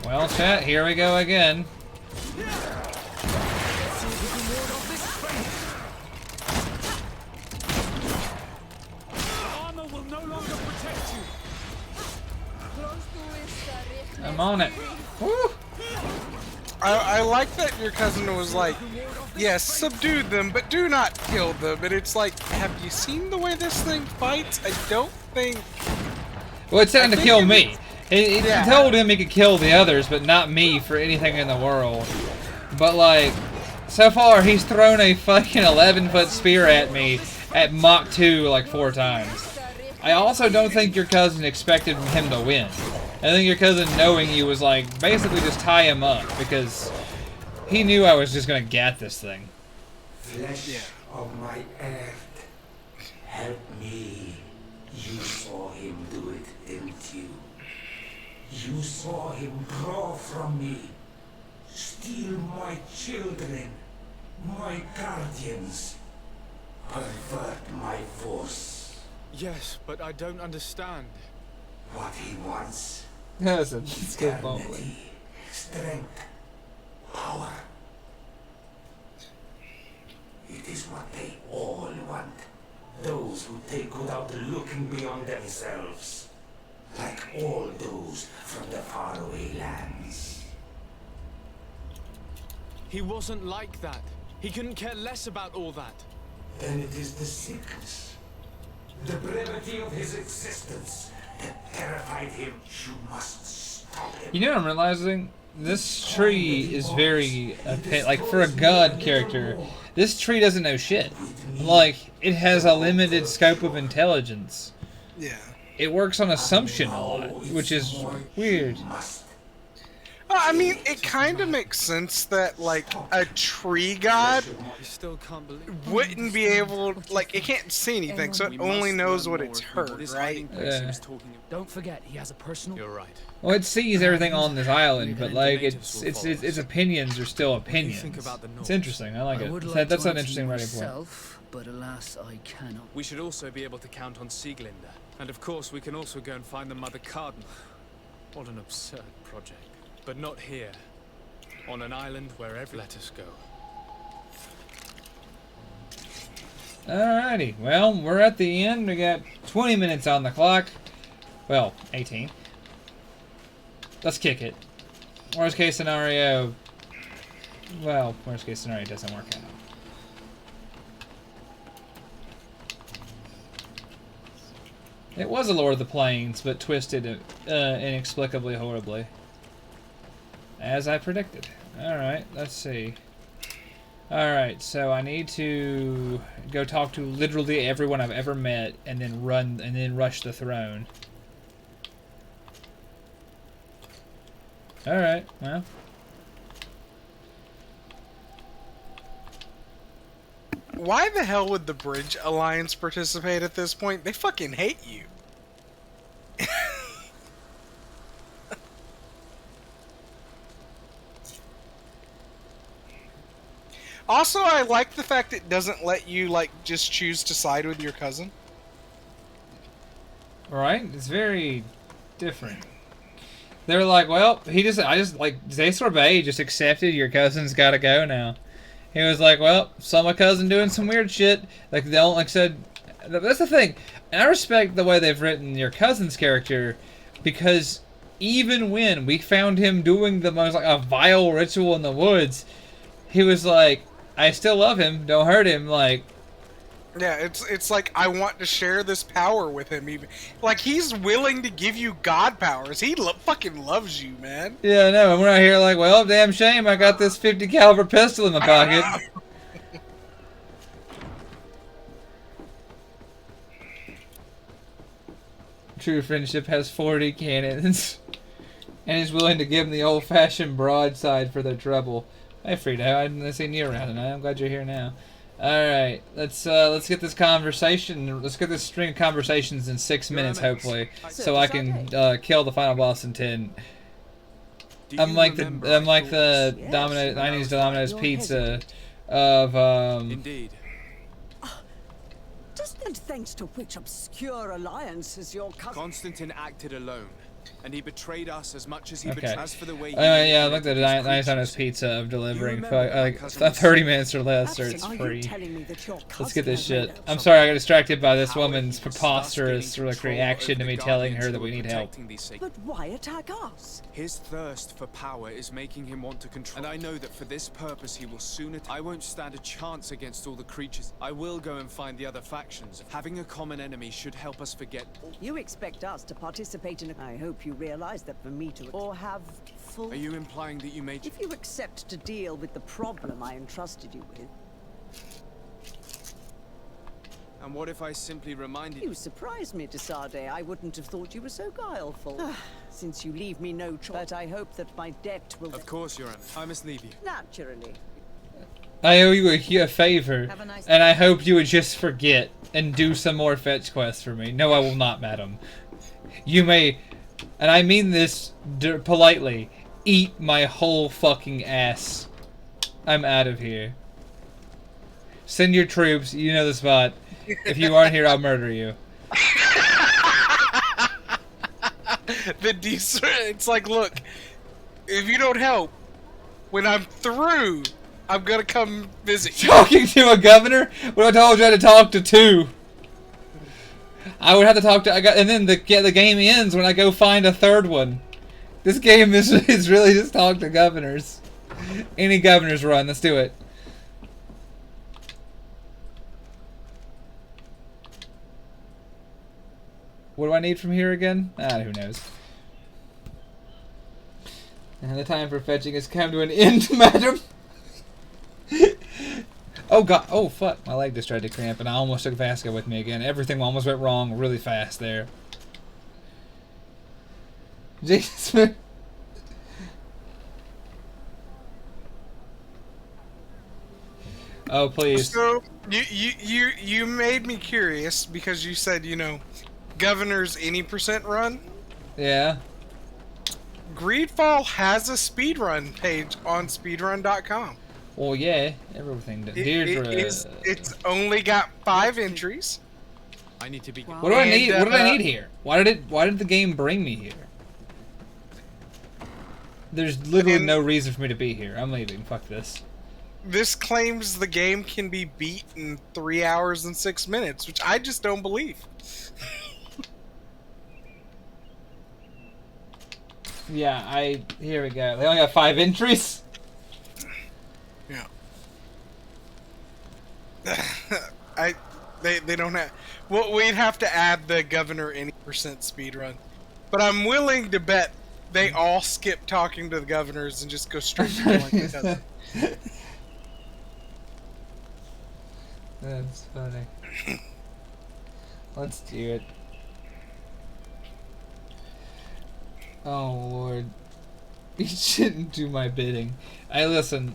Well, chat, here we go again. Armor will no longer protect you. I'm on it. Woo! I like that your cousin was like, yes, subdue them, but do not kill them. And it's like, have you seen the way this thing fights? I don't think... Well, it's trying to kill me. It told him he could kill the others, but not me for anything in the world. But like, so far he's thrown a fucking 11-foot spear at me at Mach 2 like 4 times. I also don't think your cousin expected him to win. I think your cousin, knowing you, was like, basically just tie him up, because he knew I was just gonna gat this thing. Flesh of my earth, help me. You saw him do it, didn't you? You saw him draw from me, steal my children, my guardians, pervert my force. Yes, but I don't understand. What he wants. That's a good moment. Strength, power. It is what they all want. Those who take without looking beyond themselves. Like all those from the faraway lands. He wasn't like that. He couldn't care less about all that. Then it is the sickness, the brevity of his existence that terrified him. You must stop him. You know what I'm realizing? This tree is very, like, for a god character, this tree doesn't know shit. Like, it has a limited scope of intelligence. Yeah. It works on assumption a lot, which is weird. I mean, it kind of makes sense that, like, a tree god wouldn't be able, like, it can't see anything, so it only knows what it's heard, right? Yeah. Don't forget, he has a personal... You're right. Well, it sees everything on this island, but like its opinions are still opinions. It's interesting. I like it. That's an interesting writing point. But alas, I cannot. We should also be able to count on Sieglinde. And of course, we can also go and find the Mother Cardinal. What an absurd project. But not here. On an island wherever. Let us go. Alrighty. Well, we're at the end. We got 20 minutes on the clock. Well, 18. Let's kick it. Worst case scenario... Well, worst case scenario doesn't work out. It was a Lord of the Plains, but twisted inexplicably horribly. As I predicted. Alright, let's see. Alright, so I need to go talk to literally everyone I've ever met and then rush the throne. Alright, well. Why the hell would the Bridge Alliance participate at this point? They fucking hate you. Also, I like the fact it doesn't let you, like, just choose to side with your cousin. Right? It's very different. They're like, well, they sorbet just accepted your cousin's gotta go now. He was like, well, saw my cousin doing some weird shit. Like, they don't, like, said, that's the thing. And I respect the way they've written your cousin's character, because even when we found him doing the most, like, a vile ritual in the woods, he was like, I still love him, don't hurt him, like, Yeah, it's like I want to share this power with him. Even like he's willing to give you god powers. He fucking loves you, man. Yeah, I know. And we're out here like, well, damn shame. I got this 50 caliber pistol in my pocket. True friendship has 40 cannons, and he's willing to give them the old-fashioned broadside for their trouble. Hey, Frida, I hadn't seen you around tonight. I'm glad you're here now. All right, let's get this conversation. Let's get this string of conversations in 6 minutes, hopefully, so I can kill the final boss in 10. I'm like the Domino's 90s Domino's Pizza of Indeed. And thanks to which obscure alliances your cousin... Constantine acted alone, and he betrayed us as much as he okay. betrayed us for the way he... yeah, I like the 90s Domino's Pizza of delivering like 30 minutes or less, or it's free. Let's get this shit. I'm sorry, I got distracted by this woman's preposterous reaction to me telling her that we need help. But why attack us? His thirst for power is making him want to control. And I know that for this purpose he will soon I won't stand a chance against all the creatures. I will go and find the other factions. Having a common enemy should help us forget. You expect us to participate in a... I hope you realize that for me to... Or have full... Are you implying that you made... If you accept to deal with the problem I entrusted you with... And what if I simply reminded you? You surprised me, Desade. I wouldn't have thought you were so guileful. Since you leave me no choice. But I hope that my debt will... Of course, Your Honor. I must leave you. Naturally. I owe you a favor, and I hope you would just forget and do some more fetch quests for me. No, I will not, madam. You may, and I mean this politely, eat my whole fucking ass. I'm out of here. Send your troops, you know the spot. If you aren't here, I'll murder you. It's like, look, if you don't help, when I'm through, I'm gonna come visit you. Talking to a governor? What I told you I had to talk to two. I would have to talk to, and then the game ends when I go find a third one. This game is really just talk to governors. Any governors run, let's do it. What do I need from here again? Who knows. And the time for fetching has come to an end, madam. Oh god, oh fuck, my leg just tried to cramp and I almost took Vasca with me again. Everything almost went wrong really fast there. Jesus. Oh please. So you made me curious because you said, you know, Governor's any % run? Yeah. Greedfall has a speedrun page on speedrun.com. Well, yeah, everything. Deirdre. It's only got 5 entries. I need to be. What do I need? What did I need here? Why did the game bring me here? There's literally no reason for me to be here. I'm leaving. Fuck this. This claims the game can be beat in 3 hours and 6 minutes, which I just don't believe. Yeah, here we go. They only got 5 entries? Yeah. They don't have... Well, we'd have to add the Governor any % speedrun. But I'm willing to bet they all skip talking to the governors and just go straight to killing each other. That's funny. Let's do it. Oh Lord, you shouldn't do my bidding. Hey, listen,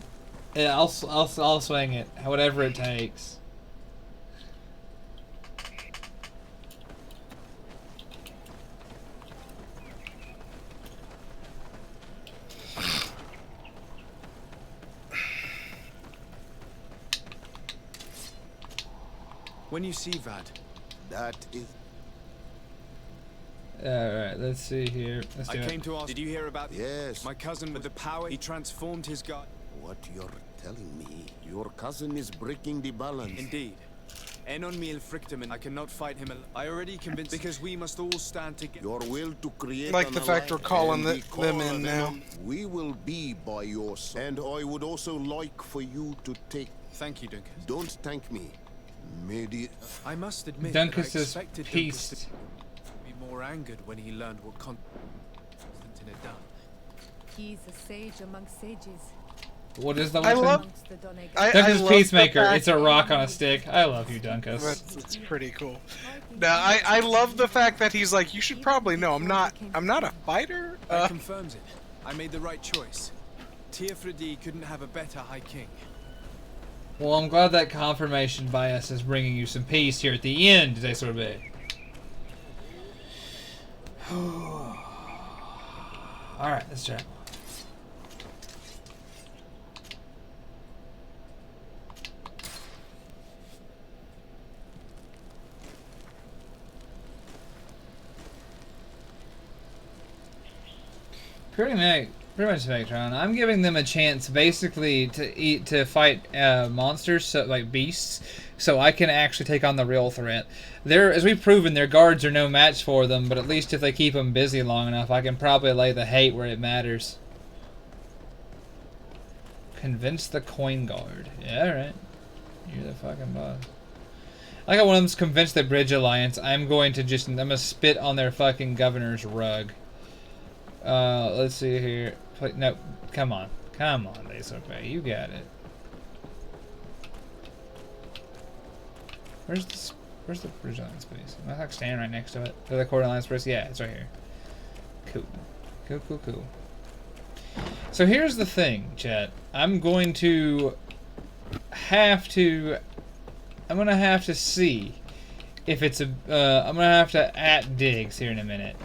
I'll swing it, whatever it takes. When you see Vad, that is. Alright, let's see here. Let's do I it. came to ask. Did you hear about? Yes. My cousin with the power. He transformed his god. What you're telling me? Your cousin is breaking the balance. Indeed. Enon mil frictamen. I cannot fight him. I already convinced because we must all stand together. Your will to create. Like the fact we're calling them in now. We will be by your side, and I would also like for you to take. Thank you, Duncan. Don't thank me. I must admit Duncus that I is expected peace. Duncus to be more angered when he learned what Constantine had done. He's a sage among sages. What is the I one love, thing? I Duncus love Peacemaker. the fact- It's a rock on a stick. I love you, Duncus. That's pretty cool. Now, I love the fact that he's like, you should probably know, I'm not a fighter. That confirms it. I made the right choice. Teofredi couldn't have a better High King. Well, I'm glad that confirmation bias is bringing you some peace here at the end, they sort of be. Alright, let's try. Pretty much, Vectron. I'm giving them a chance, basically, to fight monsters, so like beasts, so I can actually take on the real threat. As we've proven, their guards are no match for them, but at least if they keep them busy long enough, I can probably lay the hate where it matters. Convince the coin guard. Yeah, alright. You're the fucking boss. I got one of them's convince the Bridge Alliance. I'm gonna spit on their fucking governor's rug. Let's see here. No, come on. Come on, Laserpay. You got it. Where's the Bridge Alliance base? Am I like standing right next to it? The Court Alliance base? Yeah, it's right here. Cool. Cool. So here's the thing, chat. I'm gonna have to see if it's I'm gonna have to at Diggs here in a minute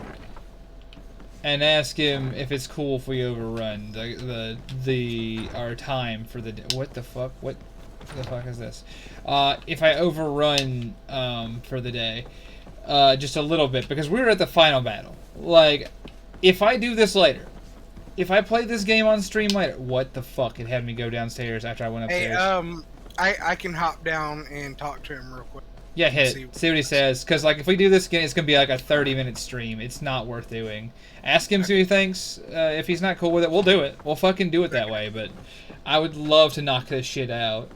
and ask him if it's cool if we overrun our time for the day. What the fuck is this? If I overrun for the day just a little bit, because we're at the final battle. Like, if I do this later, if I play this game on stream later, what the fuck? It had me go downstairs after I went upstairs. Hey, I can hop down and talk to him real quick. Yeah, hit it. See what he says. Because, like, if we do this again, it's going to be like a 30-minute stream. It's not worth doing. Ask him, see what he thinks. If he's not cool with it, we'll do it. We'll fucking do it that way. But I would love to knock this shit out.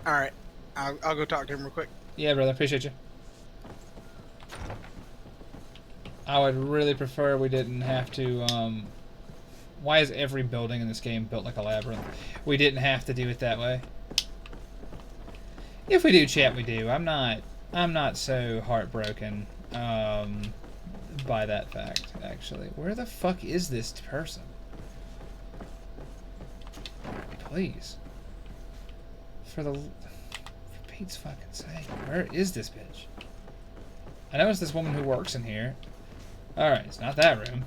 Alright. I'll go talk to him real quick. Yeah, brother. Appreciate you. I would really prefer we didn't have to, why is every building in this game built like a labyrinth? We didn't have to do it that way. If we do, chat, we do. I'm not so heartbroken by that fact, actually. Where the fuck is this person? Please. For Pete's fucking sake. Where is this bitch? I know it's this woman who works in here. Alright, it's not that room.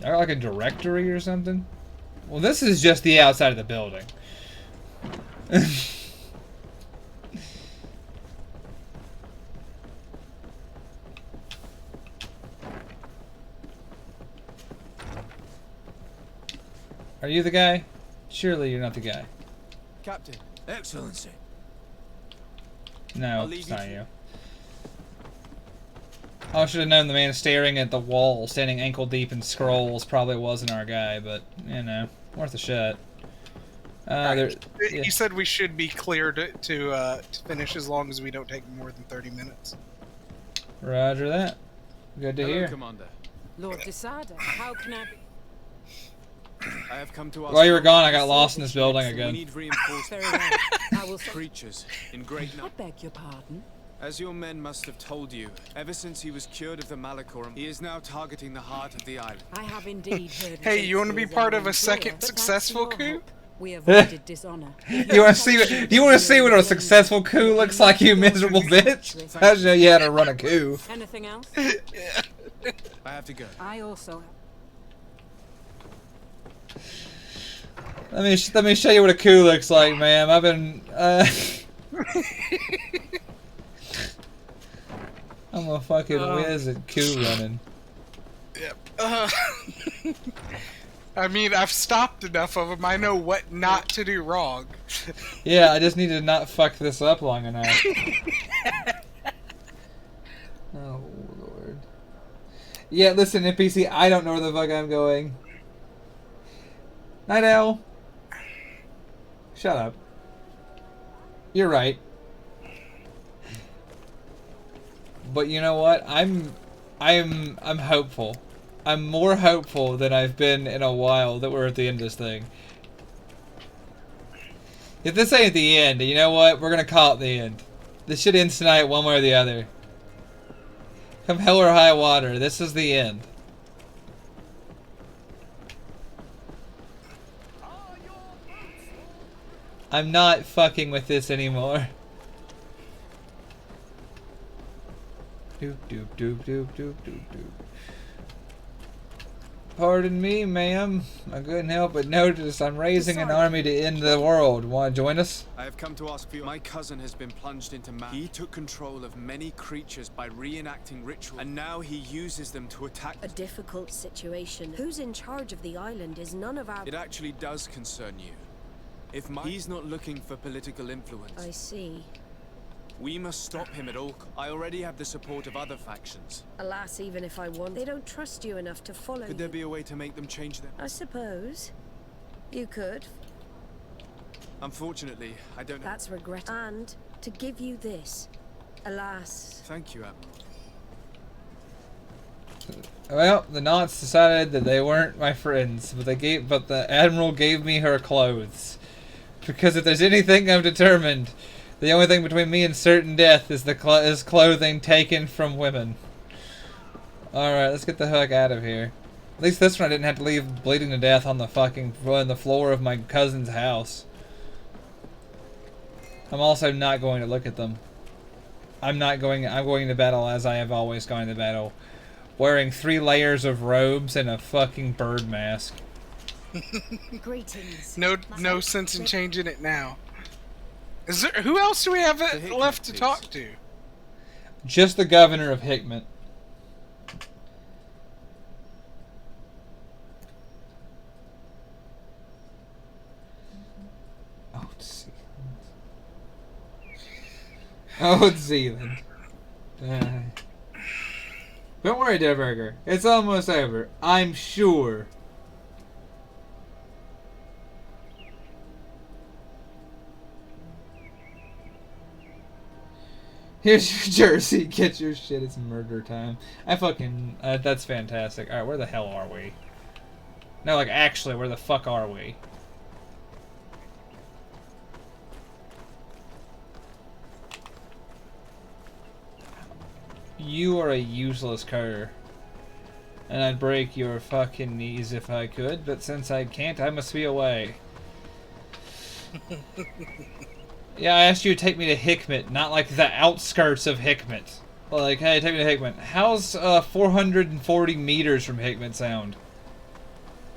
Y'all got like a directory or something? Well, this is just the outside of the building. Are you the guy? Surely you're not the guy. Captain. Excellency. No, it's not you. I should have known the man staring at the wall, standing ankle deep in scrolls, probably wasn't our guy, but, you know, worth a shot. Right. He said we should be clear to finish as long as we don't take more than 30 minutes. Roger that. Good to hear. Commander. Lord Desada, how can I be? I have come to ask. While you were gone, I got lost in this building We again. need reinforcements. Very well. I will Creatures in great I numbers. beg your pardon. As your men must have told you, ever since he was cured of the Malakorum, he is now targeting the heart of the island. I have indeed heard. Hey, you want to be part of a second successful coup? We avoided dishonor. You want to see what a successful coup looks like, you miserable bitch? I didn't know you had to run a coup. Anything else? I have to go. I also. Let me show you what a coup looks like, ma'am. I've been I'm a fucking whiz at coup running. Yep. I mean, I've stopped enough of them. I know what not to do wrong. Yeah, I just need to not fuck this up long enough. Oh, Lord. Yeah, listen, NPC, I don't know where the fuck I'm going. Night Owl. Shut up. You're right. But you know what? I'm hopeful. I'm more hopeful than I've been in a while that we're at the end of this thing. If this ain't the end, you know what? We're gonna call it the end. This should end tonight one way or the other. Come hell or high water, this is the end. I'm not fucking with this anymore. Doop doop doop doop doop doop doop. Pardon me, ma'am. I couldn't help but notice I'm raising an army to end the world. Want to join us? I have come to ask for you. My cousin has been plunged into madness. He took control of many creatures by reenacting rituals, and now he uses them to attack. A difficult situation. Who's in charge of the island is none of our... It actually does concern you. If he's not looking for political influence. I see. We must stop him at all costs. I already have the support of other factions. Alas, even if I want, they don't trust you enough to follow you. Could there be a way to make them change their... I suppose. You could. Unfortunately, I don't know. That's regrettable. And to give you this. Alas. Thank you, Admiral. Well, the Knots decided that they weren't my friends, but the Admiral gave me her clothes. Because if there's anything I'm determined, the only thing between me and certain death is is clothing taken from women. Alright, let's get the heck out of here. At least this one I didn't have to leave bleeding to death on the floor of my cousin's house. I'm also not going to look at them. I'm going to battle as I have always gone to battle. Wearing 3 layers of robes and a fucking bird mask. Greetings. No sense in changing it now. Is there? Who else do we have left to talk to? Just the governor of Hickman. Oh, Zealand. Oh, Zealand. Don't worry, Deadburger. It's almost over. I'm sure. Here's your jersey. Get your shit. It's murder time. That's fantastic. Alright, where the hell are we? No, like, actually, where the fuck are we? You are a useless cur. And I'd break your fucking knees if I could, but since I can't, I must be away. Yeah, I asked you to take me to Hickmet, not like the outskirts of Hickmet. Like, hey, take me to Hickmet. How's 440 meters from Hickmet sound?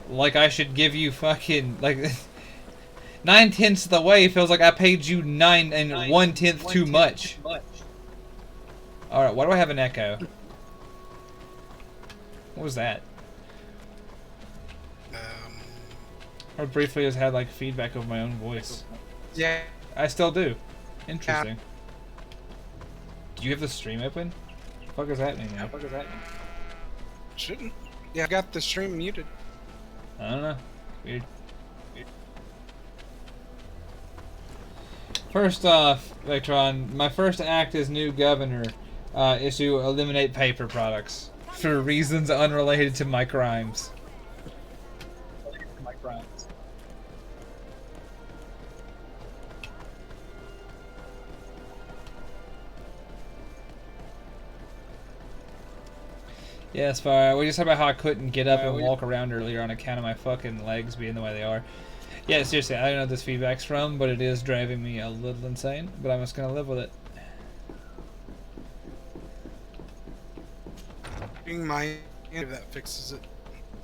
Like I should give you fucking, like, 9/10 of the way feels like I paid you 9 1/10 too much. Alright, why do I have an echo? What was that? I briefly just had like feedback of my own voice. Yeah. I still do. Interesting. Do you have the stream open? What the fuck is happening now? Shouldn't. Yeah, I got the stream muted. I don't know. Weird. First off, Vectron, my first act as new governor is to eliminate paper products for reasons unrelated to my crimes. Yeah, it's fine. We just talked about how I couldn't get up and walk around earlier on account of my fucking legs being the way they are. Yeah, seriously, I don't know what this feedback's from, but it is driving me a little insane, but I'm just gonna live with it. Being my if that fixes it.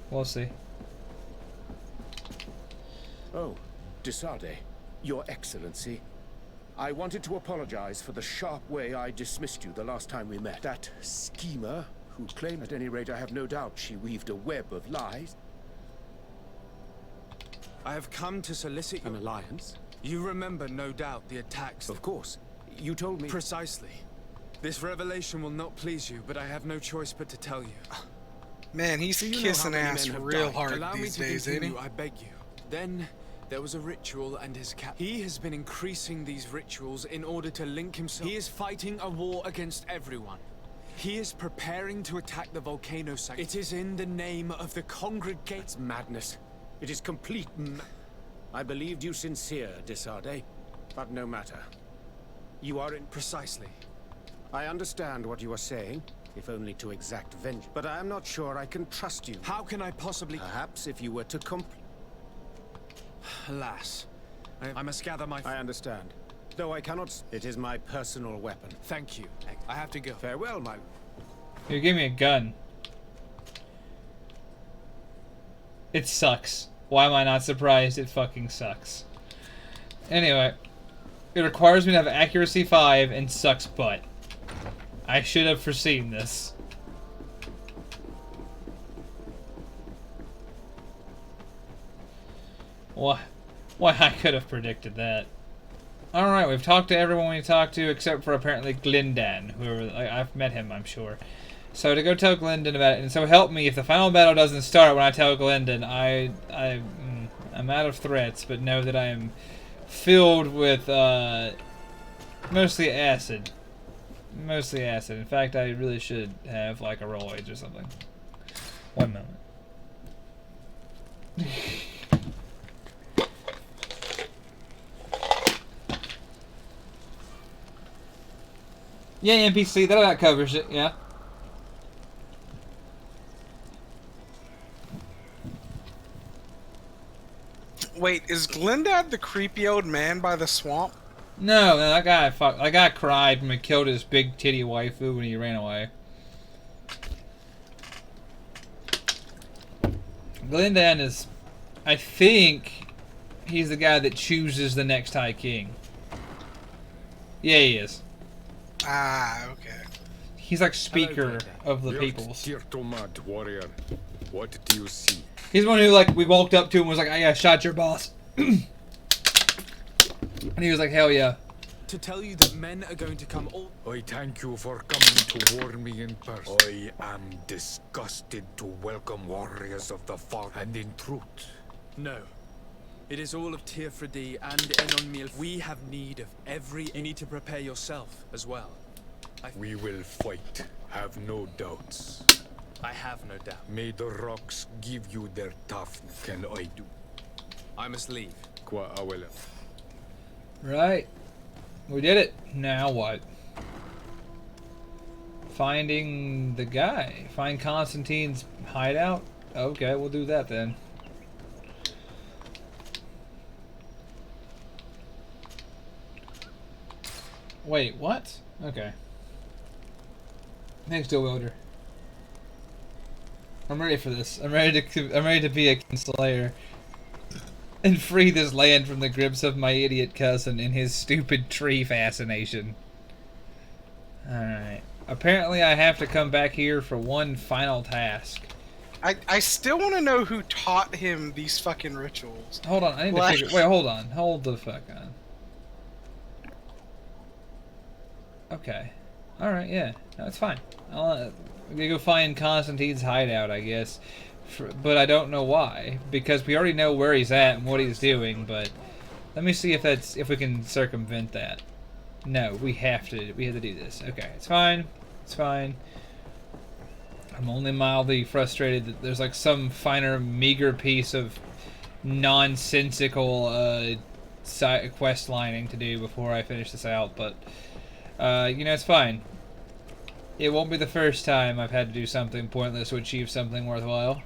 We'll see. Oh, Desade, Your Excellency. I wanted to apologize for the sharp way I dismissed you the last time we met. That schemer who claimed, at any rate I have no doubt she weaved a web of lies. I have come to solicit an alliance. You remember, no doubt, the attacks. Of course. You told me. Precisely. This revelation will not please you, but I have no choice but to tell you. Man, he's kissing ass real hard Allow these me to days, ain't he? continue, I beg you. Then, There was a ritual and his cap. He has been increasing these rituals in order to link himself. He is fighting a war against everyone. He is preparing to attack the volcano site. It is in the name of the congregation. It's madness. It is complete I believed you sincere, Desade. But no matter. You are in... Precisely. I understand what you are saying, if only to exact vengeance. But I am not sure I can trust you. How can I possibly... Perhaps if you were to Alas. I must gather my... I understand. Though I cannot... It is my personal weapon. Thank you. I have to go. Farewell, my... You give me a gun. It sucks. Why am I not surprised? It fucking sucks. Anyway. It requires me to have accuracy 5 and sucks butt. I should have foreseen this. Why I could have predicted that. Alright, we've talked to everyone we talked to except for apparently Glindan, whoever I've met him, I'm sure. So to go tell Glindan about it, and so help me if the final battle doesn't start when I tell Glindan, I'm out of threats, but know that I am filled with mostly acid. Mostly acid. In fact, I really should have like a roids or something. One moment. Yeah, NPC, that covers it, yeah. Wait, is Glendad the creepy old man by the swamp? No, that guy cried when we killed his big titty waifu when he ran away. Glendan is, I think, he's the guy that chooses the next High King. Yeah, he is. Ah, okay. He's like speaker of the peoples. Dear Tomad, warrior, what do you see? He's the one who, like, we walked up to him and was like, I shot your boss. And he was like, hell yeah. To tell you that men are going to come all... I thank you for coming to warn me in person. I am disgusted to welcome warriors of the fog, and in truth... No. It is all of Tirfredi and Enon Mil. We have need of every... You need to prepare yourself as well. We will fight, have no doubts. I have no doubt. May the rocks give you their toughness. Can I do? I must leave. Qua awela. Right. We did it. Now what? Finding the guy. Find Constantine's hideout? Okay, we'll do that then. Wait, what? Okay. Thanks, Dual Wielder. I'm ready for this. I'm ready to be a Kinslayer and free this land from the grips of my idiot cousin and his stupid tree fascination. Alright. Apparently I have to come back here for one final task. I still want to know who taught him these fucking rituals. Hold on, I need to figure... Wait, hold on. Hold the fuck on. Okay. Alright, yeah. No, it's fine. I'm gonna go find Constantine's hideout, I guess. But I don't know why. Because we already know where he's at and what he's doing, but... Let me see if we can circumvent that. No, we have to do this. Okay, it's fine. It's fine. I'm only mildly frustrated that there's like some finer, meager piece of nonsensical quest lining to do before I finish this out, but you know, it's fine. It won't be the first time I've had to do something pointless to achieve something worthwhile.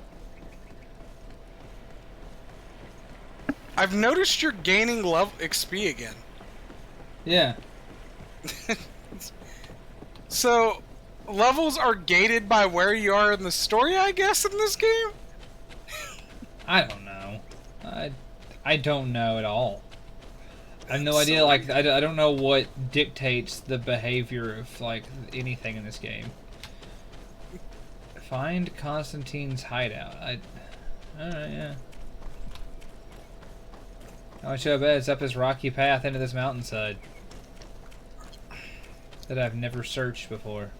I've noticed you're gaining love XP again. Yeah. So, levels are gated by where you are in the story, I guess, in this game? I don't know. I don't know at all. I have no idea, like, I don't know what dictates the behavior of, like, anything in this game. Find Constantine's hideout. Alright, yeah. I should bet it's up this rocky path into this mountainside that I've never searched before.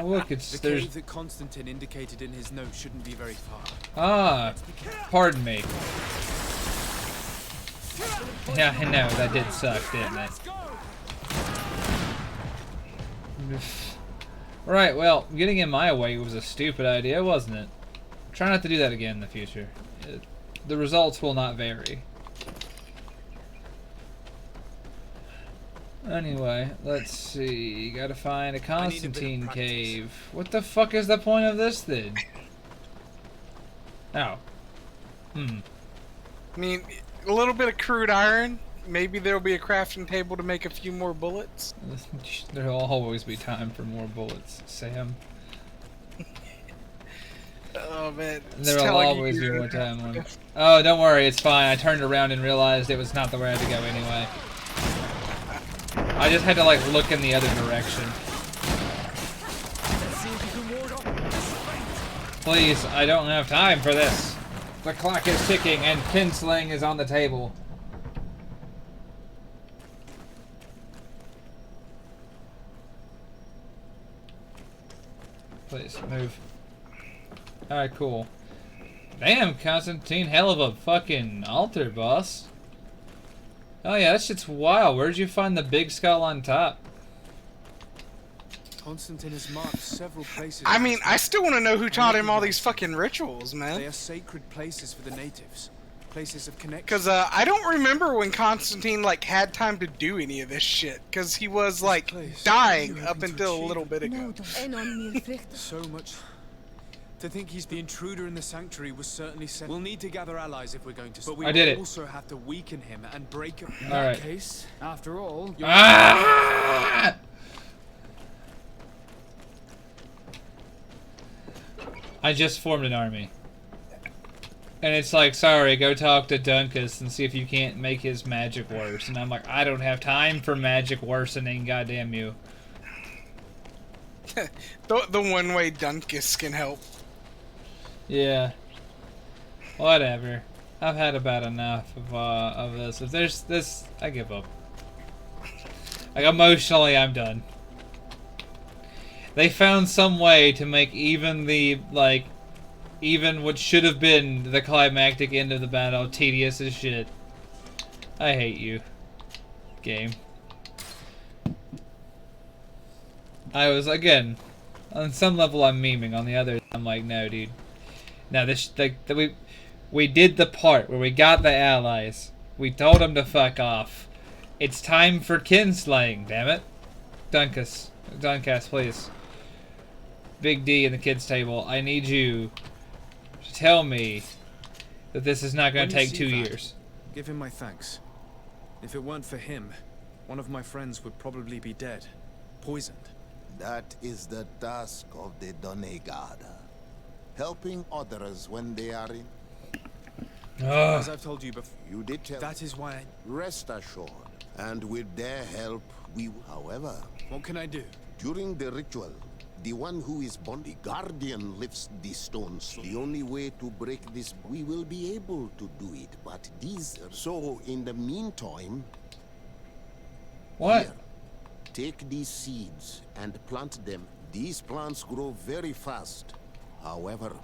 Look, it's the there's. cave that Constantine indicated in his note shouldn't be very far. Ah, pardon me. Yeah, I know that did suck, didn't it? Right, well, getting in my way was a stupid idea, wasn't it? Try not to do that again in the future. The results will not vary. Anyway, let's see. Gotta find a Constantine cave. What the fuck is the point of this then? Oh. I mean, a little bit of crude iron. Maybe there'll be a crafting table to make a few more bullets. There'll always be time for more bullets, Sam. Oh man. There'll always be more time. Oh, don't worry, it's fine. I turned around and realized it was not the way I had to go anyway. I just had to like look in the other direction. Please, I don't have time for this. The clock is ticking and kinslaying is on the table. Please, move. Alright, cool. Damn, Constantine, hell of a fucking altar, boss. Oh yeah, that shit's wild. Where'd you find the big skull on top? Constantine has marked several places. I mean, I still want to know who taught him all these fucking rituals, man. They are sacred places for the natives. Places of connection. Because I don't remember when Constantine like had time to do any of this shit. Because he was like dying up until a little bit ago. So much. To think he's the intruder in the sanctuary was certainly sent. We'll need to gather allies if we're going to. But we will also have to weaken him and break him. In that case, after all, I just formed an army. And it's like, sorry, go talk to Duncus and see if you can't make his magic worse. And I'm like, I don't have time for magic worsening, goddamn you. the one way Duncus can help. Yeah. Whatever. I've had about enough of this. If there's this, I give up. Like, emotionally, I'm done. They found some way to make even the, like, even what should have been the climactic end of the battle tedious as shit. I hate you, game. I was, again, on some level I'm memeing, on the other I'm like, no dude. Now this, we did the part where we got the allies. We told them to fuck off. It's time for kinslaying, damn it. Duncas, please. Big D in the kids table, I need you to tell me that this is not going to take 2 years. Give him my thanks. If it weren't for him, one of my friends would probably be dead. Poisoned. That is the task of the Donegada. Helping others when they are in. As I've told you before, you did tell that is why Rest assured. And with their help, we... However... What can I do? During the ritual, the one who is born, the Guardian lifts the stones. The only way to break this, we will be able to do it. But these... So, in the meantime... What? Here, take these seeds and plant them. These plants grow very fast. However,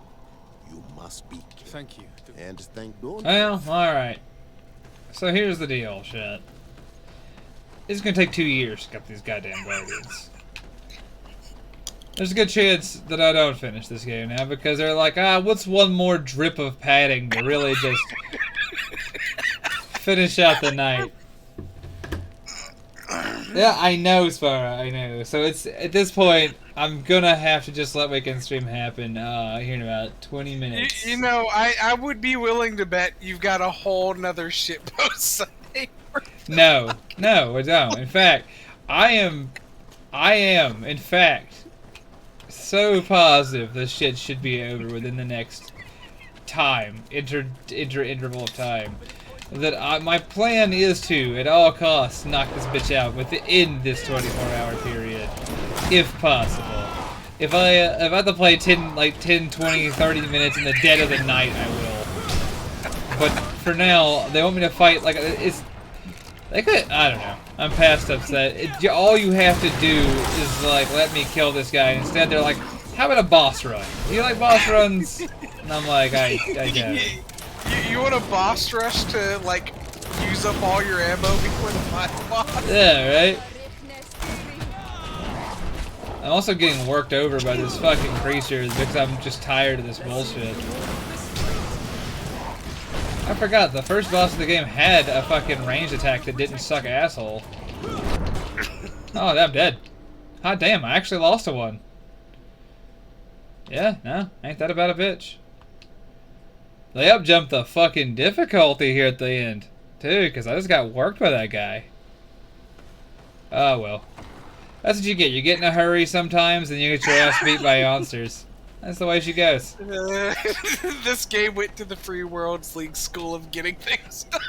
you must be careful. Thank you. And thank God. Well, alright. So here's the deal, shit. It's gonna take 2 years to get these goddamn guardians. There's a good chance that I don't finish this game now because they're like, what's one more drip of padding to really just finish out the night? Yeah, I know, Spara, I know. So it's at this point, I'm gonna have to just let Weekend Stream happen here in about 20 minutes. You know, I would be willing to bet you've got a whole nother shitpost Sunday. No, I don't. In fact, I am, in fact, so positive this shit should be over within the next interval of time. That my plan is to, at all costs, knock this bitch out within this 24-hour period, if possible. If I have to play 10, 20, 30 minutes in the dead of the night, I will. But for now, they want me to fight They could, I don't know. I'm past upset. All you have to do is, like, let me kill this guy. Instead, they're like, how about a boss run? Do you like boss runs? And I'm like, I get it. You want a boss rush to, like, use up all your ammo before the final boss? Yeah, right? I'm also getting worked over by this fucking creature because I'm just tired of this bullshit. I forgot, the first boss of the game had a fucking ranged attack that didn't suck asshole. Oh, I'm dead. Hot damn, I actually lost to one. Yeah, no, ain't that about a bitch. They up-jumped the fucking difficulty here at the end, too, because I just got worked by that guy. Oh, well. That's what you get. You get in a hurry sometimes, and you get your ass beat by monsters. That's the way she goes. This game went to the Free Worlds League school of getting things done.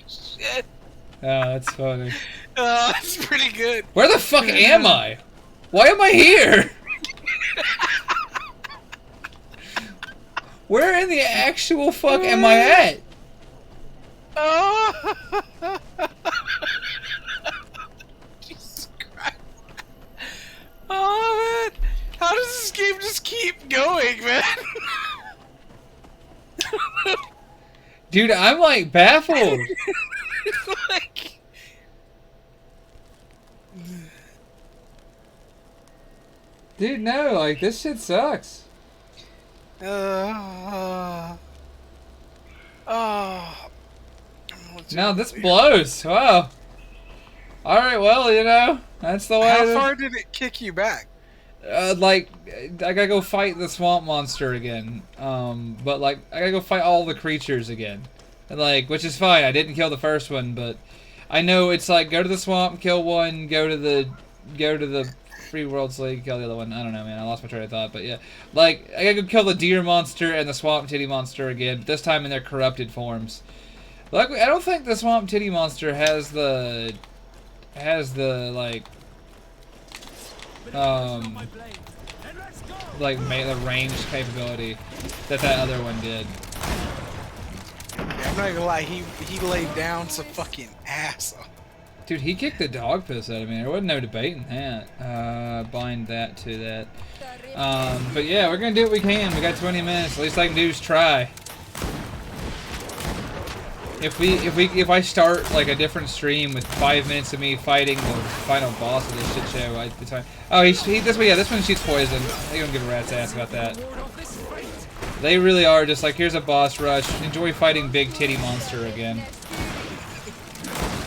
Shit. Oh, that's funny. That's pretty good. Where the fuck am I? Why am I here? Where in the actual fuck am I at? Oh. Jesus Christ. Oh, man. How does this game just keep going, man? Dude, I'm like baffled. Like... Dude, no, like this shit sucks. Oh. Now this blows. Wow. Alright, well, you know, that's the way. How far did it kick you back? Like, I gotta go fight the swamp monster again. But like, I gotta go fight all the creatures again. And like, which is fine. I didn't kill the first one, but I know it's like go to the swamp, kill one, go to the Free Worlds League, kill the other one. I don't know, man. I lost my train of thought, but yeah. Like, I gotta go kill the deer monster and the swamp titty monster again, but this time in their corrupted forms. Like, I don't think the swamp titty monster has the like the range capability that other one did. Yeah, I'm not gonna lie, he laid down some fucking ass. Dude, he kicked the dog piss out of me. There wasn't no debating that. Bind that to that. But yeah, we're gonna do what we can. We got 20 minutes. The least I can do is try. If I start like a different stream with 5 minutes of me fighting the final boss of this shit show at the time. Oh, this one shoots poison. They don't give a rat's ass about that. They really are just like, here's a boss rush. Enjoy fighting big titty monster again.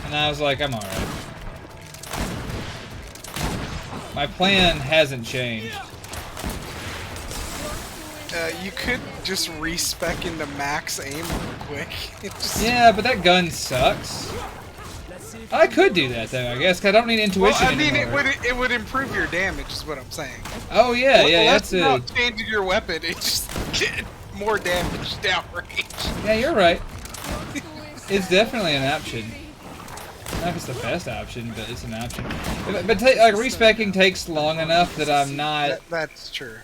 And I was like, I'm alright. My plan hasn't changed. You could just respec into max aim real quick. Yeah, but that gun sucks. I could do that though, I guess, 'cause I don't need intuition anymore. it would improve your damage, is what I'm saying. Oh yeah, that's it. Not changing your weapon, it just did more damage downrange. Yeah, you're right. It's definitely an option. Not if it's the best option, but it's an option. But like respecking takes long enough that I'm not. That's true.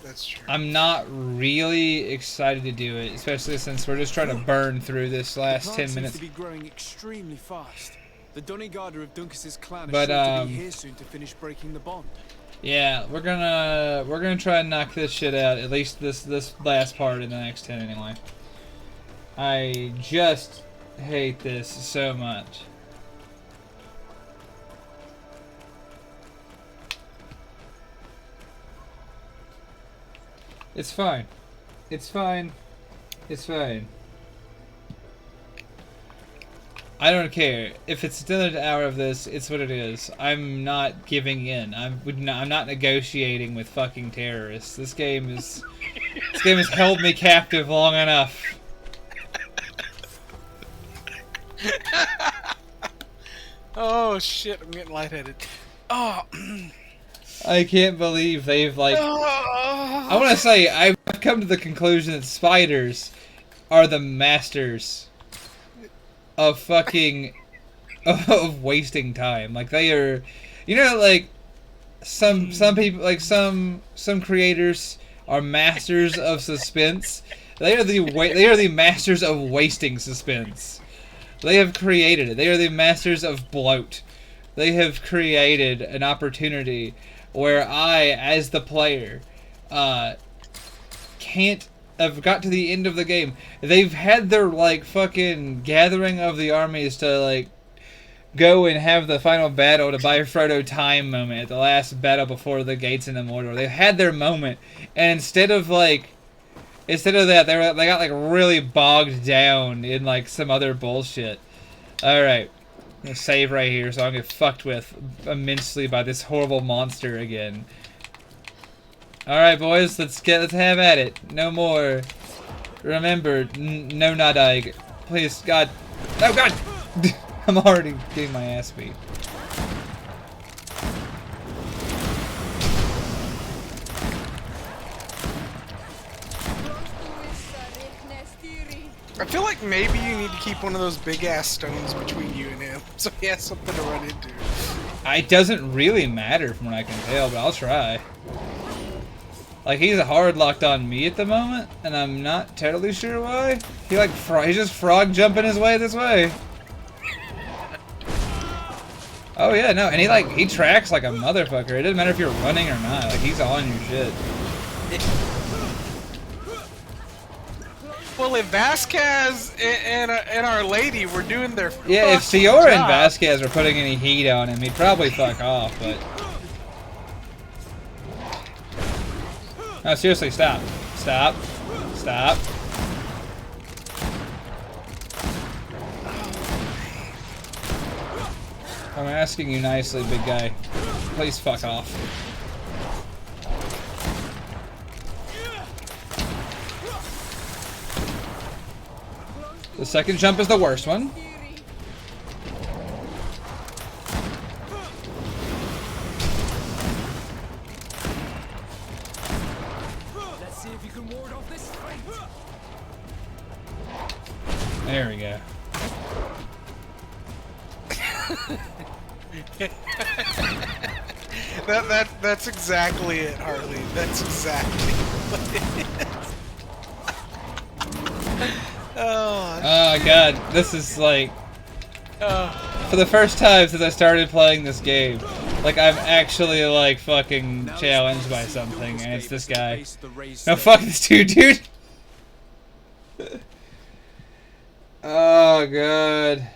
That's true. I'm not really excited to do it, especially since we're just trying to burn through this last 10 minutes. Seems to be growing extremely fast. The Donnygarder of Duncas's clan But, is sure to be here soon to finish breaking the bond. Yeah, we're gonna try and knock this shit out. At least this last part in the next 10 anyway. I just hate this so much. It's fine. It's fine. It's fine. I don't care. If it's another hour of this, it's what it is. I'm not giving in. I'm not negotiating with fucking terrorists. This game has held me captive long enough. Oh shit, I'm getting lightheaded. Oh. I can't believe they've like... I want to say, I've come to the conclusion that spiders are the masters of fucking... of wasting time. Like, they are... You know, like, some people, like, some creators are masters of suspense. They are the masters of wasting suspense. They have created it. They are the masters of bloat. They have created an opportunity where I, as the player, can't have got to the end of the game. They've had their, like, fucking gathering of the armies to, like, go and have the final battle to buy Frodo time moment at the last battle before the gates into Mordor. They've had their moment, and instead of that, they got like really bogged down in like some other bullshit. All right, I'm gonna save right here, so I don't get fucked with immensely by this horrible monster again. All right, boys, let's have at it. No more. Remember, no Nadaig. Please, God. Oh God. I'm already getting my ass beat. I feel like maybe you need to keep one of those big-ass stones between you and him, so he has something to run into. It doesn't really matter from what I can tell, but I'll try. Like, he's hard locked on me at the moment, and I'm not totally sure why. He's just frog jumping his way this way. Oh yeah, no, and he tracks like a motherfucker. It doesn't matter if you're running or not. Like, he's on your shit. Well, if Vasquez and Our Lady were doing their yeah, if Siora and Vasquez were putting any heat on him, he'd probably fuck off. But no, seriously, stop, stop, stop. I'm asking you nicely, big guy. Please fuck off. The second jump is the worst one. Let's see if you can ward off this fight. There we go. That's exactly it, Harley. That's exactly it. Oh god, this is like for the first time since I started playing this game, like I'm actually like fucking challenged by something, and it's this guy. No, fuck this dude. Oh god.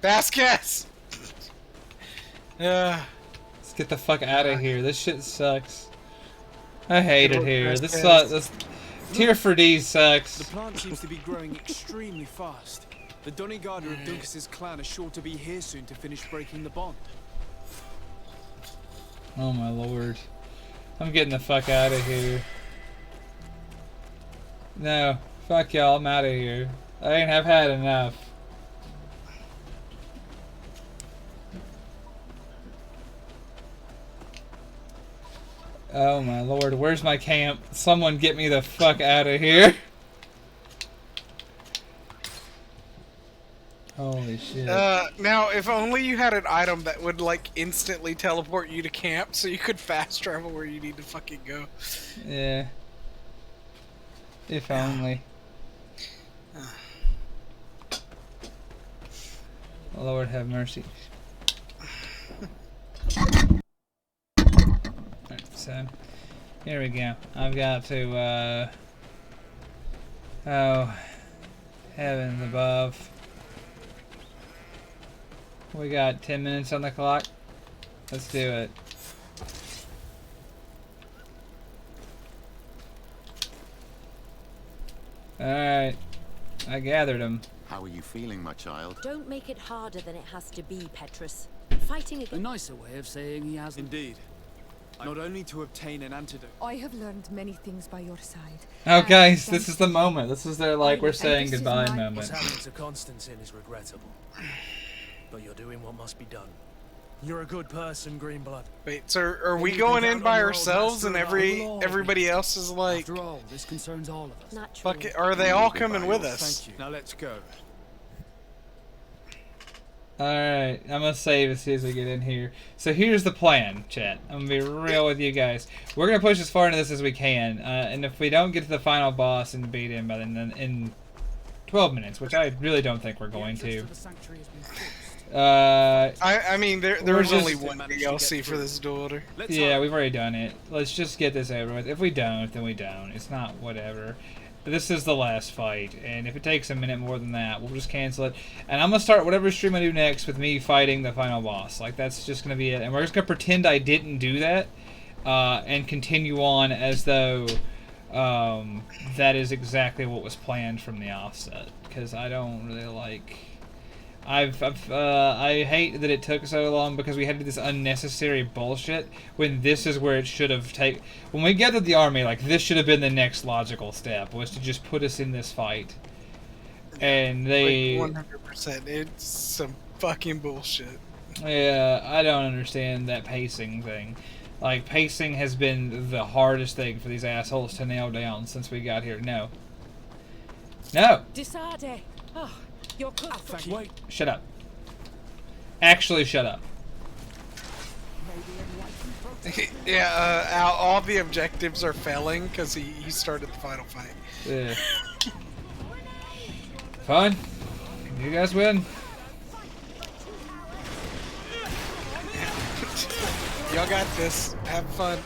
Vasquez. Let's get the fuck out of here. This shit sucks. I hate it here. This Tier for D sucks. The plant seems to be growing extremely fast. The Doneigada of Duncas's clan are sure to be here soon to finish breaking the bond. Oh my lord. I'm getting the fuck out of here. No. Fuck y'all, I'm out of here. I've had enough. Oh my lord, where's my camp? Someone get me the fuck out of here. Holy shit. Now, if only you had an item that would, like, instantly teleport you to camp so you could fast travel where you need to fucking go. Yeah. If only. Lord have mercy. Alright, so here we go. I've got to oh, heavens above. We got 10 minutes on the clock. Let's do it. Alright. I gathered them. How are you feeling, my child? Don't make it harder than it has to be, Petrus. Fighting against... A nicer way of saying he has... Indeed. Not only to obtain an antidote. I have learned many things by your side. Oh guys, this is the moment. This is their like we're saying goodbye moment. What's happened to Constantine is regrettable. But you're doing what must be done. You're a good person, Greenblood. Wait, so are we going in by ourselves and everybody else is like... After all, this concerns all of us. Fuck it, are they all coming with us? Thank you. Now let's go. Alright, I'm gonna save as soon as we get in here. So here's the plan, chat. I'm gonna be real with you guys. We're gonna push as far into this as we can, and if we don't get to the final boss and beat him by then in 12 minutes, which I really don't think we're going to. I mean, there was only one DLC for this duel. Yeah, we've already done it. Let's just get this over with. If we don't, then we don't. It's not whatever. But this is the last fight, and if it takes a minute more than that, we'll just cancel it. And I'm gonna start whatever stream I do next with me fighting the final boss. Like, that's just gonna be it. And we're just gonna pretend I didn't do that, and continue on as though that is exactly what was planned from the offset. Because I don't really like. I hate that it took so long because we had to do this unnecessary bullshit when this is where it should have taken. When we gathered the army, like, this should have been the next logical step, was to just put us in this fight. And they... Like 100%. It's some fucking bullshit. Yeah, I don't understand that pacing thing. Like, pacing has been the hardest thing for these assholes to nail down since we got here. No. No! Disarde. Oh. You're cooked. Wait. Shut up. Actually, shut up. Yeah, all the objectives are failing because he started the final fight. Yeah. Fine. You guys win. Y'all got this. Have fun.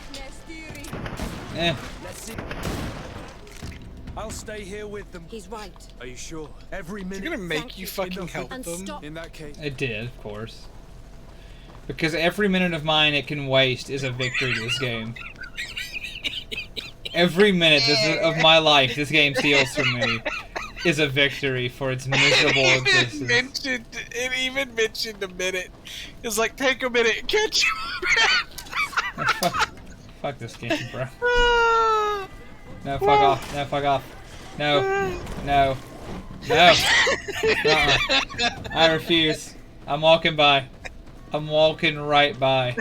Eh. I'll stay here with them. He's right. Are you sure? Every minute. It's gonna make you fucking help them. In that case. It did, of course. Because every minute of mine it can waste is a victory to this game. Every minute of my life this game steals from me is a victory for its miserable existence. It even mentioned a minute. It's like, take a minute and catch you. Fuck this game, bro. No, fuck off. No, fuck off. No. No. No. I refuse. I'm walking by. I'm walking right by.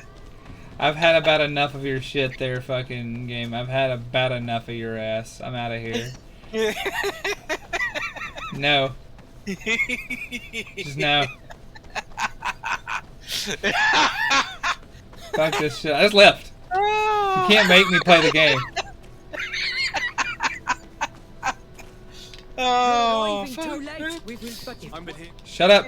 I've had about enough of your shit there, fucking game. I've had about enough of your ass. I'm out of here. No. Just no. Fuck this shit. I just left. You can't make me play the game. Oh, too late. Shut up.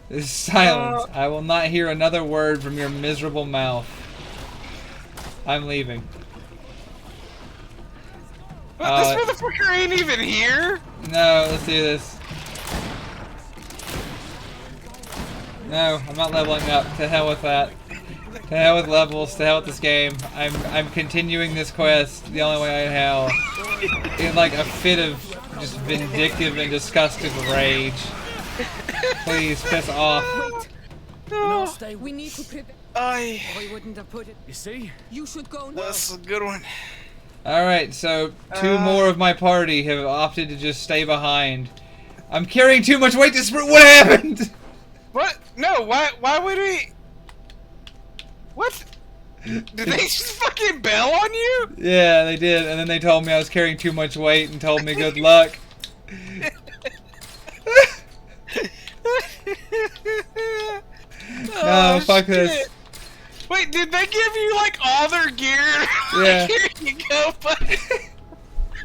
This is silence. I will not hear another word from your miserable mouth. I'm leaving. What, this motherfucker ain't even here? No, let's do this. No, I'm not leveling up. To hell with that. To hell with levels. To hell with this game. I'm continuing this quest the only way I know how. In like a fit of just vindictive and disgusted rage. Please piss off. We need to prepare. I wouldn't have put it. You see? You should go now. That's a good one. Alright, so two more of my party have opted to just stay behind. I'm carrying too much weight to sprint. What happened? What? No, why would we? What? Did they just fucking bail on you? Yeah, they did, and then they told me I was carrying too much weight and told me good luck. No, fuck this. Wait, did they give you like all their gear? Yeah. Here you go, buddy.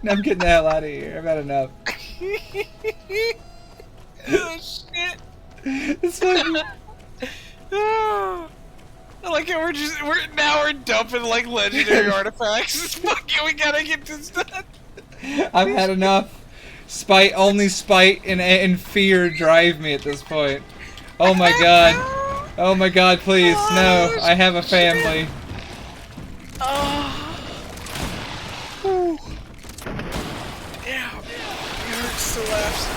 No, I'm getting the hell out of here. I've had enough. Oh shit. It's fucking... Oh. Like we're dumping like legendary artifacts. It's fucking, we gotta get this done. I've had enough. Only spite and fear drive me at this point. Oh my god. Oh my god, please. No, I have a family. Oh. Yeah, it hurts to laugh.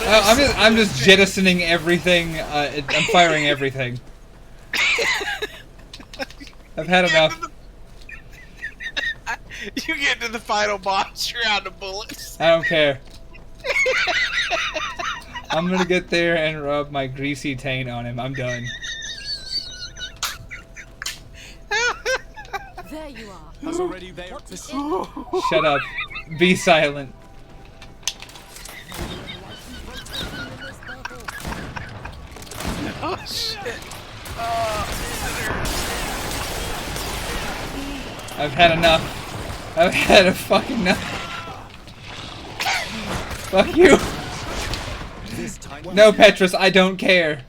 I'm just jettisoning everything. I'm firing everything. I've had enough. You get to the final boss, you're out of bullets. I don't care. I'm gonna get there and rub my greasy taint on him. I'm done. There you are. I was already there. Shut up. Be silent. Oh shit. I've had enough. I've had a fucking nut. Fuck you. No, Petrus, I don't care.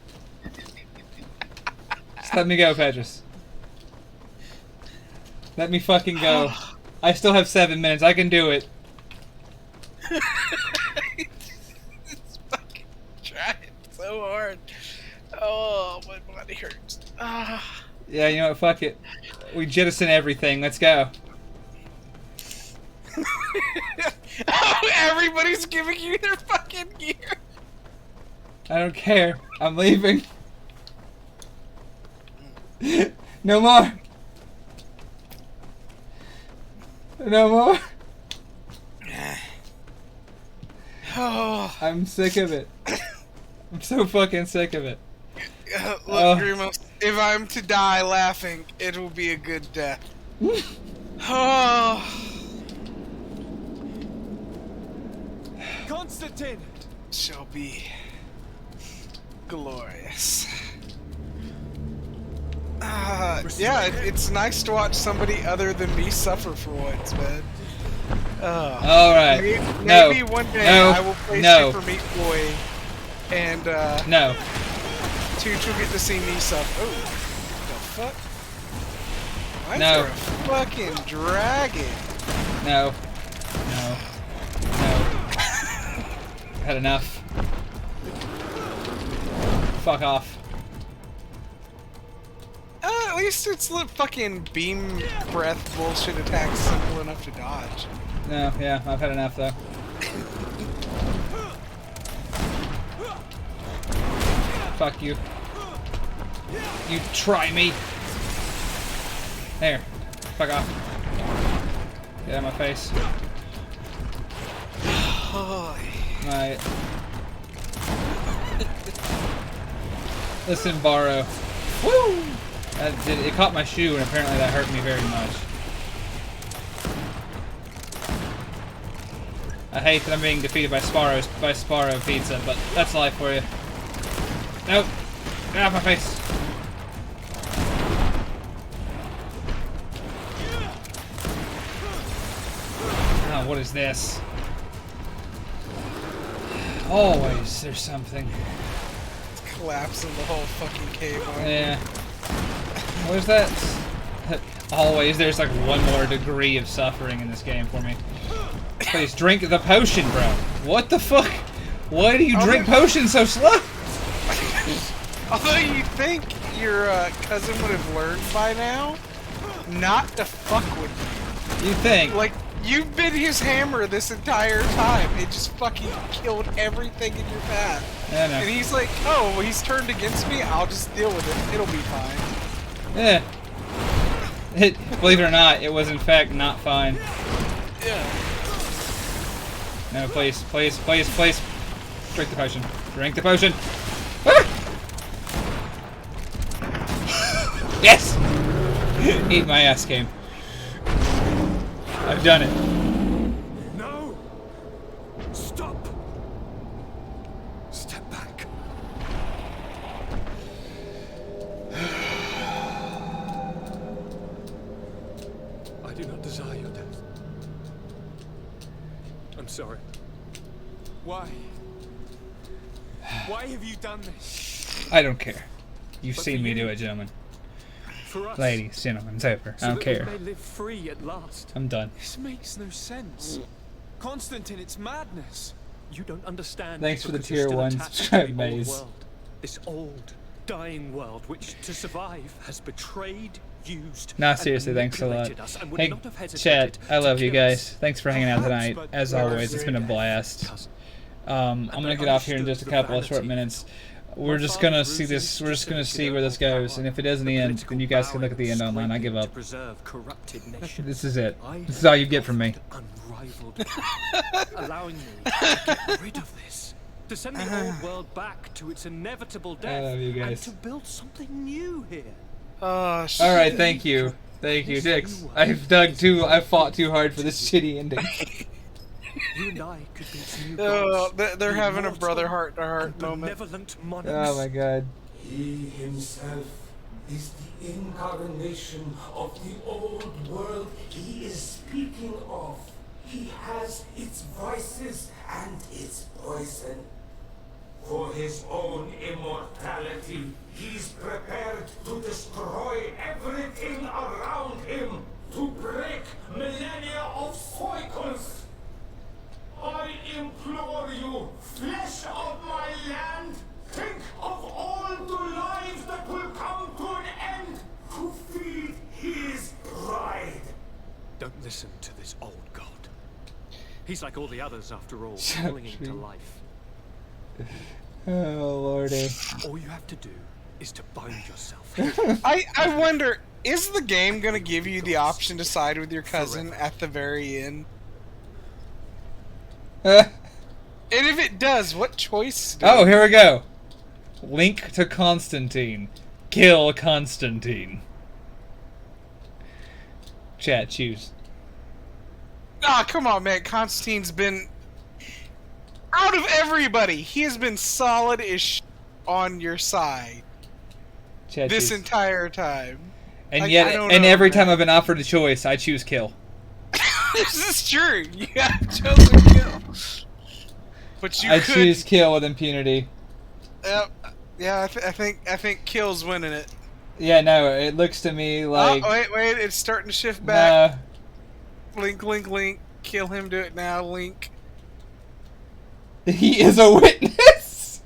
Just let me go, Petrus. Let me fucking go. I still have 7 minutes. I can do it. It's fucking trying so hard. Oh, my body hurts. Yeah, you know what? Fuck it. We jettison everything. Let's go. Oh, everybody's giving you their fucking gear. I don't care. I'm leaving. No more. No more. Oh. I'm sick of it. I'm so fucking sick of it. Look, Grimos, if I'm to die laughing, it will be a good death. Oh. Constantine! Shall be glorious. Yeah, it's nice to watch somebody other than me suffer for once, man. Alright. Maybe one day I will play Super Meat Boy and no. Tooch will get to see me suffer. Oh, the fuck? Why No. is there a fucking dragon? No. No. No. Had enough. Fuck off. At least it's the fucking beam breath bullshit attack simple enough to dodge. No, yeah, I've had enough though. Fuck you. You try me. There. Fuck off. Get out of my face. Alright. Listen, Borrow. Woo! It caught my shoe, and apparently that hurt me very much. I hate that I'm being defeated by Sparrow Pizza, but that's life for you. Nope. Get out of my face. Oh, what is this? Always there's something. It's collapsing the whole fucking cave. Yeah. What is that? Always there's like one more degree of suffering in this game for me. Please drink the potion, bro. What the fuck? Why do you drink potions so slow? Although you think your cousin would have learned by now not to fuck with you. You think? Like, you've been his hammer this entire time. It just fucking killed everything in your path. I know. And he's like, oh, well, he's turned against me. I'll just deal with it. It'll be fine. Yeah. Believe it or not, it was in fact not fine. Yeah. No, please, please, please, please. Drink the potion. Drink the potion. Ah! Yes! Eat my ass, game. I've done it. No! Stop! Step back. I do not desire your death. I'm sorry. Why? Why have you done this? I don't care. You've seen me do it, gentlemen. For us. Ladies, gentlemen, it's over. I don't care. We may live free at last. I'm done. This makes no sense. Constantine, it's madness. You don't understand. Thanks for the because you're tier still 1 attached to subscribe the old maze. world. This old, dying world, which to survive has betrayed, used. Nah, seriously, thanks a lot. Hey, chat, I love you guys. Thanks for hanging out tonight. As always, it's been a blast. I'm gonna get off here in just a couple of short minutes. We're just gonna see this. We're just gonna see where this goes, and if it doesn't end, then you guys can look at the end online. I give up. This is it. This is all you get from me. Allowing me to get rid of this, to send the old world back to its inevitable death, I love you guys. and to build something new here. Oh, shit. All right, thank you, Dix. I've fought too hard for this shitty ending. You and I could be new Oh, gods, they're the having a immortal brother heart-to-heart and moment. benevolent monarchs. Oh my god. He himself is the incarnation of the old world he is speaking of. He has its vices and its poison. For his own immortality, he's prepared to destroy everything around him, to break millennia of cycles. I implore you, flesh of my land, think of all the lives that will come to an end to feed his pride. Don't listen to this old god. He's like all the others after all, So clinging to true. life. Oh, lordy. All you have to do is to bind yourself. I wonder, is the game gonna give you the option to side with your cousin at the very end? And if it does, what choice? Oh, here we go. Link to Constantine. Kill Constantine. Chat, choose. Ah, come on, man. Constantine's been... Out of everybody, he has been solid as on your side. Chat, this choose. entire time. And Like, yet, I don't and know, every man. time I've been offered a choice, I choose kill. This is true. You have chosen kill. But you I could... choose kill with impunity. Yeah, I think kill's winning it. Yeah, no, it looks to me like... Oh, wait, it's starting to shift back. No. Link. Kill him, do it now, Link. He is a witness!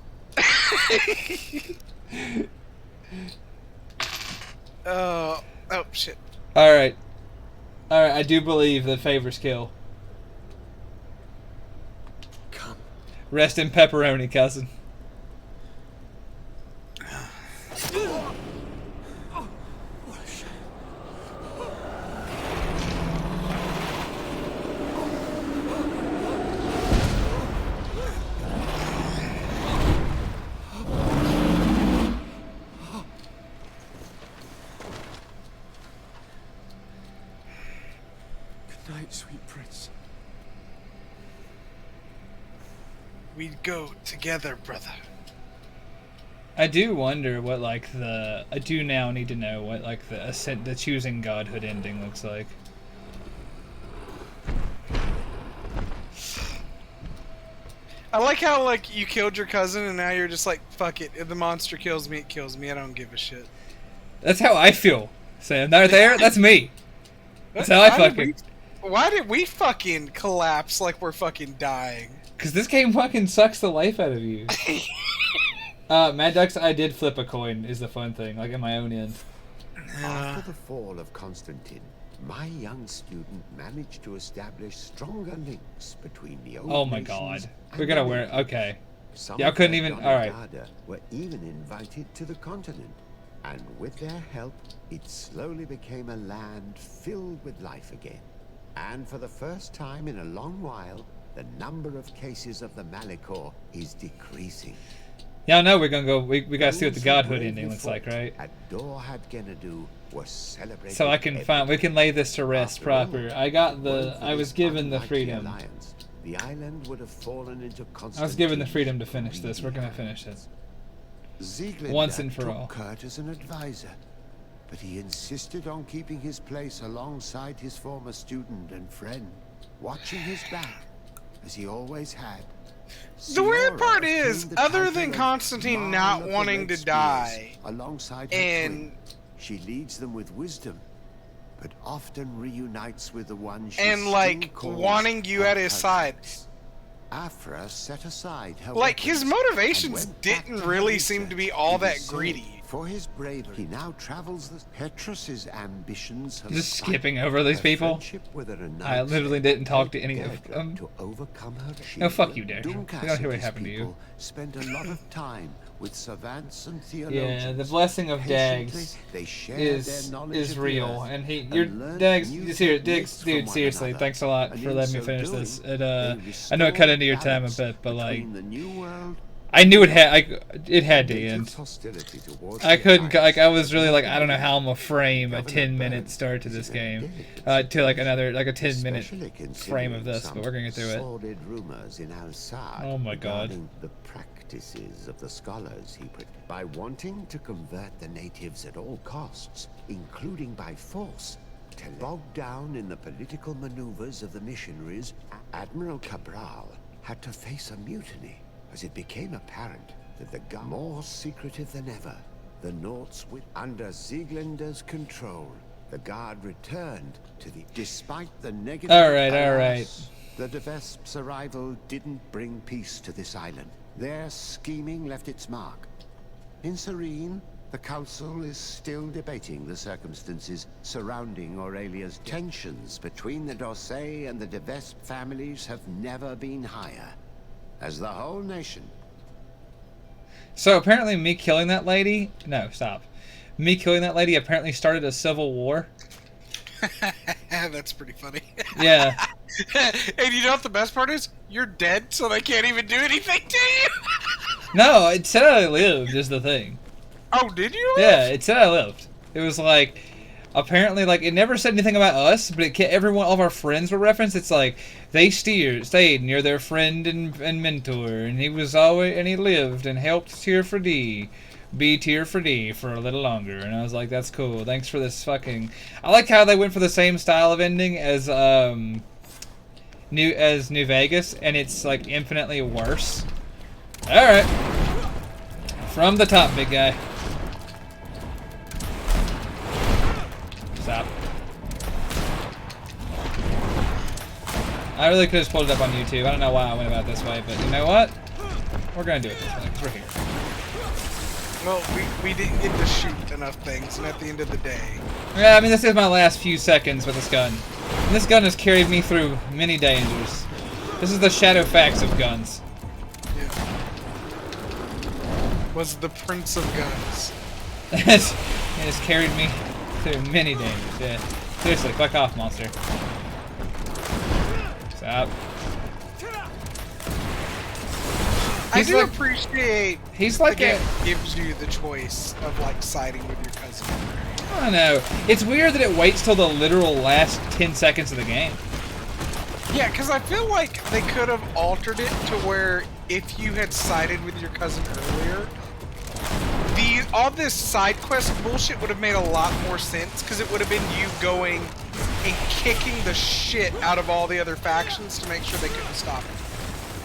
Oh, shit. Alright. Alright, I do believe that favors kill. Come. Rest in pepperoni, cousin. Good night, sweet prince. We'd go together, brother. I do wonder what, like, the... I do now need to know what, like, the choosing godhood ending looks like. I like how, like, you killed your cousin and now you're just like, fuck it. If the monster kills me, it kills me. I don't give a shit. That's how I feel. Sam, right there, that's me. That's how I fucking... Why did we fucking collapse like we're fucking dying? Because this game fucking sucks the life out of you. Mad Ducks, I did flip a coin, is the fun thing, like at my own end. After the fall of Constantine, my young student managed to establish stronger links between the old Oh my nations god. and We're gonna the wear... new. Okay. Some Yeah, I of couldn't their even... Alright. Donagada were even invited to the continent, and with their help, it slowly became a land filled with life again. And for the first time in a long while, the number of cases of the Malicor is decreasing. Yeah, no, we're gonna go... We gotta see what the Those who godhood bravely ending looks like, fought right? At Dorhad Genadu were celebrated. So I can find... We can lay this to rest After all, proper. I got the... weren't for I was this given the unlikely freedom. alliance, the island would have fallen into I was given the Constantine's freedom to finish this. We're gonna finish it. Sieglinde Once and for took all. Kurt as an advisor, but he insisted on keeping his place alongside his former student and friend, watching his back, as he always had. The weird Siora part is, obtained the other title than of Constantine Marl not of the wanting Red to Spears, die, alongside her and twin, she leads them with wisdom, but often reunites with the one she and still like calls wanting you her at his cousin. side. Afra set aside her Like, his weapons motivations and went back didn't to really her seem to be research. all He was that greedy. saved For his bravery, he now travels the Petrus's ambitions have Just spiked. skipping over these Her people. friendship with her I knights literally didn't talk to any helped of Deirdre them. to overcome her No, fuck you, shield. Deirdre. Dunkas We don't hear and what his happened to you. people spent a lot of time with savants and theologians. Yeah, the blessing of Patiently, Dags they shared is their knowledge of the real, earth and he, and your learned Dags, new dude, techniques from one seriously, another. thanks a lot And for in letting me so finish doing, this. they I know it cut into your restored time a balance bit, but like, between the new world I knew it had to native end. hostility towards I the couldn't, like, I was alliance. really like, I don't know how I'm gonna frame a Governor 10-minute Burns start to is this a game, delicate to like another, like a subject, 10-minute especially frame of considering this, some but we're gonna get through it. sordid rumors in Al-Sad Oh my god. regarding the practice practices of the scholars by wanting to convert the natives at all costs, including by force, bogged down in the political maneuvers of the missionaries, Admiral Cabral had to face a mutiny as it became apparent that the more secretive than ever, the Norts under Sieglinder's control. The Guard returned to despite the negative. All right. The De Vesp's arrival didn't bring peace to this island. Their scheming left its mark. In Serene, the Council is still debating the circumstances surrounding Aurelia's death. Tensions between the D'Orsay and the De Vespe families have never been higher, as the whole nation. So apparently me killing that lady... No, stop. Me killing that lady apparently started a civil war. That's pretty funny. Yeah. And you know what the best part is? You're dead, so they can't even do anything to you. No, it said I lived is the thing. Oh, did you? Yeah, it said I lived. It was like, apparently, like, it never said anything about us, but all of our friends were referenced. It's like, they stayed near their friend and mentor, and he lived and helped Tear for D be Tear for D for a little longer. And I was like, that's cool. Thanks for this fucking... I like how they went for the same style of ending as New Vegas, and it's like infinitely worse. Alright. From the top, big guy. Stop. I really could have just pulled it up on YouTube. I don't know why I went about it this way, but you know what? We're gonna do it this way, because we're here. Well, we didn't get to shoot enough things, and at the end of the day... Yeah, I mean, this is my last few seconds with this gun. And this gun has carried me through many dangers. This is the shadow facts of guns. Yeah. Was the Prince of Guns. It has carried me through many dangers, yeah. Seriously, fuck off, monster. Stop. I do appreciate he's like the game gives you the choice of like siding with your cousin. I don't know. It's weird that it waits till the literal last 10 seconds of the game. Yeah, because I feel like they could have altered it to where if you had sided with your cousin earlier, all this side quest bullshit would have made a lot more sense, because it would have been you going and kicking the shit out of all the other factions to make sure they couldn't stop it.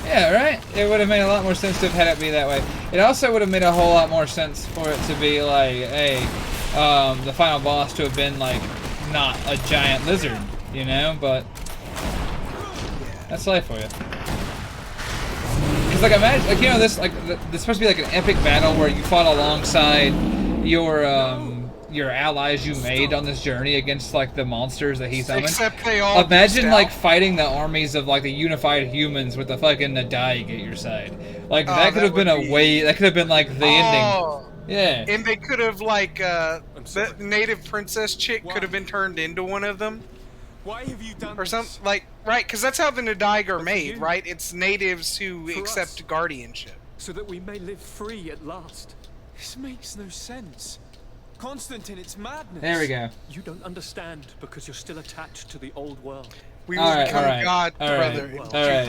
Yeah, right? It would have made a lot more sense to have had it be that way. It also would have made a whole lot more sense for it to be like, hey, the final boss to have been like, not a giant lizard, you know? But that's life for you. Because like imagine, like, you know, this is supposed to be like an epic battle where you fought alongside your allies you made on this journey against like the monsters that he summoned. Except they all imagine like fighting the armies of like the unified humans with the fucking Nadai at your side. Like that could have been that could have been like the ending. Yeah. And they could have like the native princess chick could have been turned into one of them. Why have you done or something like because that's how the Nadai are made, right? It's natives who accept guardianship, so that we may live free at last. This makes no sense. Constantine, it's madness. There we go. You don't understand because you're still attached to the old world. We will become God, brother. All right.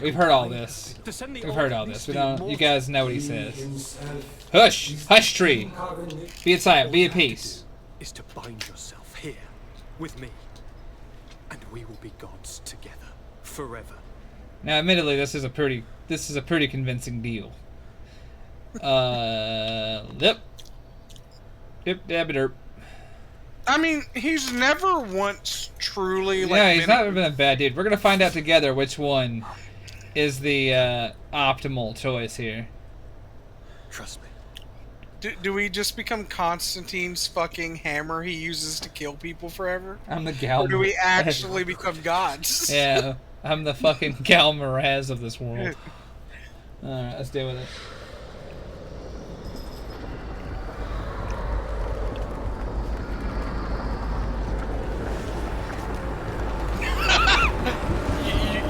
We've heard all this. We've heard all this. We don't. You guys know what he says. Hush, hush, tree. Be at silent. Be at peace. Is to bind yourself here with me, and we will be gods together forever. Now, admittedly, this is a pretty convincing deal. Yep. Derp. I mean, he's never once truly like. Yeah, he's never been a bad dude. We're gonna find out together which one is the optimal choice here. Trust me. Do we just become Constantine's fucking hammer he uses to kill people forever? I'm the Gal. Or do we actually become gods? Yeah, I'm the fucking Gal Miraz of this world. Alright, let's deal with it.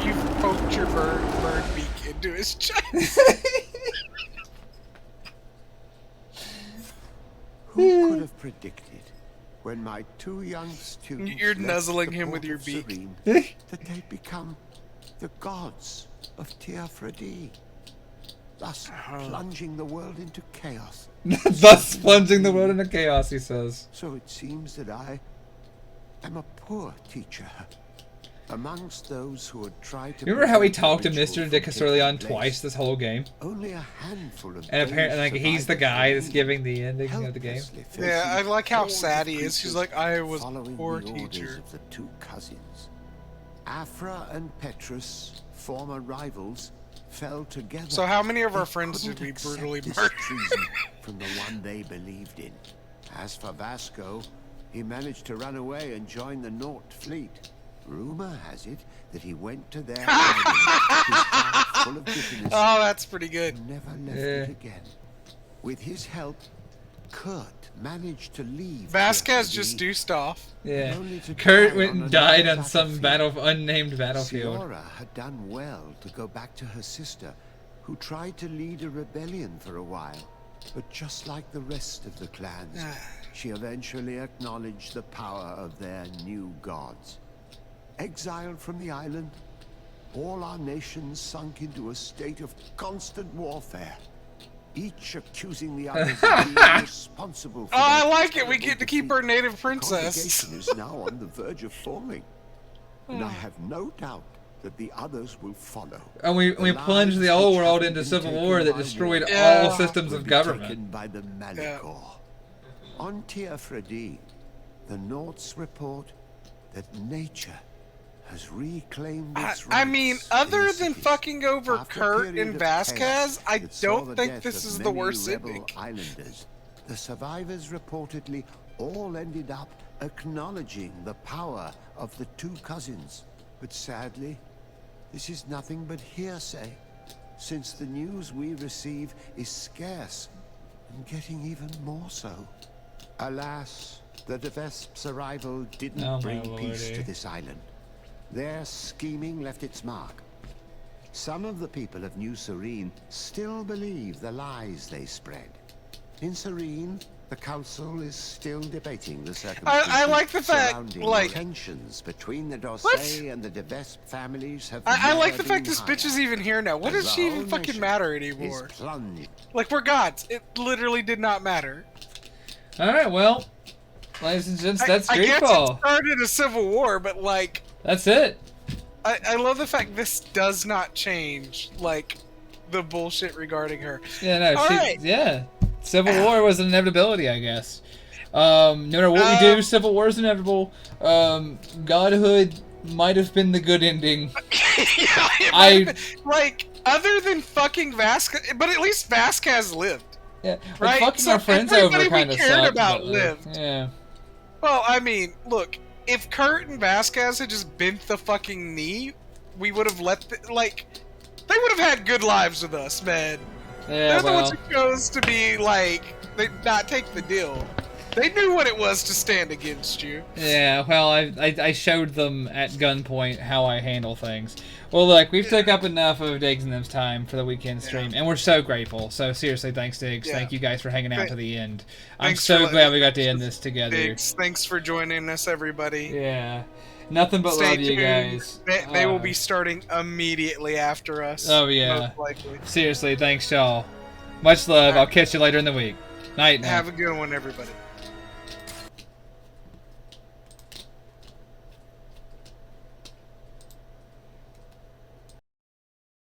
You've poked your bird beak into his chest. Who could have predicted, when my two young students you're nuzzling him with your beak, that they'd become the gods of Teofredi? thus plunging the world into chaos. Thus plunging the world into chaos, he says. So it seems that I am a poor teacher. Amongst those who had tried to... Remember how he talked to Mr. de Casterleon twice this whole game? Only a handful of... And apparently, like, he's the guy that's giving the ending of the game. Yeah, I like how sad he is. He's like, I was a poor teacher. Of the two cousins. Afra and Petrus, former rivals, fell together. So how many of our friends did we brutally murder? From the one they believed in. As for Vasco, he managed to run away and join the Nort fleet. Rumor has it that he went to their island, full of bitterness. Oh, that's pretty good. Never left it again. With his help, Kurt managed to leave. Vasquez just deuced off. Yeah. Kurt went and died on some unnamed battlefield. Siora had done well to go back to her sister, who tried to lead a rebellion for a while. But just like the rest of the clans, she eventually acknowledged the power of their new gods. Exiled from the island, all our nations sunk into a state of constant warfare, each accusing the others of being responsible for... Oh, I like it! We get to keep our native princess! The congregation is now on the verge of forming, and I have no doubt that the others will follow. And we plunged the old world into civil war that destroyed all systems of government. By the Malicor. On Teofredi, the Norts report that nature has reclaimed its I mean, other than fucking over Kurt and Vasquez, I don't think this is the worst ending. Islanders, the survivors reportedly all ended up acknowledging the power of the two cousins. But sadly, this is nothing but hearsay, since the news we receive is scarce, and getting even more so. Alas, the De Vesp's arrival didn't bring peace to this island. Their scheming left its mark. Some of the people of New Serene still believe the lies they spread. In Serene, the council is still debating the circumstances I like the fact, like, tensions between the Dorsey and the De Vesp families have. I like the fact this bitch is even here now. What does she even fucking matter anymore? Like, we're gods. It literally did not matter. All right, well, ladies and gents, that's I guess Greedfall. it started a civil war, but like. That's it. I love the fact this does not change, like, the bullshit regarding her. Yeah, no, yeah. Civil war was an inevitability, I guess. No matter what we do, civil war is inevitable. Godhood might have been the good ending. Like, other than fucking Vasquez, but at least Vasquez lived. Yeah, right? Fucking our friends over kind of cared sucked, about but, lived. Yeah. Well, I mean, look, if Kurt and Vasquez had just bent the fucking knee, we would have let they would have had good lives with us, man. Yeah, They're the ones who chose to be like, they not take the deal. They knew what it was to stand against you. Yeah, well, I showed them at gunpoint how I handle things. Well, look, we've took up enough of Diggs and them's time for the weekend stream, and we're so grateful. So seriously, thanks, Diggs. Yeah. Thank you guys for hanging out to the end. I'm so glad we got to end this together. Diggs, thanks for joining us, everybody. Yeah. Nothing but Stay love, tuned. you guys. They will be starting immediately after us. Oh, yeah. Most likely. Seriously, thanks, y'all. Much love. I'll catch you later in the week. Night. Have a good one, everybody.